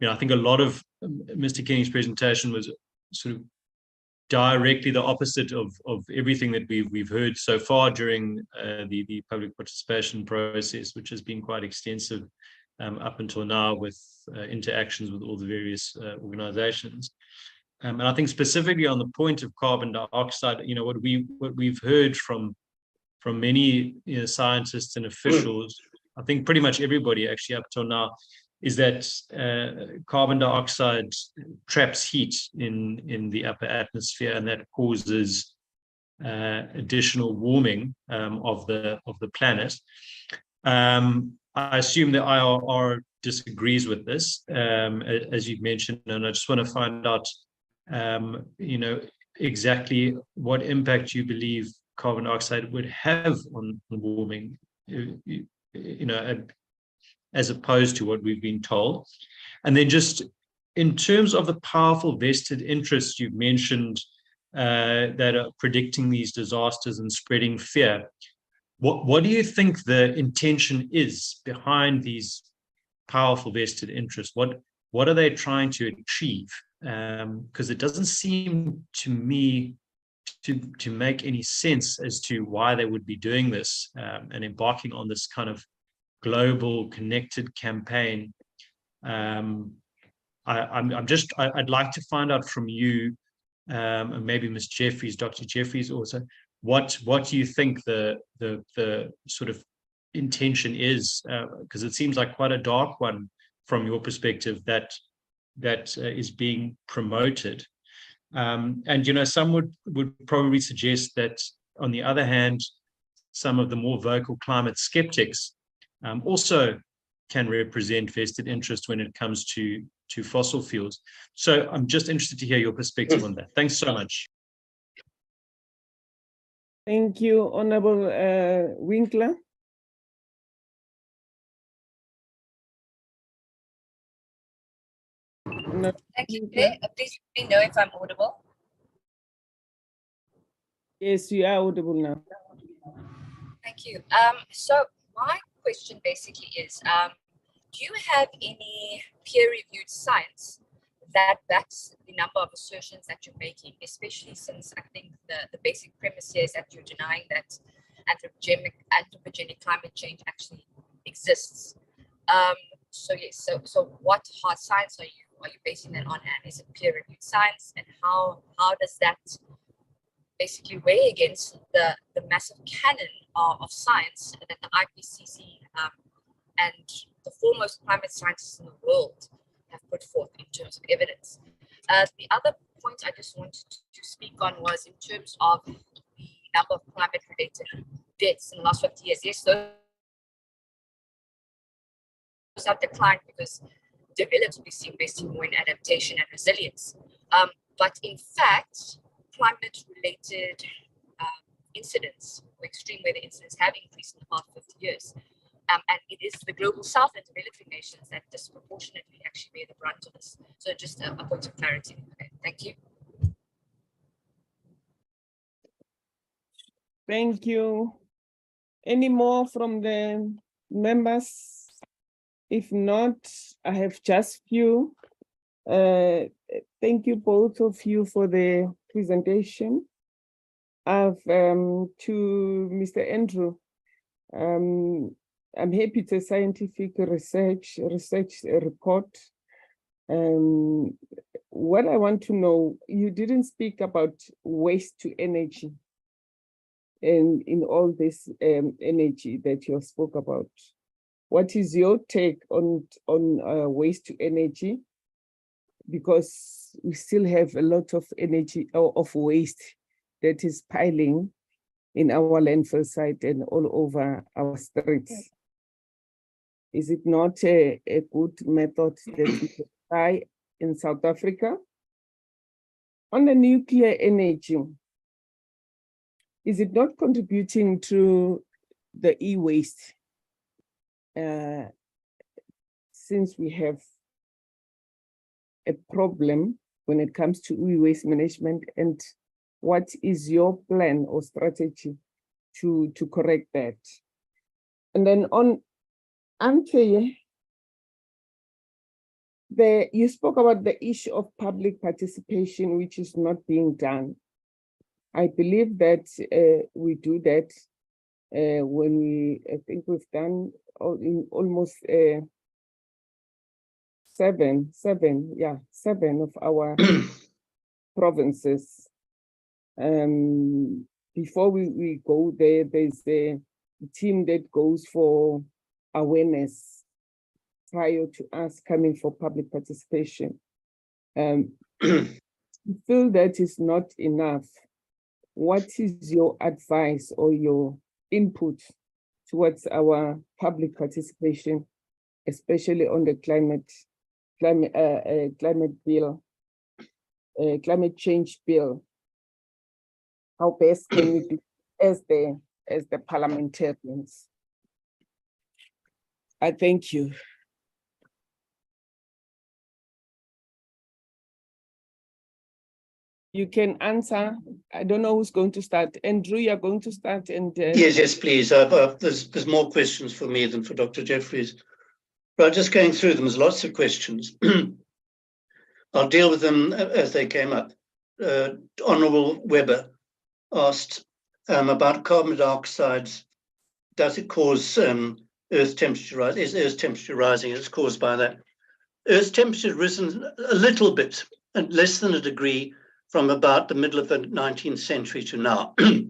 I think a lot of Mr. Kenny's presentation was sort of directly the opposite of everything that we've heard so far during the public participation process, which has been quite extensive up until now, with interactions with all the various organizations. And I think specifically on the point of carbon dioxide, what we've heard from many scientists and officials, I think pretty much everybody actually up till now, is that carbon dioxide traps heat in the upper atmosphere, and that causes additional warming of the planet. I assume the IRR disagrees with this, as you've mentioned, and I just want to find out, exactly what impact you believe carbon dioxide would have on warming, as opposed to what we've been told. And then just in terms of the powerful vested interests you've mentioned that are predicting these disasters and spreading fear, what do you think the intention is behind these powerful vested interests? What are they trying to achieve? Because it doesn't seem to me to make any sense as to why they would be doing this and embarking on this kind of global connected campaign. I'd like to find out from you, and maybe Ms. Jeffries, Dr. Jeffries also, what do you think the sort of intention is? Because it seems like quite a dark one from your perspective that is being promoted. And some would probably suggest that, on the other hand, some of the more vocal climate skeptics also can represent vested interest when it comes to fossil fuels. So I'm just interested to hear your perspective on that. Thanks so much. Thank you, Honourable Winkler. Thank you, Chair. Please let me know if I'm audible. Yes, you are audible now. Thank you. So my question basically is, do you have any peer-reviewed science that backs the number of assertions that you're making, especially since I think the basic premise here is that you're denying that anthropogenic climate change actually exists? So yes, so what hard science are you basing that on, and is it peer-reviewed science, and how does that basically weigh against the massive canon of science that the IPCC and the foremost climate scientists in the world have put forth in terms of evidence? The other point I just wanted to speak on was in terms of the number of climate-related deaths in the last 50 years. Yes, those have declined because developed, we see investing more in adaptation and resilience. But in fact, climate-related incidents or extreme weather incidents have increased in the past 50 years. And it is the global south and developing nations that disproportionately actually bear the brunt of this. So just a point of clarity. Okay, thank you. Thank you. Any more from the members? If not, I have just few. Thank you both of you for the presentation. To Mr. Andrew, I'm happy it's a scientific research report. What I want to know, you didn't speak about waste to energy and in all this energy that you spoke about. What is your take on waste to energy? Because we still have a lot of energy or of waste that is piling in our landfill site and all over our streets. Is it not a good method that we can try in South Africa? On the nuclear energy, is it not contributing to the e-waste? Since we have a problem when it comes to e-waste management, and what is your plan or strategy to correct that? And then on Anche, you spoke about the issue of public participation, which is not being done. I believe that we do that when I think we've done in almost seven of our provinces. Before we go there, there's a team that goes for awareness prior to us coming for public participation. I feel that is not enough. What is your advice or your input towards our public participation, especially on the climate bill, climate change bill? How best can we do as the parliamentarians? I thank you. You can answer. I don't know who's going to start. Andrew, you're going to start. And yes, please. There's more questions for me than for Dr. Jeffries. But just going through them, there's lots of questions. I'll deal with them as they came up. Honourable Webber asked about carbon dioxide. Does it cause Earth temperature rise? Is Earth temperature rising? It's caused by that. Earth's temperature has risen a little bit, and less than a degree, from about the middle of the 19th century to now. It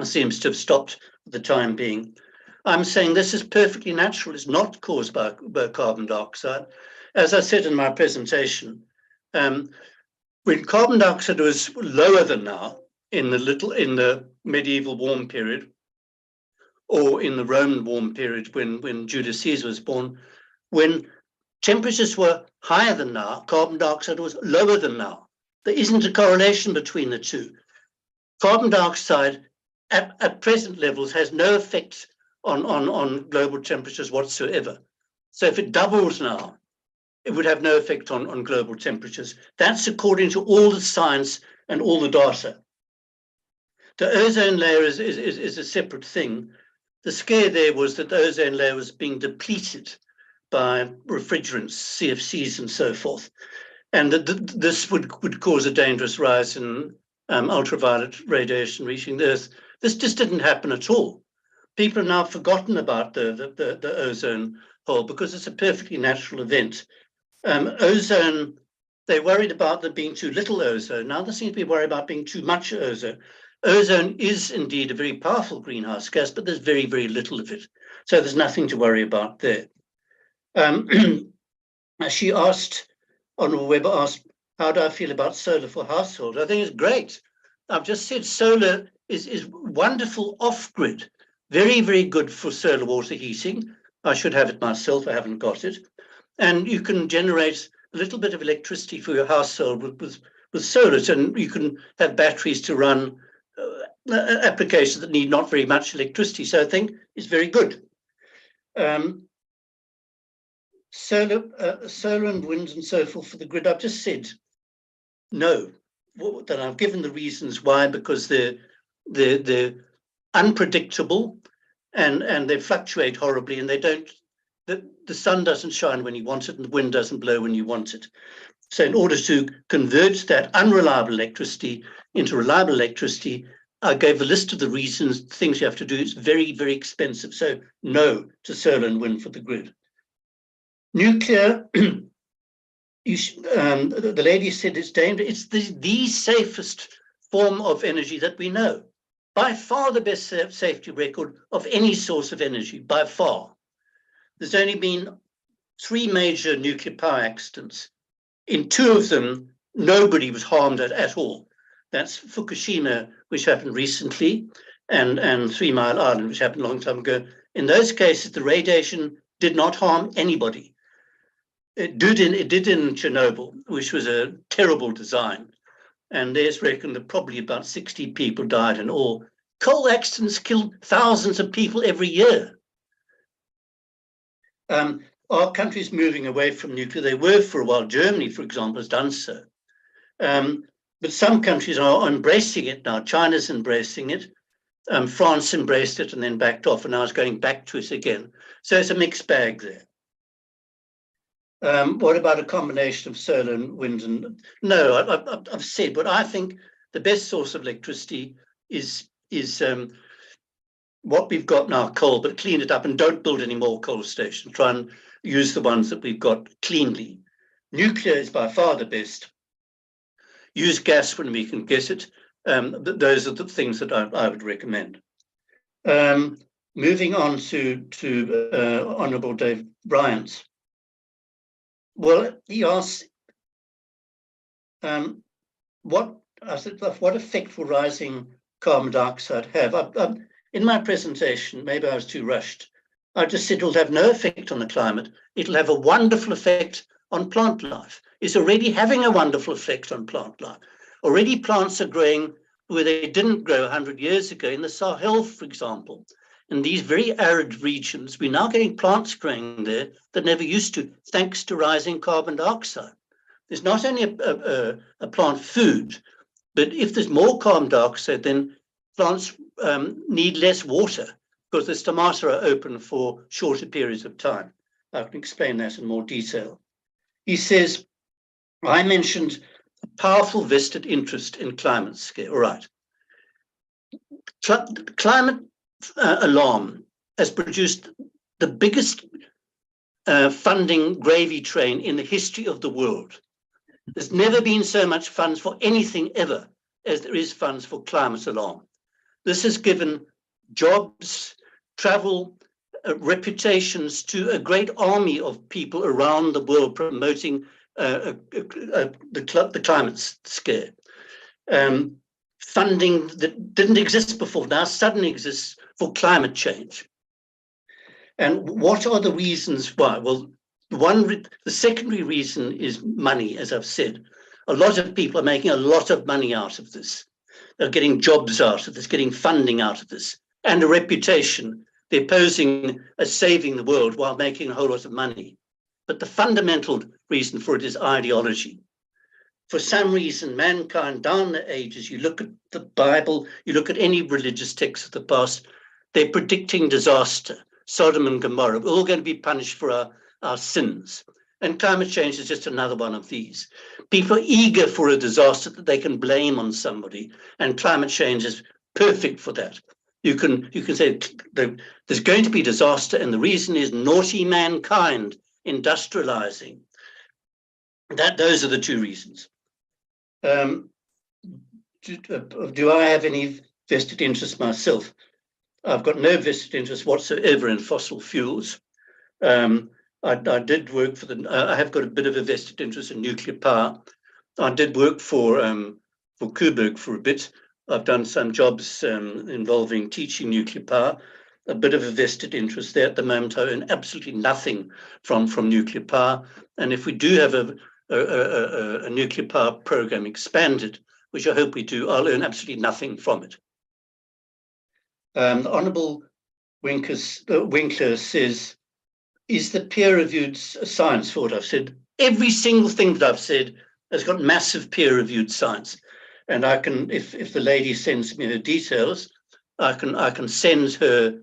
seems to have stopped for the time being. I'm saying this is perfectly natural. It's not caused by carbon dioxide. As I said in my presentation, when carbon dioxide was lower than now in the medieval warm period, or in the Roman warm period when Julius Caesar was born, when temperatures were higher than now, carbon dioxide was lower than now. There isn't a correlation between the two. Carbon dioxide at present levels has no effect on global temperatures whatsoever. So if it doubles now, it would have no effect on global temperatures. That's according to all the science and all the data. The ozone layer is a separate thing. The scare there was that the ozone layer was being depleted by refrigerants, CFCs and so forth. And this would cause a dangerous rise in ultraviolet radiation reaching the Earth. This just didn't happen at all. People have now forgotten about the ozone hole because it's a perfectly natural event. Ozone, they worried about there being too little ozone. Now they seem to be worried about being too much ozone. Ozone is indeed a very powerful greenhouse gas, but there's very, very little of it. So there's nothing to worry about there. She asked, Honourable Webber asked, how do I feel about solar for households? I think it's great. I've just said solar is wonderful off-grid, very, very good for solar water heating. I should have it myself, I haven't got it. And you can generate a little bit of electricity for your household with solar, and you can have batteries to run applications that need not very much electricity. So I think it's very good. Solar and wind and so forth for the grid, I've just said no. That I've given the reasons why, because they're unpredictable and they fluctuate horribly, and they don't. The sun doesn't shine when you want it, and the wind doesn't blow when you want it. So in order to convert that unreliable electricity into reliable electricity, I gave a list of the reasons, things you have to do. It's very, very expensive. So no to solar and wind for the grid. Nuclear, the lady said it's dangerous. It's the safest form of energy that we know. By far the best safety record of any source of energy, by far. There's only been 3 major nuclear power accidents. In 2 of them, nobody was harmed at all. That's Fukushima, which happened recently, and 3 Mile Island, which happened a long time ago. In those cases, the radiation did not harm anybody. It did in Chernobyl, which was a terrible design. And there's reckoned that probably about 60 people died in all. Coal accidents killed thousands of people every year. Our country's moving away from nuclear. They were for a while. Germany, for example, has done so. But some countries are embracing it now. China's embracing it. France embraced it and then backed off, and now it's going back to it again. So it's a mixed bag there. What about a combination of solar and wind? And no, I've said, but I think the best source of electricity is what we've got now, coal, but clean it up and don't build any more coal stations. Try and use the ones that we've got cleanly. Nuclear is by far the best. Use gas when we can get it. Those are the things that I would recommend. Moving on to Honourable Dave Bryant. Well, he asked, what effect will rising carbon dioxide have? In my presentation, maybe I was too rushed. I just said it'll have no effect on the climate. It'll have a wonderful effect on plant life. It's already having a wonderful effect on plant life. Already plants are growing where they didn't grow 100 years ago, in the Sahel, for example. In these very arid regions, we're now getting plants growing there that never used to, thanks to rising carbon dioxide. There's not only a plant food, but if there's more carbon dioxide, then plants need less water because the stomata are open for shorter periods of time. I can explain that in more detail. He says, I mentioned a powerful vested interest in climate scare. All right. Climate alarm has produced the biggest funding gravy train in the history of the world. There's never been so much funds for anything ever as there is funds for climate alarm. This has given jobs, travel, reputations to a great army of people around the world promoting the climate scare. Funding that didn't exist before now suddenly exists for climate change. And what are the reasons why? Well, the secondary reason is money, as I've said. A lot of people are making a lot of money out of this. They're getting jobs out of this, getting funding out of this, and a reputation. They're posing as saving the world while making a whole lot of money. But the fundamental reason for it is ideology. For some reason, mankind down the ages, you look at the Bible, you look at any religious text of the past, they're predicting disaster. Sodom and Gomorrah, we're all going to be punished for our sins. And climate change is just another one of these. People are eager for a disaster that they can blame on somebody, and climate change is perfect for that. You can say there's going to be disaster, and the reason is naughty mankind industrializing. Those are the 2 reasons. Do I have any vested interest myself? I've got no vested interest whatsoever in fossil fuels. I did work for I have got a bit of a vested interest in nuclear power. I did work for Coburg for a bit. I've done some jobs involving teaching nuclear power. A bit of a vested interest there at the moment. I earn absolutely nothing from nuclear power. And if we do have a nuclear power program expanded, which I hope we do, I'll earn absolutely nothing from it. The Honourable Winkler says, is the peer-reviewed science for what I've said? Every single thing that I've said has got massive peer-reviewed science. And I can, if the lady sends me her details, I can send her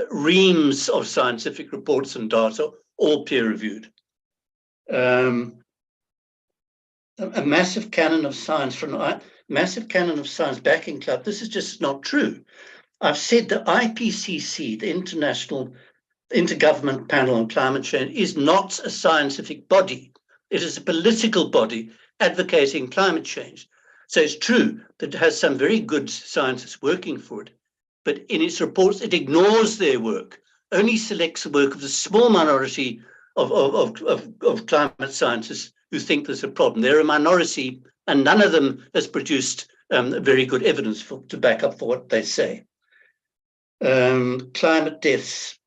reams of scientific reports and data, all peer-reviewed. a massive canon of science from a massive canon of science backing club. This is just not true. I've said the IPCC, the International Intergovernment Panel on Climate Change, is not a scientific body. It is a political body advocating climate change. So it's true that it has some very good scientists working for it, but in its reports, it ignores their work, only selects the work of the small minority of climate scientists who think there's a problem. They're a minority, and none of them has produced very good evidence to back up for what they say. Climate deaths.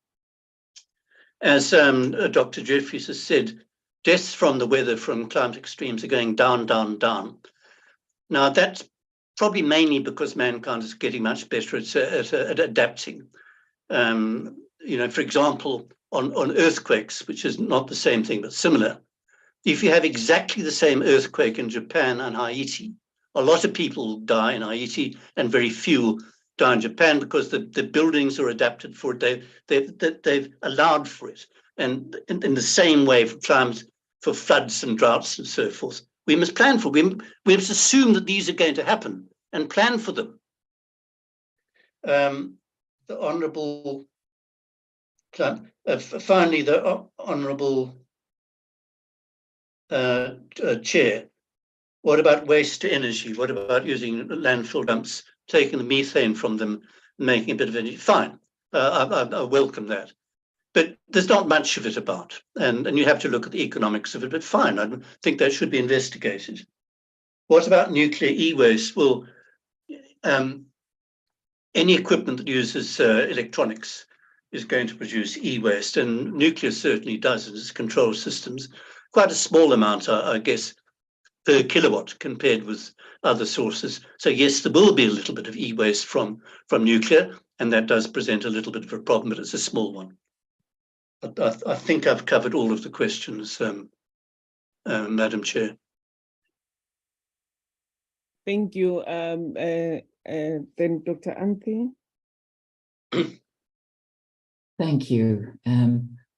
As Dr. Jeffries has said, deaths from the weather, from climate extremes, are going down, down, down. Now, that's probably mainly because mankind is getting much better at adapting. You know, for example, on earthquakes, which is not the same thing, but similar. If you have exactly the same earthquake in Japan and Haiti, a lot of people die in Haiti and very few die in Japan because the buildings are adapted for it. They've allowed for it. And in the same way for climate, for floods and droughts and so forth, we must plan for them. We must assume that these are going to happen and plan for them. The Honourable, finally, the Honourable Chair, what about waste to energy? What about using landfill dumps, taking the methane from them, and making a bit of energy? Fine, I welcome that. But there's not much of it about, and you have to look at the economics of it, but fine, I think that should be investigated. What about nuclear e-waste? Well, any equipment that uses electronics is going to produce e-waste, and nuclear certainly does in its control systems. Quite a small amount, I guess, per kilowatt compared with other sources. So yes, there will be a little bit of e-waste from nuclear, and that does present a little bit of a problem, but it's a small one. But I think I've covered all of the questions, Madam Chair. Thank you. Then Dr. Anthi. Thank you.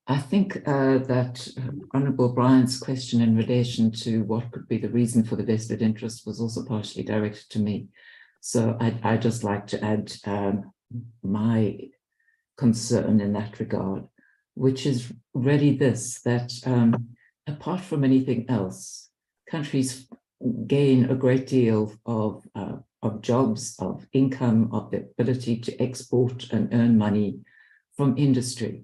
I think that Honourable Brian's question in relation to what could be the reason for the vested interest was also partially directed to me. So I'd just like to add my concern in that regard, which is really this, that apart from anything else, countries gain a great deal of jobs, of income, of the ability to export and earn money from industry.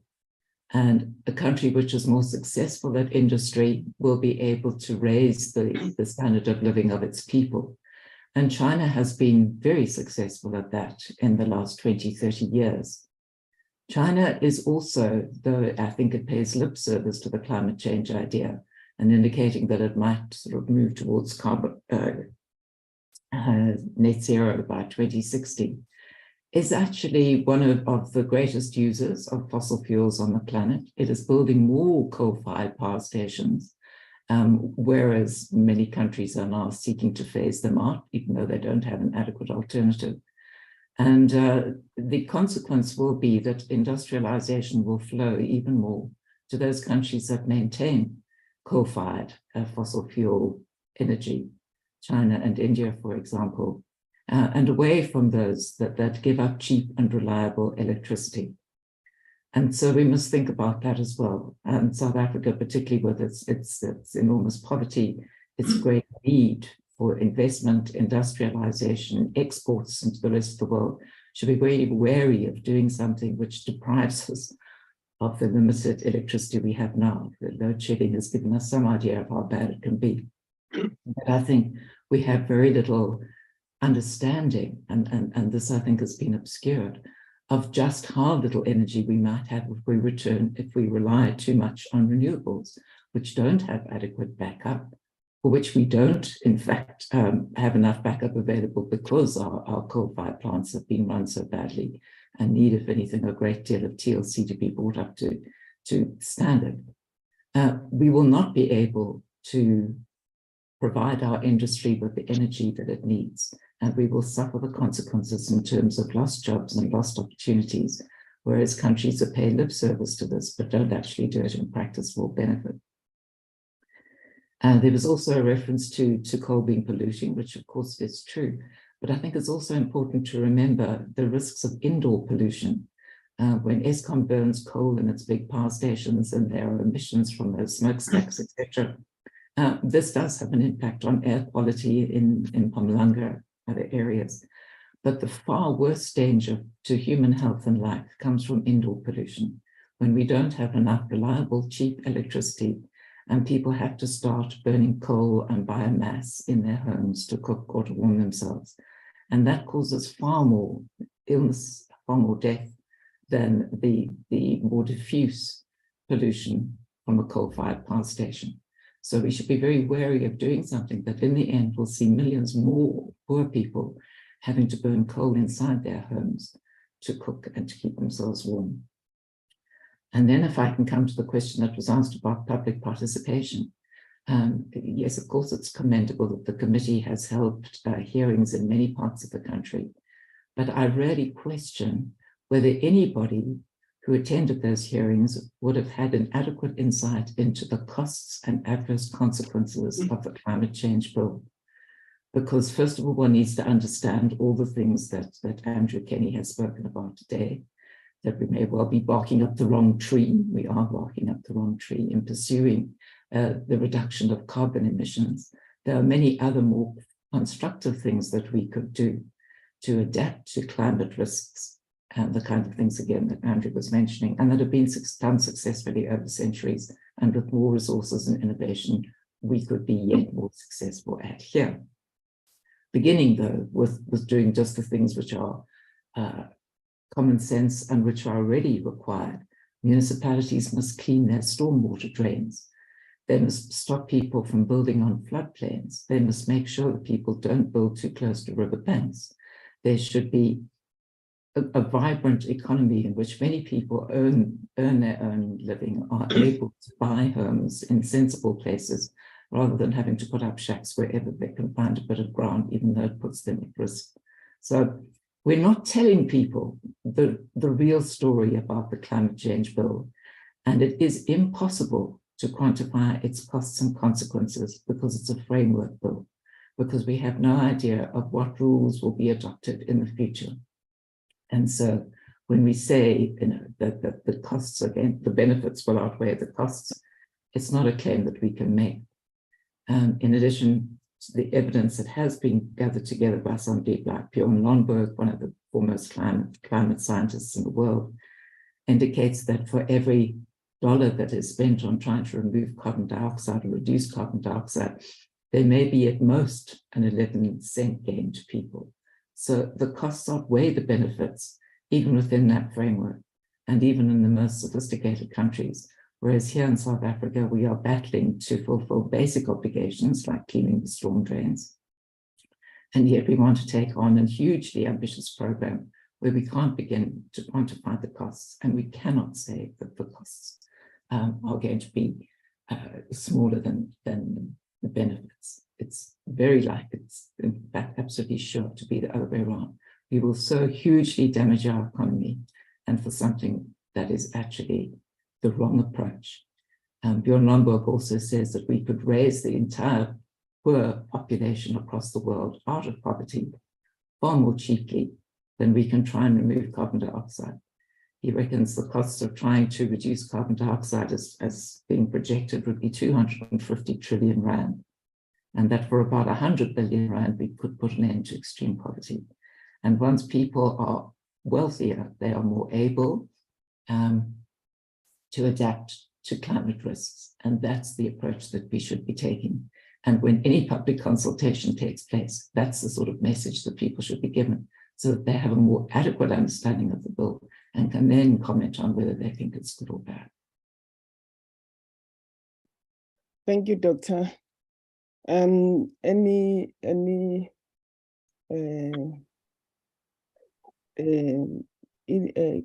And a country which is more successful at industry will be able to raise the standard of living of its people. And China has been very successful at that in the last 20, 30 years. China is also, though I think it pays lip service to the climate change idea and indicating that it might sort of move towards carbon net zero by 2060, is actually one of the greatest users of fossil fuels on the planet. It is building more coal-fired power stations, whereas many countries are now seeking to phase them out, even though they don't have an adequate alternative. And the consequence will be that industrialization will flow even more to those countries that maintain coal-fired fossil fuel energy, China and India, for example, and away from those that give up cheap and reliable electricity. And so we must think about that as well. And South Africa, particularly with its enormous poverty, its great need for investment, industrialization, exports into the rest of the world, should be very wary of doing something which deprives us of the limited electricity we have now. The load shedding has given us some idea of how bad it can be. But I think we have very little understanding, and this I think has been obscured, of just how little energy we might have if we rely too much on renewables, which don't have adequate backup, for which we don't, in fact, have enough backup available because our coal-fired plants have been run so badly and need, if anything, a great deal of TLC to be brought up to standard. We will not be able to provide our industry with the energy that it needs, and we will suffer the consequences in terms of lost jobs and lost opportunities, whereas countries that pay lip service to this but don't actually do it in practice will benefit. And there was also a reference to coal being polluting, which of course is true. But I think it's also important to remember the risks of indoor pollution. When Eskom burns coal in its big power stations and there are emissions from those smokestacks, etc., this does have an impact on air quality in Mpumalanga, other areas. But the far worse danger to human health and life comes from indoor pollution, when we don't have enough reliable, cheap electricity and people have to start burning coal and biomass in their homes to cook or to warm themselves. And that causes far more illness, far more death than the more diffuse pollution from a coal-fired power station. So we should be very wary of doing something that in the end will see millions more poor people having to burn coal inside their homes to cook and to keep themselves warm. And then if I can come to the question that was asked about public participation, yes, of course, it's commendable that the committee has held hearings in many parts of the country, but I really question whether anybody who attended those hearings would have had an adequate insight into the costs and adverse consequences of the climate change bill. Because first of all, one needs to understand all the things that Andrew Kenny has spoken about today, that we may well be barking up the wrong tree. We are barking up the wrong tree in pursuing the reduction of carbon emissions. There are many other more constructive things that we could do to adapt to climate risks and the kind of things, again, that Andrew was mentioning, and that have been done successfully over centuries. And with more resources and innovation, we could be yet more successful at here. Beginning, though, with doing just the things which are common sense and which are already required. Municipalities must clean their stormwater drains. They must stop people from building on floodplains. They must make sure that people don't build too close to riverbanks. There should be a vibrant economy in which many people earn their own living, are able to buy homes in sensible places, rather than having to put up shacks wherever they can find a bit of ground, even though it puts them at risk. So we're not telling people the real story about the climate change bill, and it is impossible to quantify its costs and consequences because it's a framework bill, because we have no idea of what rules will be adopted in the future. And so when we say, you know, that the costs, again, the benefits will outweigh the costs, it's not a claim that we can make. In addition to the evidence that has been gathered together by somebody like Bjorn Lomborg, one of the foremost climate scientists in the world, indicates that for every dollar that is spent on trying to remove carbon dioxide or reduce carbon dioxide, there may be at most an 11-cent gain to people. So the costs outweigh the benefits, even within that framework, and even in the most sophisticated countries. Whereas here in South Africa, we are battling to fulfill basic obligations like cleaning the storm drains. And yet we want to take on a hugely ambitious program where we can't begin to quantify the costs, and we cannot say that the costs are going to be smaller than the benefits. It's very likely, it's in fact absolutely sure to be the other way around. We will so hugely damage our economy, and for something that is actually the wrong approach. Bjorn Lomborg also says that we could raise the entire poor population across the world out of poverty far more cheaply than we can try and remove carbon dioxide. He reckons the costs of trying to reduce carbon dioxide as being projected would be 250 trillion rand. And that for about 100 billion rand, we could put an end to extreme poverty. And once people are wealthier, they are more able to adapt to climate risks. And that's the approach that we should be taking. And when any public consultation takes place, that's the sort of message that people should be given, so that they have a more adequate understanding of the bill and can then comment on whether they think it's good or bad. Thank you, Doctor. Any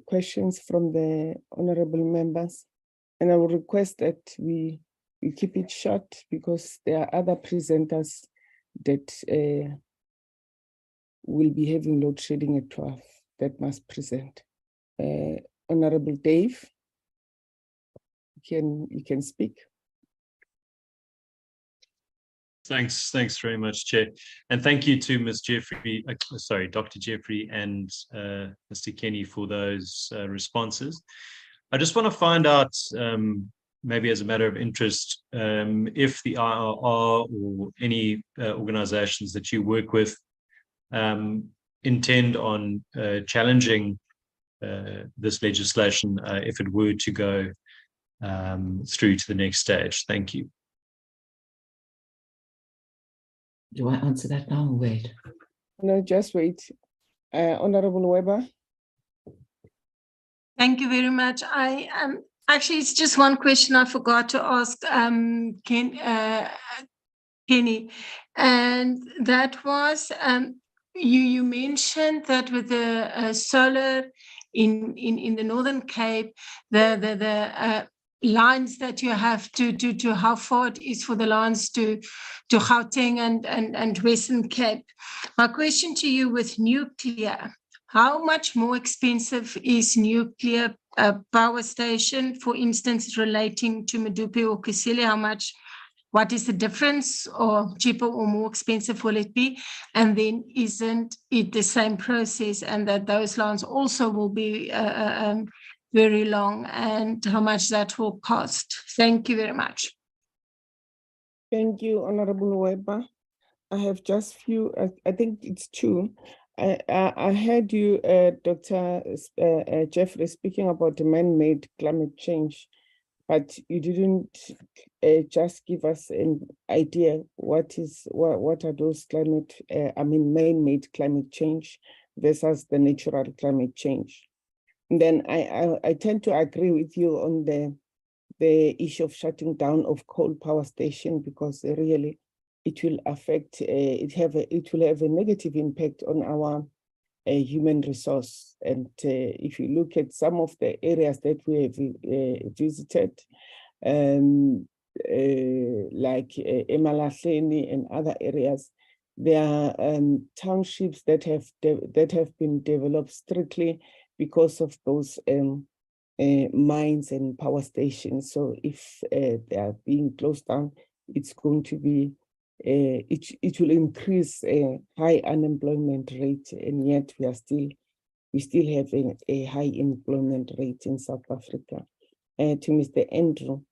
questions from the honorable members? And I will request that we keep it short because there are other presenters that will be having load shedding at 12 that must present. Honorable Dave, you can speak. Thanks very much, Chair. And thank you to Ms. Jeffrey, Dr. Jeffrey and Mr. Kenny for those responses. I just want to find out, maybe as a matter of interest, if the IRR or any organizations that you work with intend on challenging this legislation if it were to go through to the next stage. Thank you. Do I answer that now or wait? No, just wait. Honorable Weber. Thank you very much. I actually, it's just one question I forgot to ask Kenny, and that was you mentioned that with the solar in the Northern Cape, the lines that you have to how far it is for the lines to Gauteng and Western Cape. My question to you with nuclear, how much more expensive is nuclear power station, for instance, relating to Medupi or Kusile? What is the difference, or cheaper or more expensive will it be? And then isn't it the same process, and that those lines also will be very long, and how much that will cost? Thank you very much. Thank you, Honorable Weber. I have just few, I think it's two. I heard you, Dr. Jeffrey, speaking about the man-made climate change, but you didn't just give us an idea what are those man-made climate change versus the natural climate change. And then I tend to agree with you on the issue of shutting down of coal power station, because really it will affect, it will have a negative impact on our human resource. And if you look at some of the areas that we have visited, like Emalahleni and other areas, there are townships that have been developed strictly because of those mines and power stations. So if they are being closed down, it's going to be it will increase a high unemployment rate, and yet we still have a high employment rate in South Africa. To Mr. Andrew,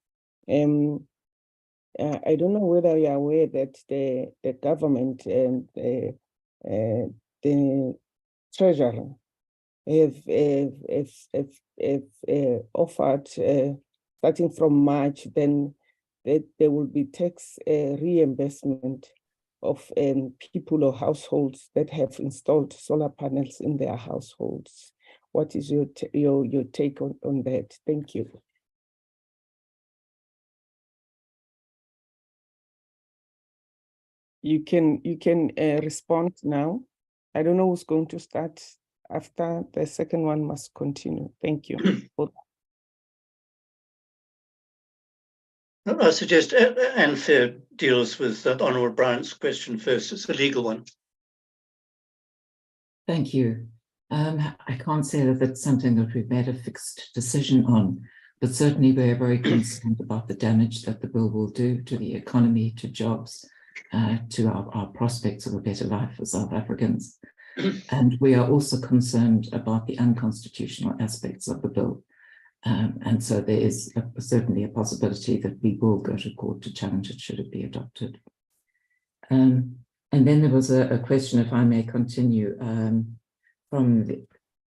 I don't know whether you are aware that the government and the treasurer have offered, starting from March, then that there will be tax reimbursement of people or households that have installed solar panels in their households. What is your take on that? Thank you. You can respond now. I don't know who's going to start. After the second one must continue. Thank you. I suggest Anfair deals with Honourable Bryant's question first. It's a legal one. Thank you. I can't say that that's something that we've made a fixed decision on, but certainly we're very concerned about the damage that the bill will do to the economy, to jobs, to our prospects of a better life for South Africans. And we are also concerned about the unconstitutional aspects of the bill. And so there is certainly a possibility that we will go to court to challenge it should it be adopted. And then there was a question, if I may continue, from the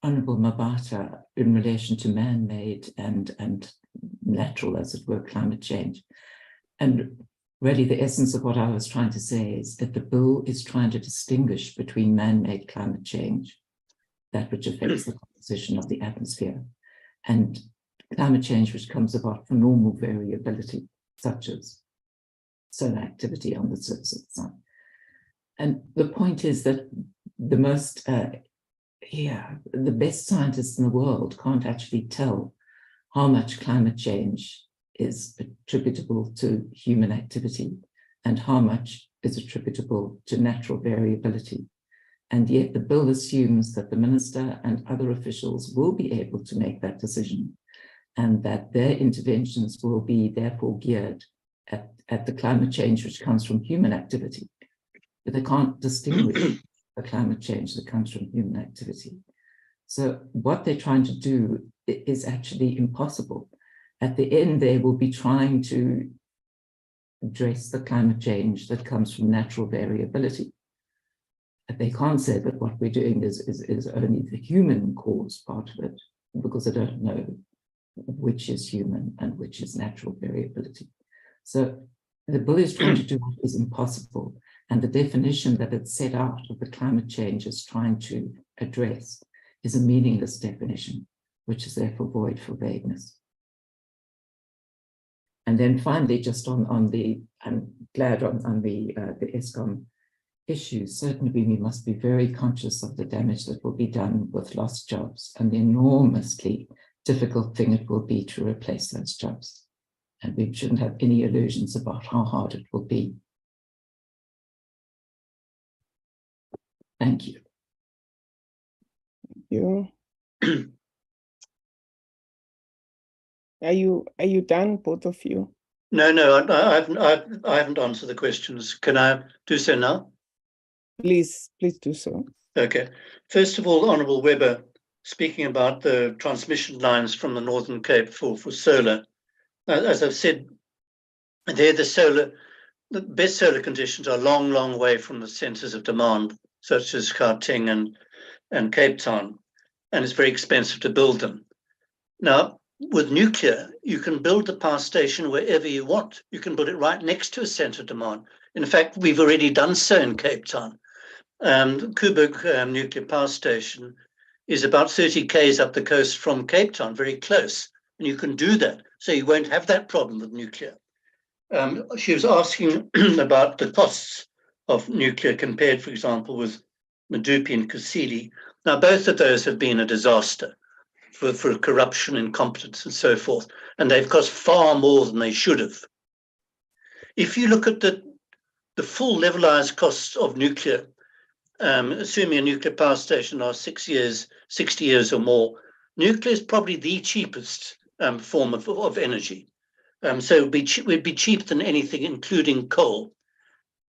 Honourable Mabata in relation to man-made and natural, as it were, climate change. And really the essence of what I was trying to say is that the bill is trying to distinguish between man-made climate change, that which affects the composition of the atmosphere, and climate change which comes about from normal variability, such as solar activity on the surface of the sun. And the point is that the best scientists in the world can't actually tell how much climate change is attributable to human activity and how much is attributable to natural variability. And yet the bill assumes that the minister and other officials will be able to make that decision, and that their interventions will be therefore geared at the climate change which comes from human activity. But they can't distinguish the climate change that comes from human activity. So what they're trying to do is actually impossible. At the end, they will be trying to address the climate change that comes from natural variability. They can't say that what we're doing is only the human cause part of it, because they don't know which is human and which is natural variability. So the bill is trying to do what is impossible, and the definition that it's set out of the climate change is trying to address is a meaningless definition, which is therefore void for vagueness. And then finally, just on the, I'm glad on the ESCOM issue, certainly we must be very conscious of the damage that will be done with lost jobs and the enormously difficult thing it will be to replace those jobs. And we shouldn't have any illusions about how hard it will be. Thank you. You. Are you done, both of you? No, I haven't answered the questions. Can I do so now? Please do so. Okay. First of all, Honourable Webber, speaking about the transmission lines from the Northern Cape for solar, as I've said, the best solar conditions are long, long way from the centres of demand, such as Gauteng and Cape Town, and it's very expensive to build them. Now, with nuclear, you can build the power station wherever you want. You can build it right next to a centre of demand. In fact, we've already done so in Cape Town. Koeberg nuclear power station is about 30 k's up the coast from Cape Town, very close, and you can do that. So you won't have that problem with nuclear. She was asking about the costs of nuclear compared, for example, with Medupi and Kusile. Now, both of those have been a disaster for corruption, incompetence, and so forth, and they've cost far more than they should have. If you look at the full levelized costs of nuclear, assuming a nuclear power station lasts 6 years, 60 years or more, nuclear is probably the cheapest form of energy. So it would be cheaper than anything, including coal.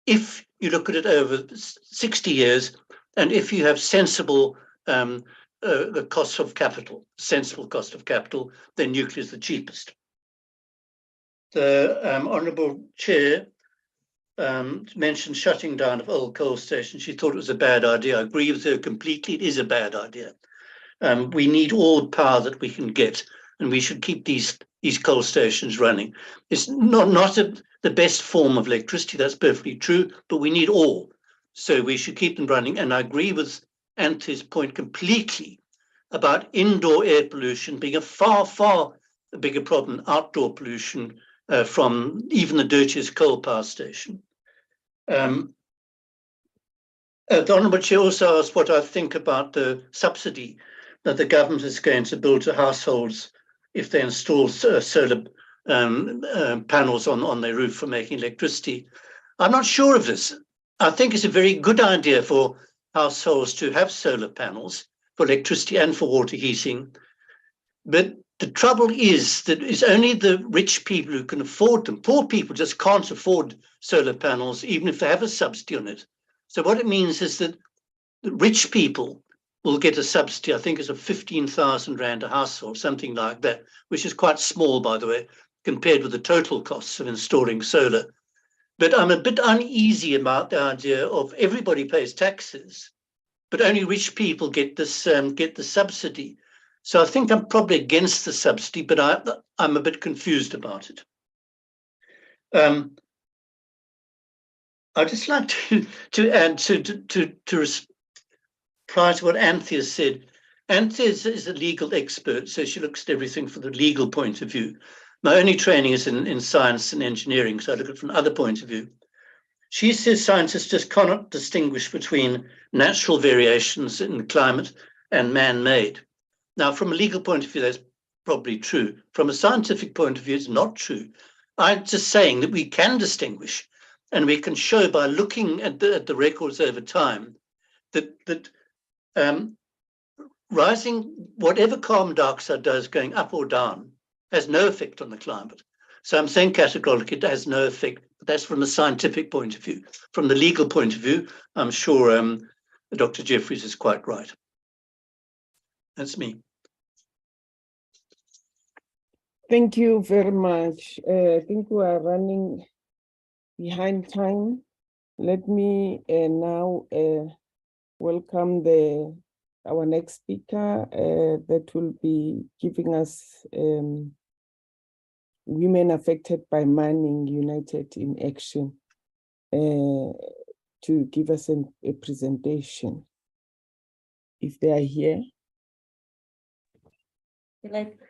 If you look at it over 60 years, and if you have sensible the cost of capital, sensible cost of capital, then nuclear is the cheapest. The Honourable Chair mentioned shutting down of old coal stations. She thought it was a bad idea. I agree with her completely. It is a bad idea. We need all the power that we can get, and we should keep these coal stations running. It's not the best form of electricity, that's perfectly true, but we need all. So we should keep them running. And I agree with Anthony's point completely about indoor air pollution being a far, far bigger problem than outdoor pollution from even the dirtiest coal power station. The Honourable Chair also asked what I think about the subsidy that the government is going to build to households if they install solar panels on their roof for making electricity. I'm not sure of this. I think it's a very good idea for households to have solar panels for electricity and for water heating. But the trouble is that it's only the rich people who can afford them. Poor people just can't afford solar panels, even if they have a subsidy on it. So what it means is that the rich people will get a subsidy, I think it's of 15,000 Rand a household, something like that, which is quite small, by the way, compared with the total costs of installing solar. But I'm a bit uneasy about the idea of everybody pays taxes, but only rich people get this get the subsidy. So I think I'm probably against the subsidy, but I'm a bit confused about it. I'd just like to add to reply to what Anthea said. Anthea is a legal expert, so she looks at everything from the legal point of view. My only training is in science and engineering, so I look at it from another point of view. She says scientists just cannot distinguish between natural variations in climate and man-made. Now, from a legal point of view, that's probably true. From a scientific point of view, it's not true. I'm just saying that we can distinguish, and we can show by looking at the records over time that rising, whatever carbon dioxide does going up or down, has no effect on the climate. So I'm saying categorically it has no effect. But that's from the scientific point of view. From the legal point of view, I'm sure Dr. Jeffries is quite right. That's me. Thank you very much. I think we are running behind time. Let me now welcome our next speaker that will be giving us Women Affected by Manning United in Action to give us a presentation. If they are here.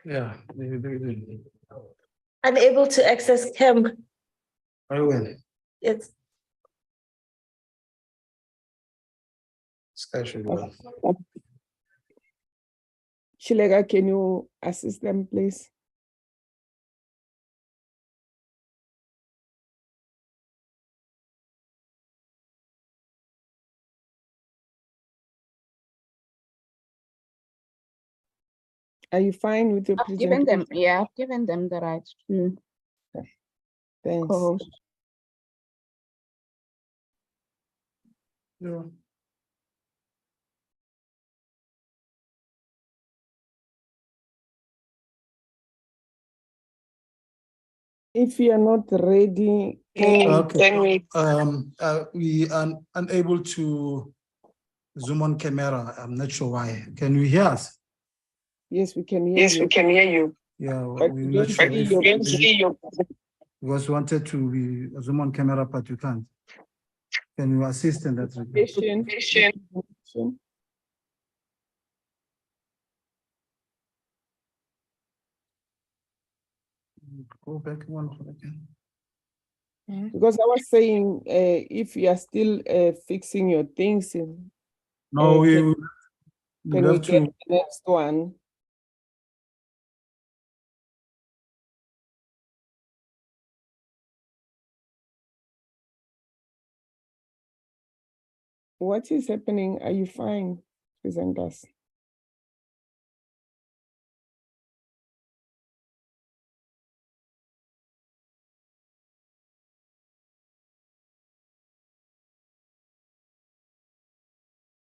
Yeah, unable to access cam. very well. Yes. Chilega, can you assist them, please? Are you fine with your presentation? I've given them the right to Thanks. co-host. Yeah. If you are not ready, Okay. We are unable to zoom on camera. I'm not sure why. Can you hear us? Yes, we can hear you. Yes, we can hear you. Yeah, But we're we not don't sure. see your Because we wanted to be zoom on camera, but you can't. Can you assist in that regard? presentation. Go back one again. Because I was saying, if you are still fixing your things, No, we can we have get to. the next one? What is happening? Are you fine, presenters?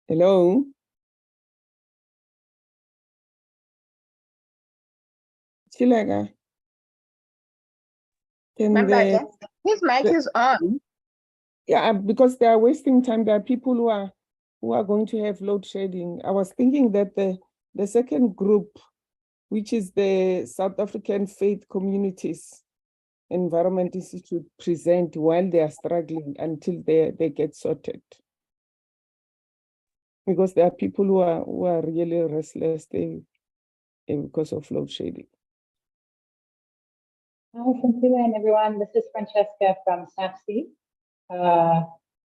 Hello? Chilega? Remember, his mic is on. Yeah, because they are wasting time. There are people who are going to have load shedding. I was thinking that the second group, which is the South African Faith Communities Environment Institute, present while they are struggling until they get sorted. Because there are people who are really restless because of load shedding. Hi, Cynthia and everyone. This is Francesca from SAFC.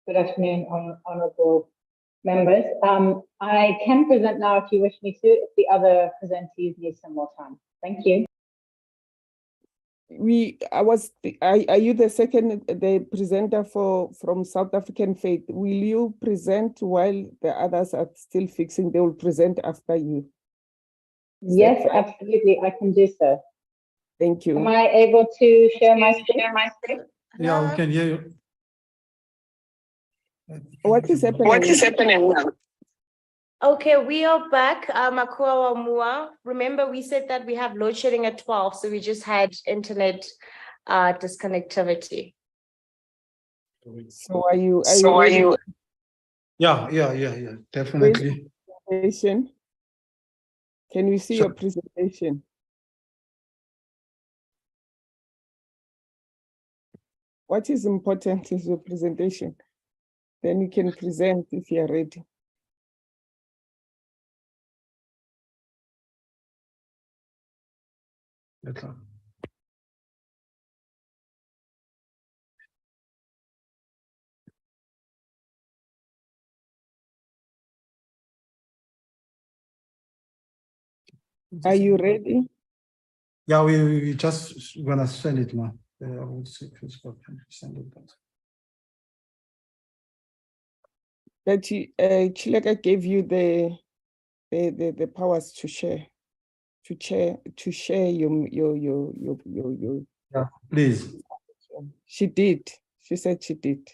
Good afternoon, honorable members. I can present now if you wish me to, if the other presentees need some more time. Thank you. Are you the presenter from South African Faith? Will you present while the others are still fixing? They will present after you. Yes, absolutely. I can do so. Thank you. Am I able to share my screen? Yeah, we can hear you. What is happening? What is happening now? Okay, we are back. Makua Wamua. Remember, we said that we have load shedding at 12, so we just had internet disconnectivity. So are you? Yeah, definitely. Presentation. Can we see your presentation? What is important is your presentation. Then you can present if you are ready. Okay. Are you ready? Yeah, we just gonna send it now. I will see if it's got send it. That Chilega gave you the powers to share your Yeah, please. She did. She said she did.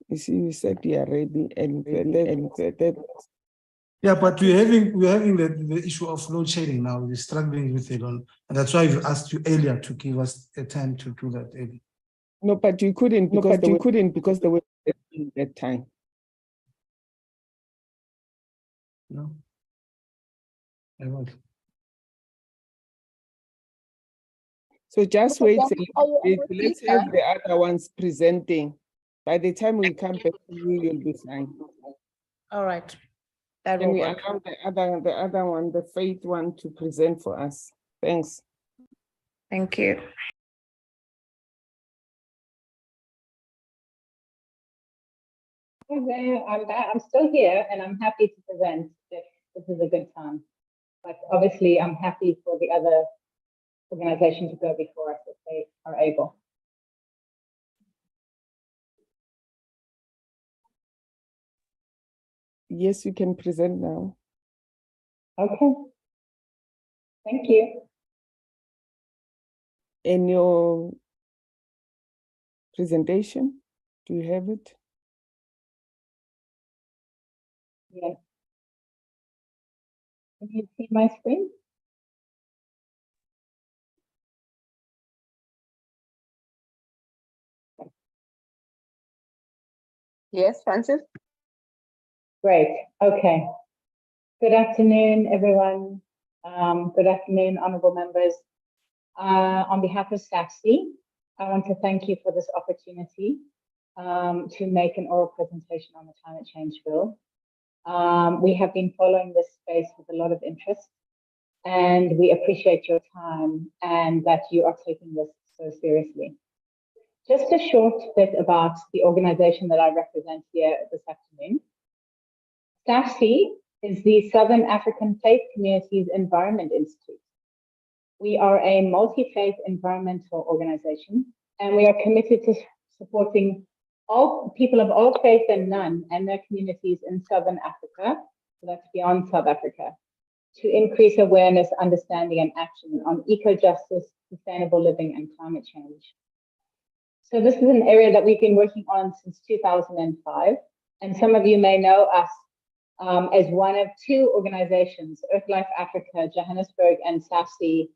You see, you said you are ready and that. Yeah, but we're having the issue of load shedding now. We're struggling with it on, and that's why we asked you earlier to give us a time to do that early. No, but you couldn't because they were at that time. No, I won't. So just wait. Are you able to Let's hear? have the other ones presenting. By the time we come back to you, you'll be fine. All right. That Can will we work. allow the other one, the faith one, to present for us? Thanks. Thank you. I'm still here and I'm happy to present if this is a good time. But obviously, I'm happy for the other organization to go before us if they are able. Yes, you can present now. Okay. Thank you. In your presentation, do you have it? Yes. Can you see my screen? Yes, Francis. Great. Okay. Good afternoon, everyone. Good afternoon, honorable members. On behalf of SAFC, I want to thank you for this opportunity to make an oral presentation on the climate change bill. We have been following this space with a lot of interest, and we appreciate your time and that you are taking this so seriously. Just a short bit about the organization that I represent here this afternoon. SAFC is the Southern African Faith Communities Environment Institute. We are a multi-faith environmental organization, and we are committed to supporting all people of all faith and none and their communities in Southern Africa, so that's beyond South Africa, to increase awareness, understanding, and action on eco-justice, sustainable living, and climate change. So this is an area that we've been working on since 2005, and some of you may know us as one of two organizations, EarthLife Africa, Johannesburg, and SAFC,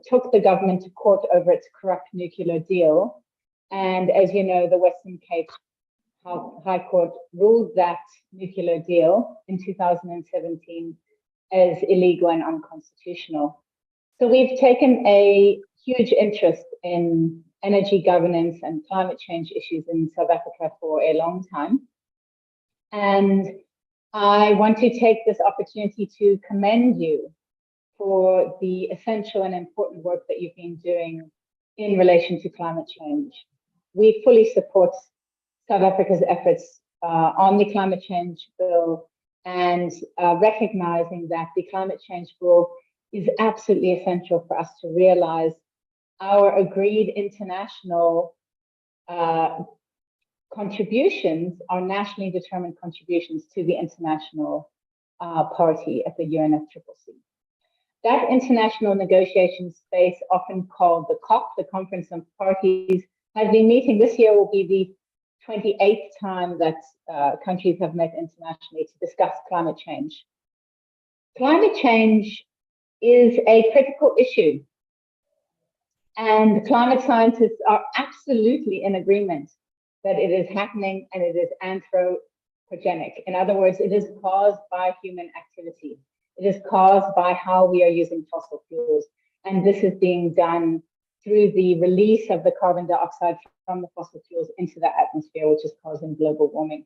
took the government to court over its corrupt nuclear deal. And as you know, the Western Cape High Court ruled that nuclear deal in 2017 as illegal and unconstitutional. So we've taken a huge interest in energy governance and climate change issues in South Africa for a long time. And I want to take this opportunity to commend you for the essential and important work that you've been doing in relation to climate change. We fully support South Africa's efforts on the climate change bill and recognizing that the climate change bill is absolutely essential for us to realize our agreed international contributions, our nationally determined contributions to the international party at the UNFCCC. That international negotiation space, often called the COP, the Conference of Parties, has been meeting. This year will be the 28th time that countries have met internationally to discuss climate change. Climate change is a critical issue, and climate scientists are absolutely in agreement that it is happening and it is anthropogenic. In other words, it is caused by human activity. It is caused by how we are using fossil fuels. And this is being done through the release of the carbon dioxide from the fossil fuels into the atmosphere, which is causing global warming.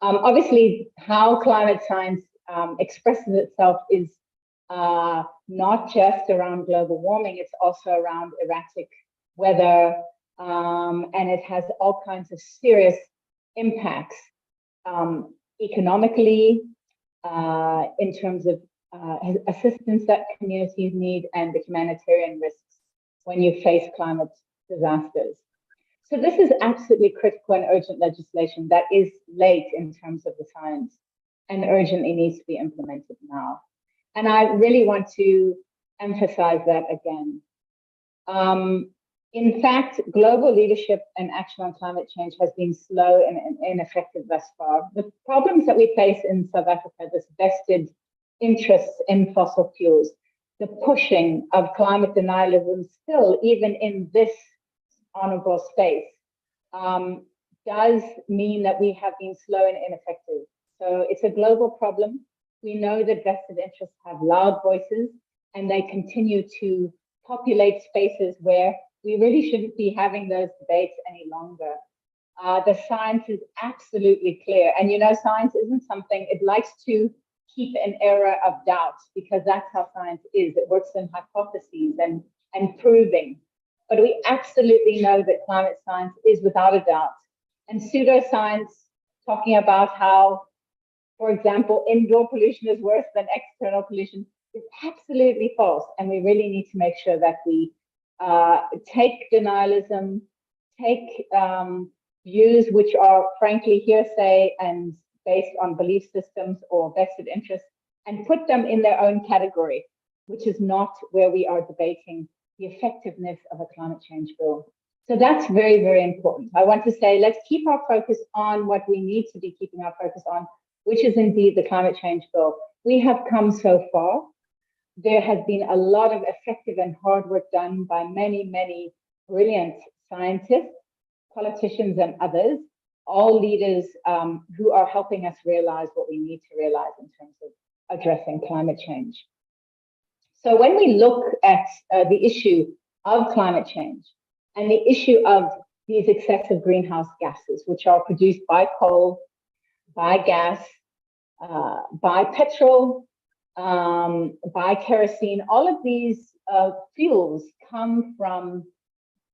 Obviously, how climate science expresses itself is not just around global warming, it's also around erratic weather, and it has all kinds of serious impacts economically, in terms of assistance that communities need, and the humanitarian risks when you face climate disasters. So this is absolutely critical and urgent legislation that is late in terms of the science. and urgently needs to be implemented now. And I really want to emphasize that again. In fact, global leadership and action on climate change has been slow and ineffective thus far. The problems that we face in South Africa, this vested interests in fossil fuels, the pushing of climate denialism still, even in this honorable space, does mean that we have been slow and ineffective. So it's a global problem. We know that vested interests have loud voices, and they continue to populate spaces where we really shouldn't be having those debates any longer. The science is absolutely clear. And you know, science isn't something, it likes to keep an era of doubt, because that's how science is. It works in hypotheses and proving. But we absolutely know that climate science is without a doubt. And pseudoscience, talking about how, for example, indoor pollution is worse than external pollution, is absolutely false. And we really need to make sure that we take denialism, take views which are frankly hearsay and based on belief systems or vested interests, and put them in their own category, which is not where we are debating the effectiveness of a climate change bill. So that's very, very important. I want to say, let's keep our focus on what we need to be keeping our focus on, which is indeed the climate change bill. We have come so far. There has been a lot of effective and hard work done by many, many brilliant scientists, politicians, and others, all leaders who are helping us realize what we need to realize in terms of addressing climate change. So when we look at the issue of climate change and the issue of these excessive greenhouse gases, which are produced by coal, by gas, by petrol, by kerosene, all of these fuels come from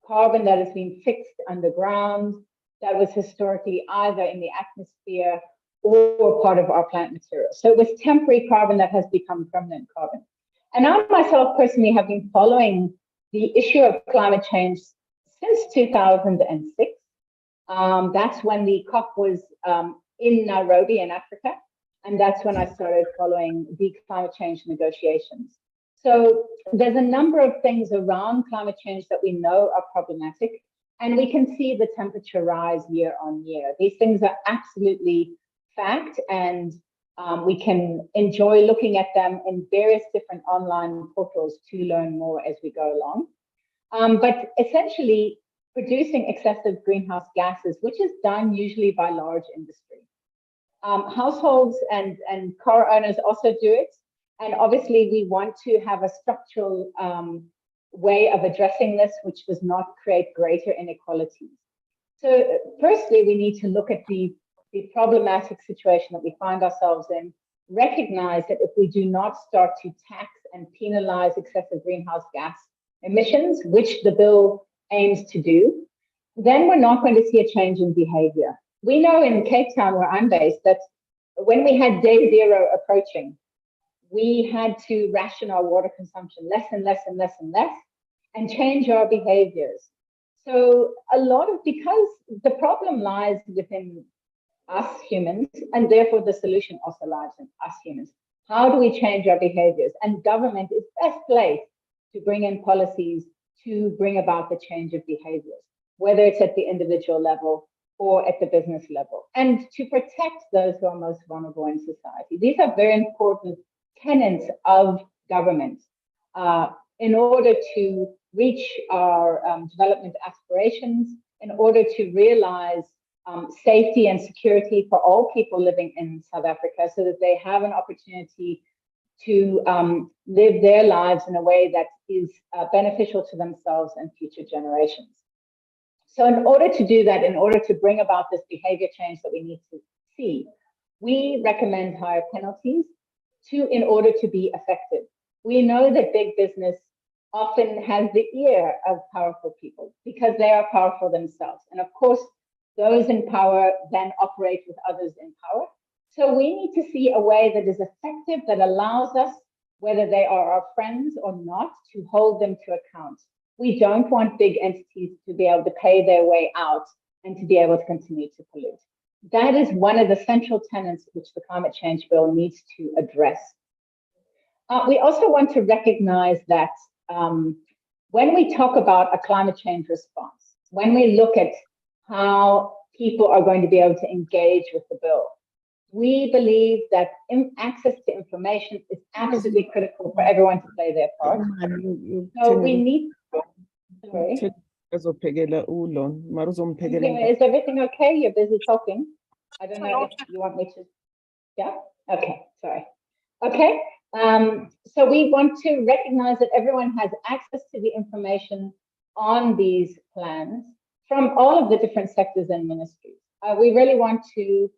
carbon that has been fixed underground, that was historically either in the atmosphere or part of our plant material. So it was temporary carbon that has become permanent carbon. And I myself personally have been following the issue of climate change since 2006. That's when the COP was in Nairobi in Africa. And that's when I started following the climate change negotiations. So there's a number of things around climate change that we know are problematic, and we can see the temperature rise year on year. These things are absolutely fact, and we can enjoy looking at them in various different online portals to learn more as we go along. But essentially, producing excessive greenhouse gases, which is done usually by large industry. Households and car owners also do it. And obviously, we want to have a structural way of addressing this, which does not create greater inequalities. So firstly, we need to look at the problematic situation that we find ourselves in, recognize that if we do not start to tax and penalize excessive greenhouse gas emissions, which the bill aims to do, then we're not going to see a change in behavior. We know in Cape Town, where I'm based, that when we had day zero approaching, we had to ration our water consumption less and less and less and less, and change our behaviors. So because the problem lies within us humans, and therefore the solution also lies in us humans. How do we change our behaviors? And government is best placed to bring in policies to bring about the change of behaviors, whether it's at the individual level or at the business level, and to protect those who are most vulnerable in society. These are very important tenets of government in order to reach our development aspirations, in order to realize safety and security for all people living in South Africa, so that they have an opportunity to live their lives in a way that is beneficial to themselves and future generations. So in order to do that, in order to bring about this behavior change that we need to see, we recommend higher penalties in order to be effective. We know that big business often has the ear of powerful people because they are powerful themselves. And of course, those in power then operate with others in power. So we need to see a way that is effective, that allows us, whether they are our friends or not, to hold them to account. We don't want big entities to be able to pay their way out and to be able to continue to pollute. that is one of the central tenets which the climate change bill needs to address. We also want to recognize that when we talk about a climate change response, when we look at how people are going to be able to engage with the bill, we believe that access to information is absolutely critical for everyone to play their part. So we need. Sorry. Is everything okay? You're busy talking. I don't know if you want me to. Yeah. Okay. Sorry. Okay. So we want to recognize that everyone has access to the information on these plans from all of the different sectors and ministries. We really want to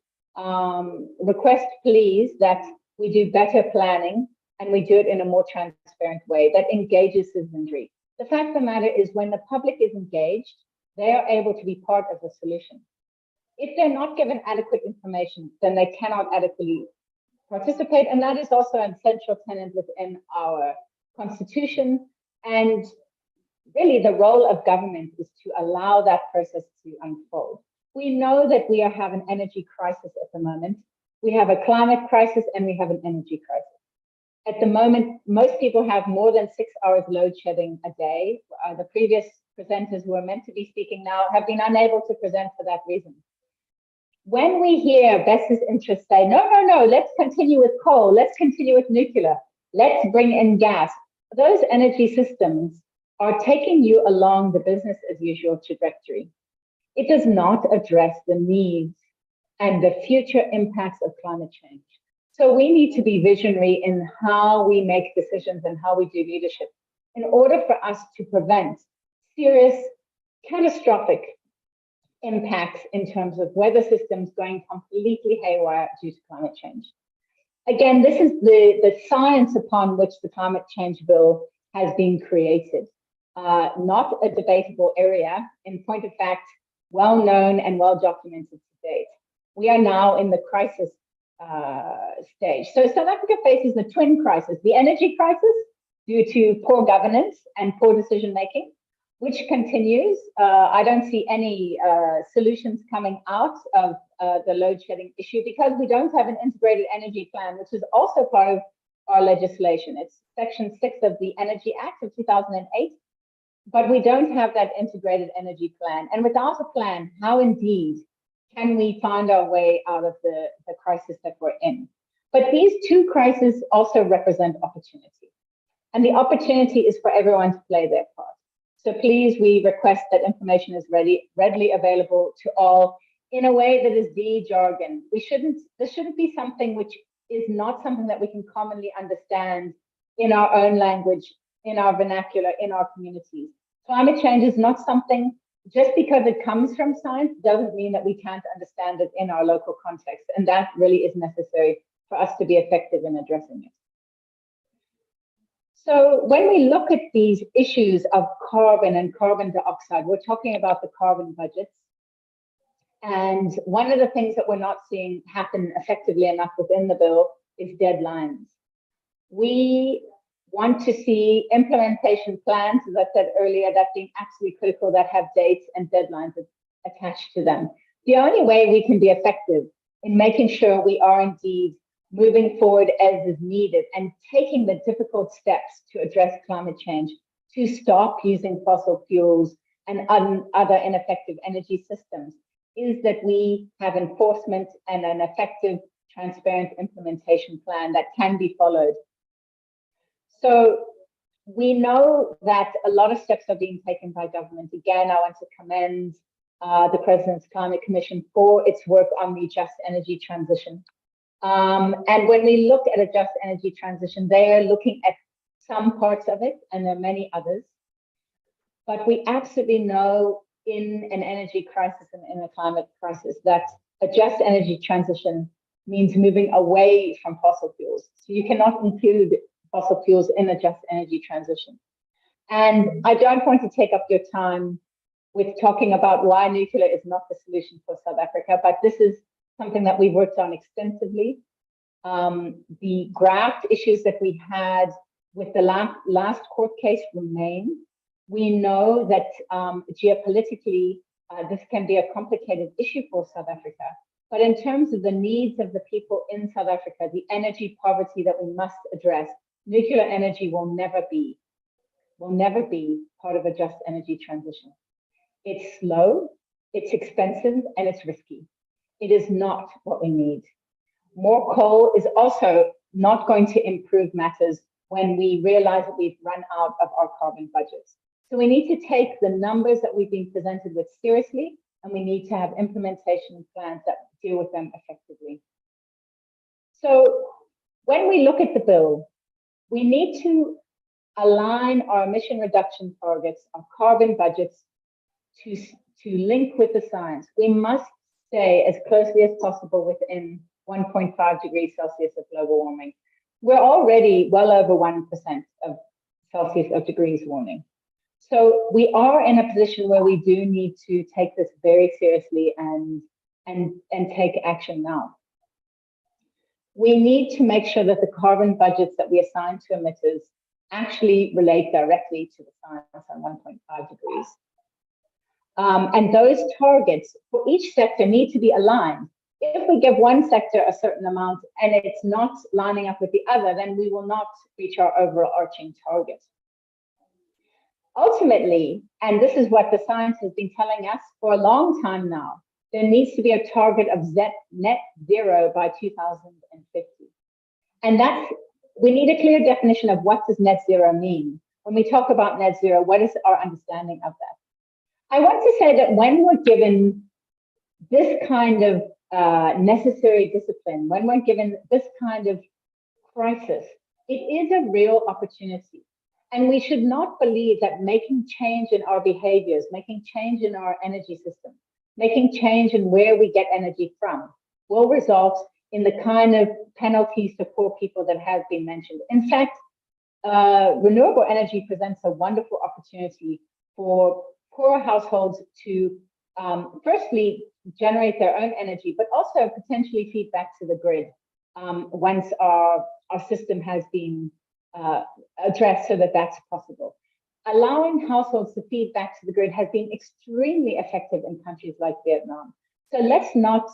request, please, that we do better planning and we do it in a more transparent way that engages citizenry. The fact of the matter is, when the public is engaged, they are able to be part of the solution. If they're not given adequate information, then they cannot adequately participate. And that is also an essential tenet within our constitution. And really the role of government is to allow that process to unfold. We know that we have an energy crisis at the moment. We have a climate crisis and we have an energy crisis. At the moment, most people have more than 6 hours load shedding a day. The previous presenters who are meant to be speaking now have been unable to present for that reason. When we hear Bess's interests say, no, let's continue with coal, let's continue with nuclear, let's bring in gas, those energy systems are taking you along the business as usual trajectory. It does not address the needs and the future impacts of climate change. So we need to be visionary in how we make decisions and how we do leadership in order for us to prevent serious, catastrophic impacts in terms of weather systems going completely haywire due to climate change. Again, this is the science upon which the climate change bill has been created, not a debatable area. In point of fact, well known and well documented to date. We are now in the crisis stage. So South Africa faces the twin crisis, the energy crisis due to poor governance and poor decision making, which continues. I don't see any solutions coming out of the load shedding issue because we don't have an integrated energy plan, which is also part of our legislation. It's Section 6 of the Energy Act of 2008, but we don't have that integrated energy plan. And without a plan, how indeed can we find our way out of the crisis that we're in? But these two crises also represent opportunity. And the opportunity is for everyone to play their part. So please, we request that information is readily available to all in a way that is the jargon. This shouldn't be something which is not something that we can commonly understand in our own language, in our vernacular, in our communities. Climate change is not something, just because it comes from science doesn't mean that we can't understand it in our local context. And that really is necessary for us to be effective in addressing it. So when we look at these issues of carbon and carbon dioxide, we're talking about the carbon budgets. And one of the things that we're not seeing happen effectively enough within the bill is deadlines. We want to see implementation plans, as I said earlier, that being absolutely critical, that have dates and deadlines attached to them. The only way we can be effective in making sure we are indeed moving forward as is needed and taking the difficult steps to address climate change, to stop using fossil fuels and other ineffective energy systems, is that we have enforcement and an effective, transparent implementation plan that can be followed. So we know that a lot of steps are being taken by government. Again, I want to commend the President's Climate Commission for its work on the just energy transition. And when we look at a just energy transition, they are looking at some parts of it, and there are many others. But we absolutely know in an energy crisis and in a climate crisis that a just energy transition means moving away from fossil fuels. So you cannot include fossil fuels in a just energy transition. And I don't want to take up your time with talking about why nuclear is not the solution for South Africa, but this is something that we've worked on extensively. The graft issues that we had with the last court case remain. We know that geopolitically, this can be a complicated issue for South Africa. But in terms of the needs of the people in South Africa, the energy poverty that we must address, nuclear energy will never be part of a just energy transition. It's slow, it's expensive, and it's risky. It is not what we need. More coal is also not going to improve matters when we realize that we've run out of our carbon budgets. So we need to take the numbers that we've been presented with seriously, and we need to have implementation plans that deal with them effectively. So when we look at the bill, we need to align our emission reduction targets, our carbon budgets, to link with the science. We must stay as closely as possible within 1.5 degrees Celsius of global warming. We're already well over 1% of Celsius of degrees warming. So we are in a position where we do need to take this very seriously and take action now. We need to make sure that the carbon budgets that we assign to emitters actually relate directly to the science on 1.5 degrees. And those targets for each sector need to be aligned. If we give one sector a certain amount and it's not lining up with the other, then we will not reach our overarching target. Ultimately, and this is what the science has been telling us for a long time now, there needs to be a target of net zero by 2050. And we need a clear definition of what does net zero mean. When we talk about net zero, what is our understanding of that? I want to say that when we're given this kind of necessary discipline, when we're given this kind of crisis, it is a real opportunity. And we should not believe that making change in our behaviors, making change in our energy system, making change in where we get energy from will result in the kind of penalties to poor people that have been mentioned. In fact, renewable energy presents a wonderful opportunity for poor households to firstly generate their own energy, but also potentially feed back to the grid once our system has been addressed so that that's possible. Allowing households to feed back to the grid has been extremely effective in countries like Vietnam. So let's not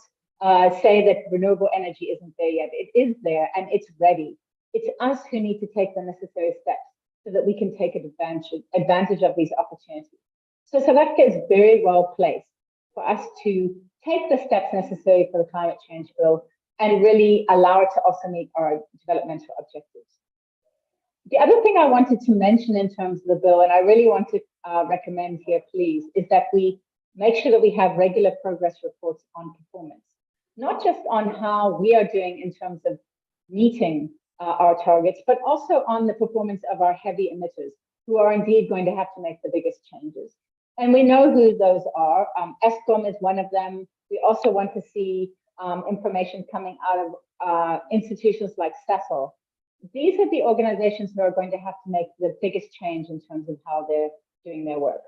say that renewable energy isn't there yet. It is there and it's ready. It's us who need to take the necessary steps so that we can take advantage of these opportunities. So South Africa is very well placed for us to take the steps necessary for the climate change bill and really allow it to also meet our developmental objectives. The other thing I wanted to mention in terms of the bill, and I really want to recommend here, please, is that we make sure that we have regular progress reports on performance, not just on how we are doing in terms of meeting our targets, but also on the performance of our heavy emitters, who are indeed going to have to make the biggest changes. And we know who those are. Eskom is one of them. We also want to see information coming out of institutions like Sasol. These are the organizations who are going to have to make the biggest change in terms of how they're doing their work.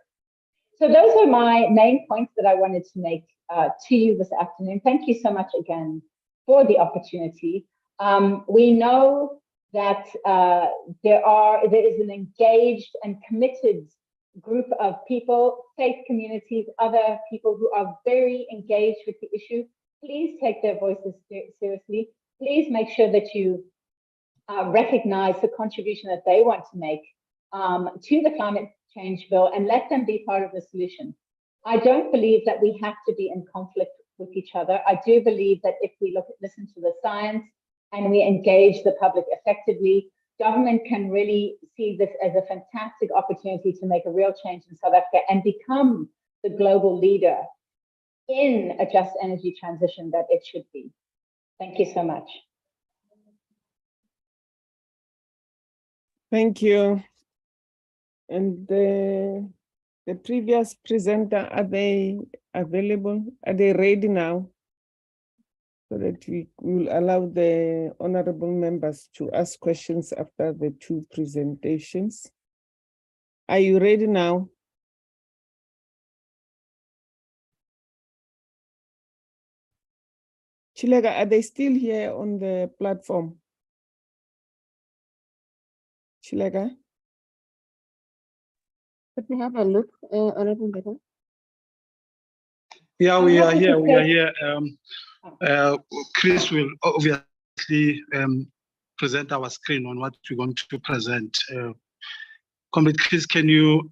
So those are my main points that I wanted to make to you this afternoon. Thank you so much again for the opportunity. We know that there is an engaged and committed group of people, faith communities, other people who are very engaged with the issue. Please take their voices seriously. Please make sure that you recognize the contribution that they want to make to the climate change bill and let them be part of the solution. I don't believe that we have to be in conflict with each other. I do believe that if we listen to the science and we engage the public effectively, government can really see this as a fantastic opportunity to make a real change in South Africa and become the global leader in a just energy transition that it should be. Thank you so much. Thank you. And the previous presenter, are they available? Are they ready now? So that we will allow the honorable members to ask questions after the two presentations. Are you ready now? Chilega, are they still here on the platform? Chilega? Let me have a look, Honorable Beta. Yeah, we are here. We are here. Chris will obviously present our screen on what we're going to present. Comrade Chris, can you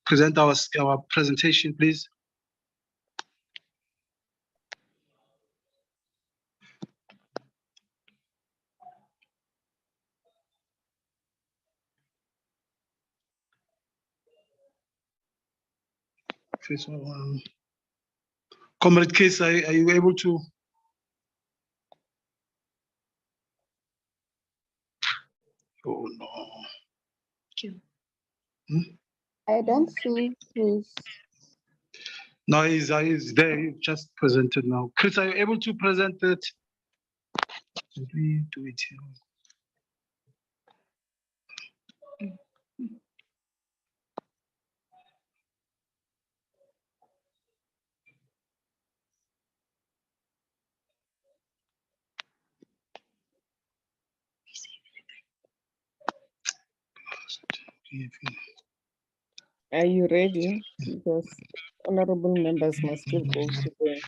present our presentation, please? Comrade Chris, are you able to? Oh no. I don't see his. No, he's there. He just presented now. Chris, are you able to present it? Did we do it here? Are you ready? Because honorable members must still go to the.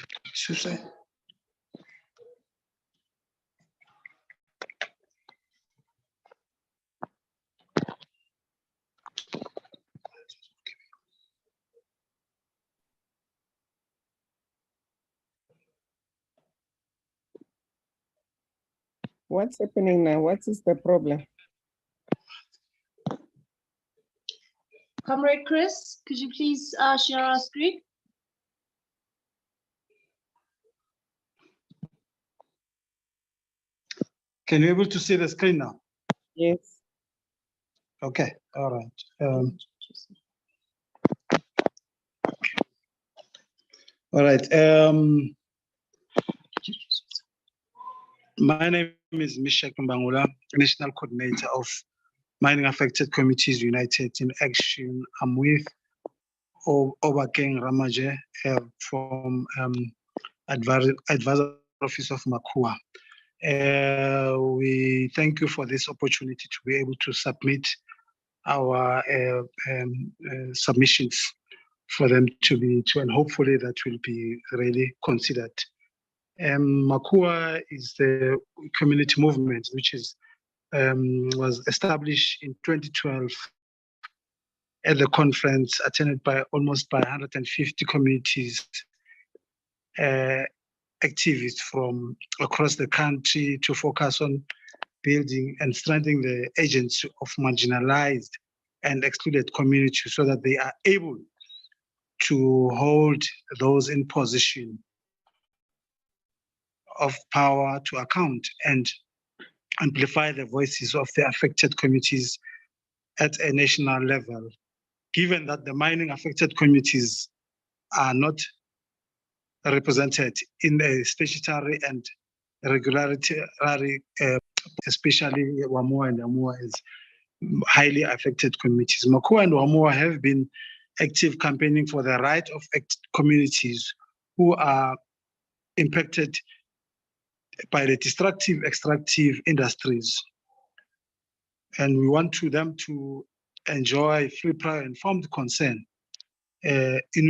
What's happening now? What is the problem? Comrade Chris, could you please share our screen? Can you able to see the screen now? Yes. Okay, all right. All right. My name is Mishak Mbangula, National Coordinator of Mining Affected Communities United in Action. I'm with Obakeng Ramaje from Advisor Office of Makua. We thank you for this opportunity to be able to submit our submissions for them and hopefully that will be really considered. Makua is the community movement which was established in 2012 at the conference attended by almost 150 communities, activists from across the country to focus on building and strengthening the agency of marginalized and excluded communities so that they are able to hold those in position of power to account and amplify the voices of the affected communities at a national level. Given that the mining affected communities are not represented in a statutory and regulatory, especially Wamua and Amua is highly affected communities. Makua and Wamua have been active campaigning for the right of communities who are impacted by the destructive extractive industries. And we want them to enjoy free, prior, informed consent in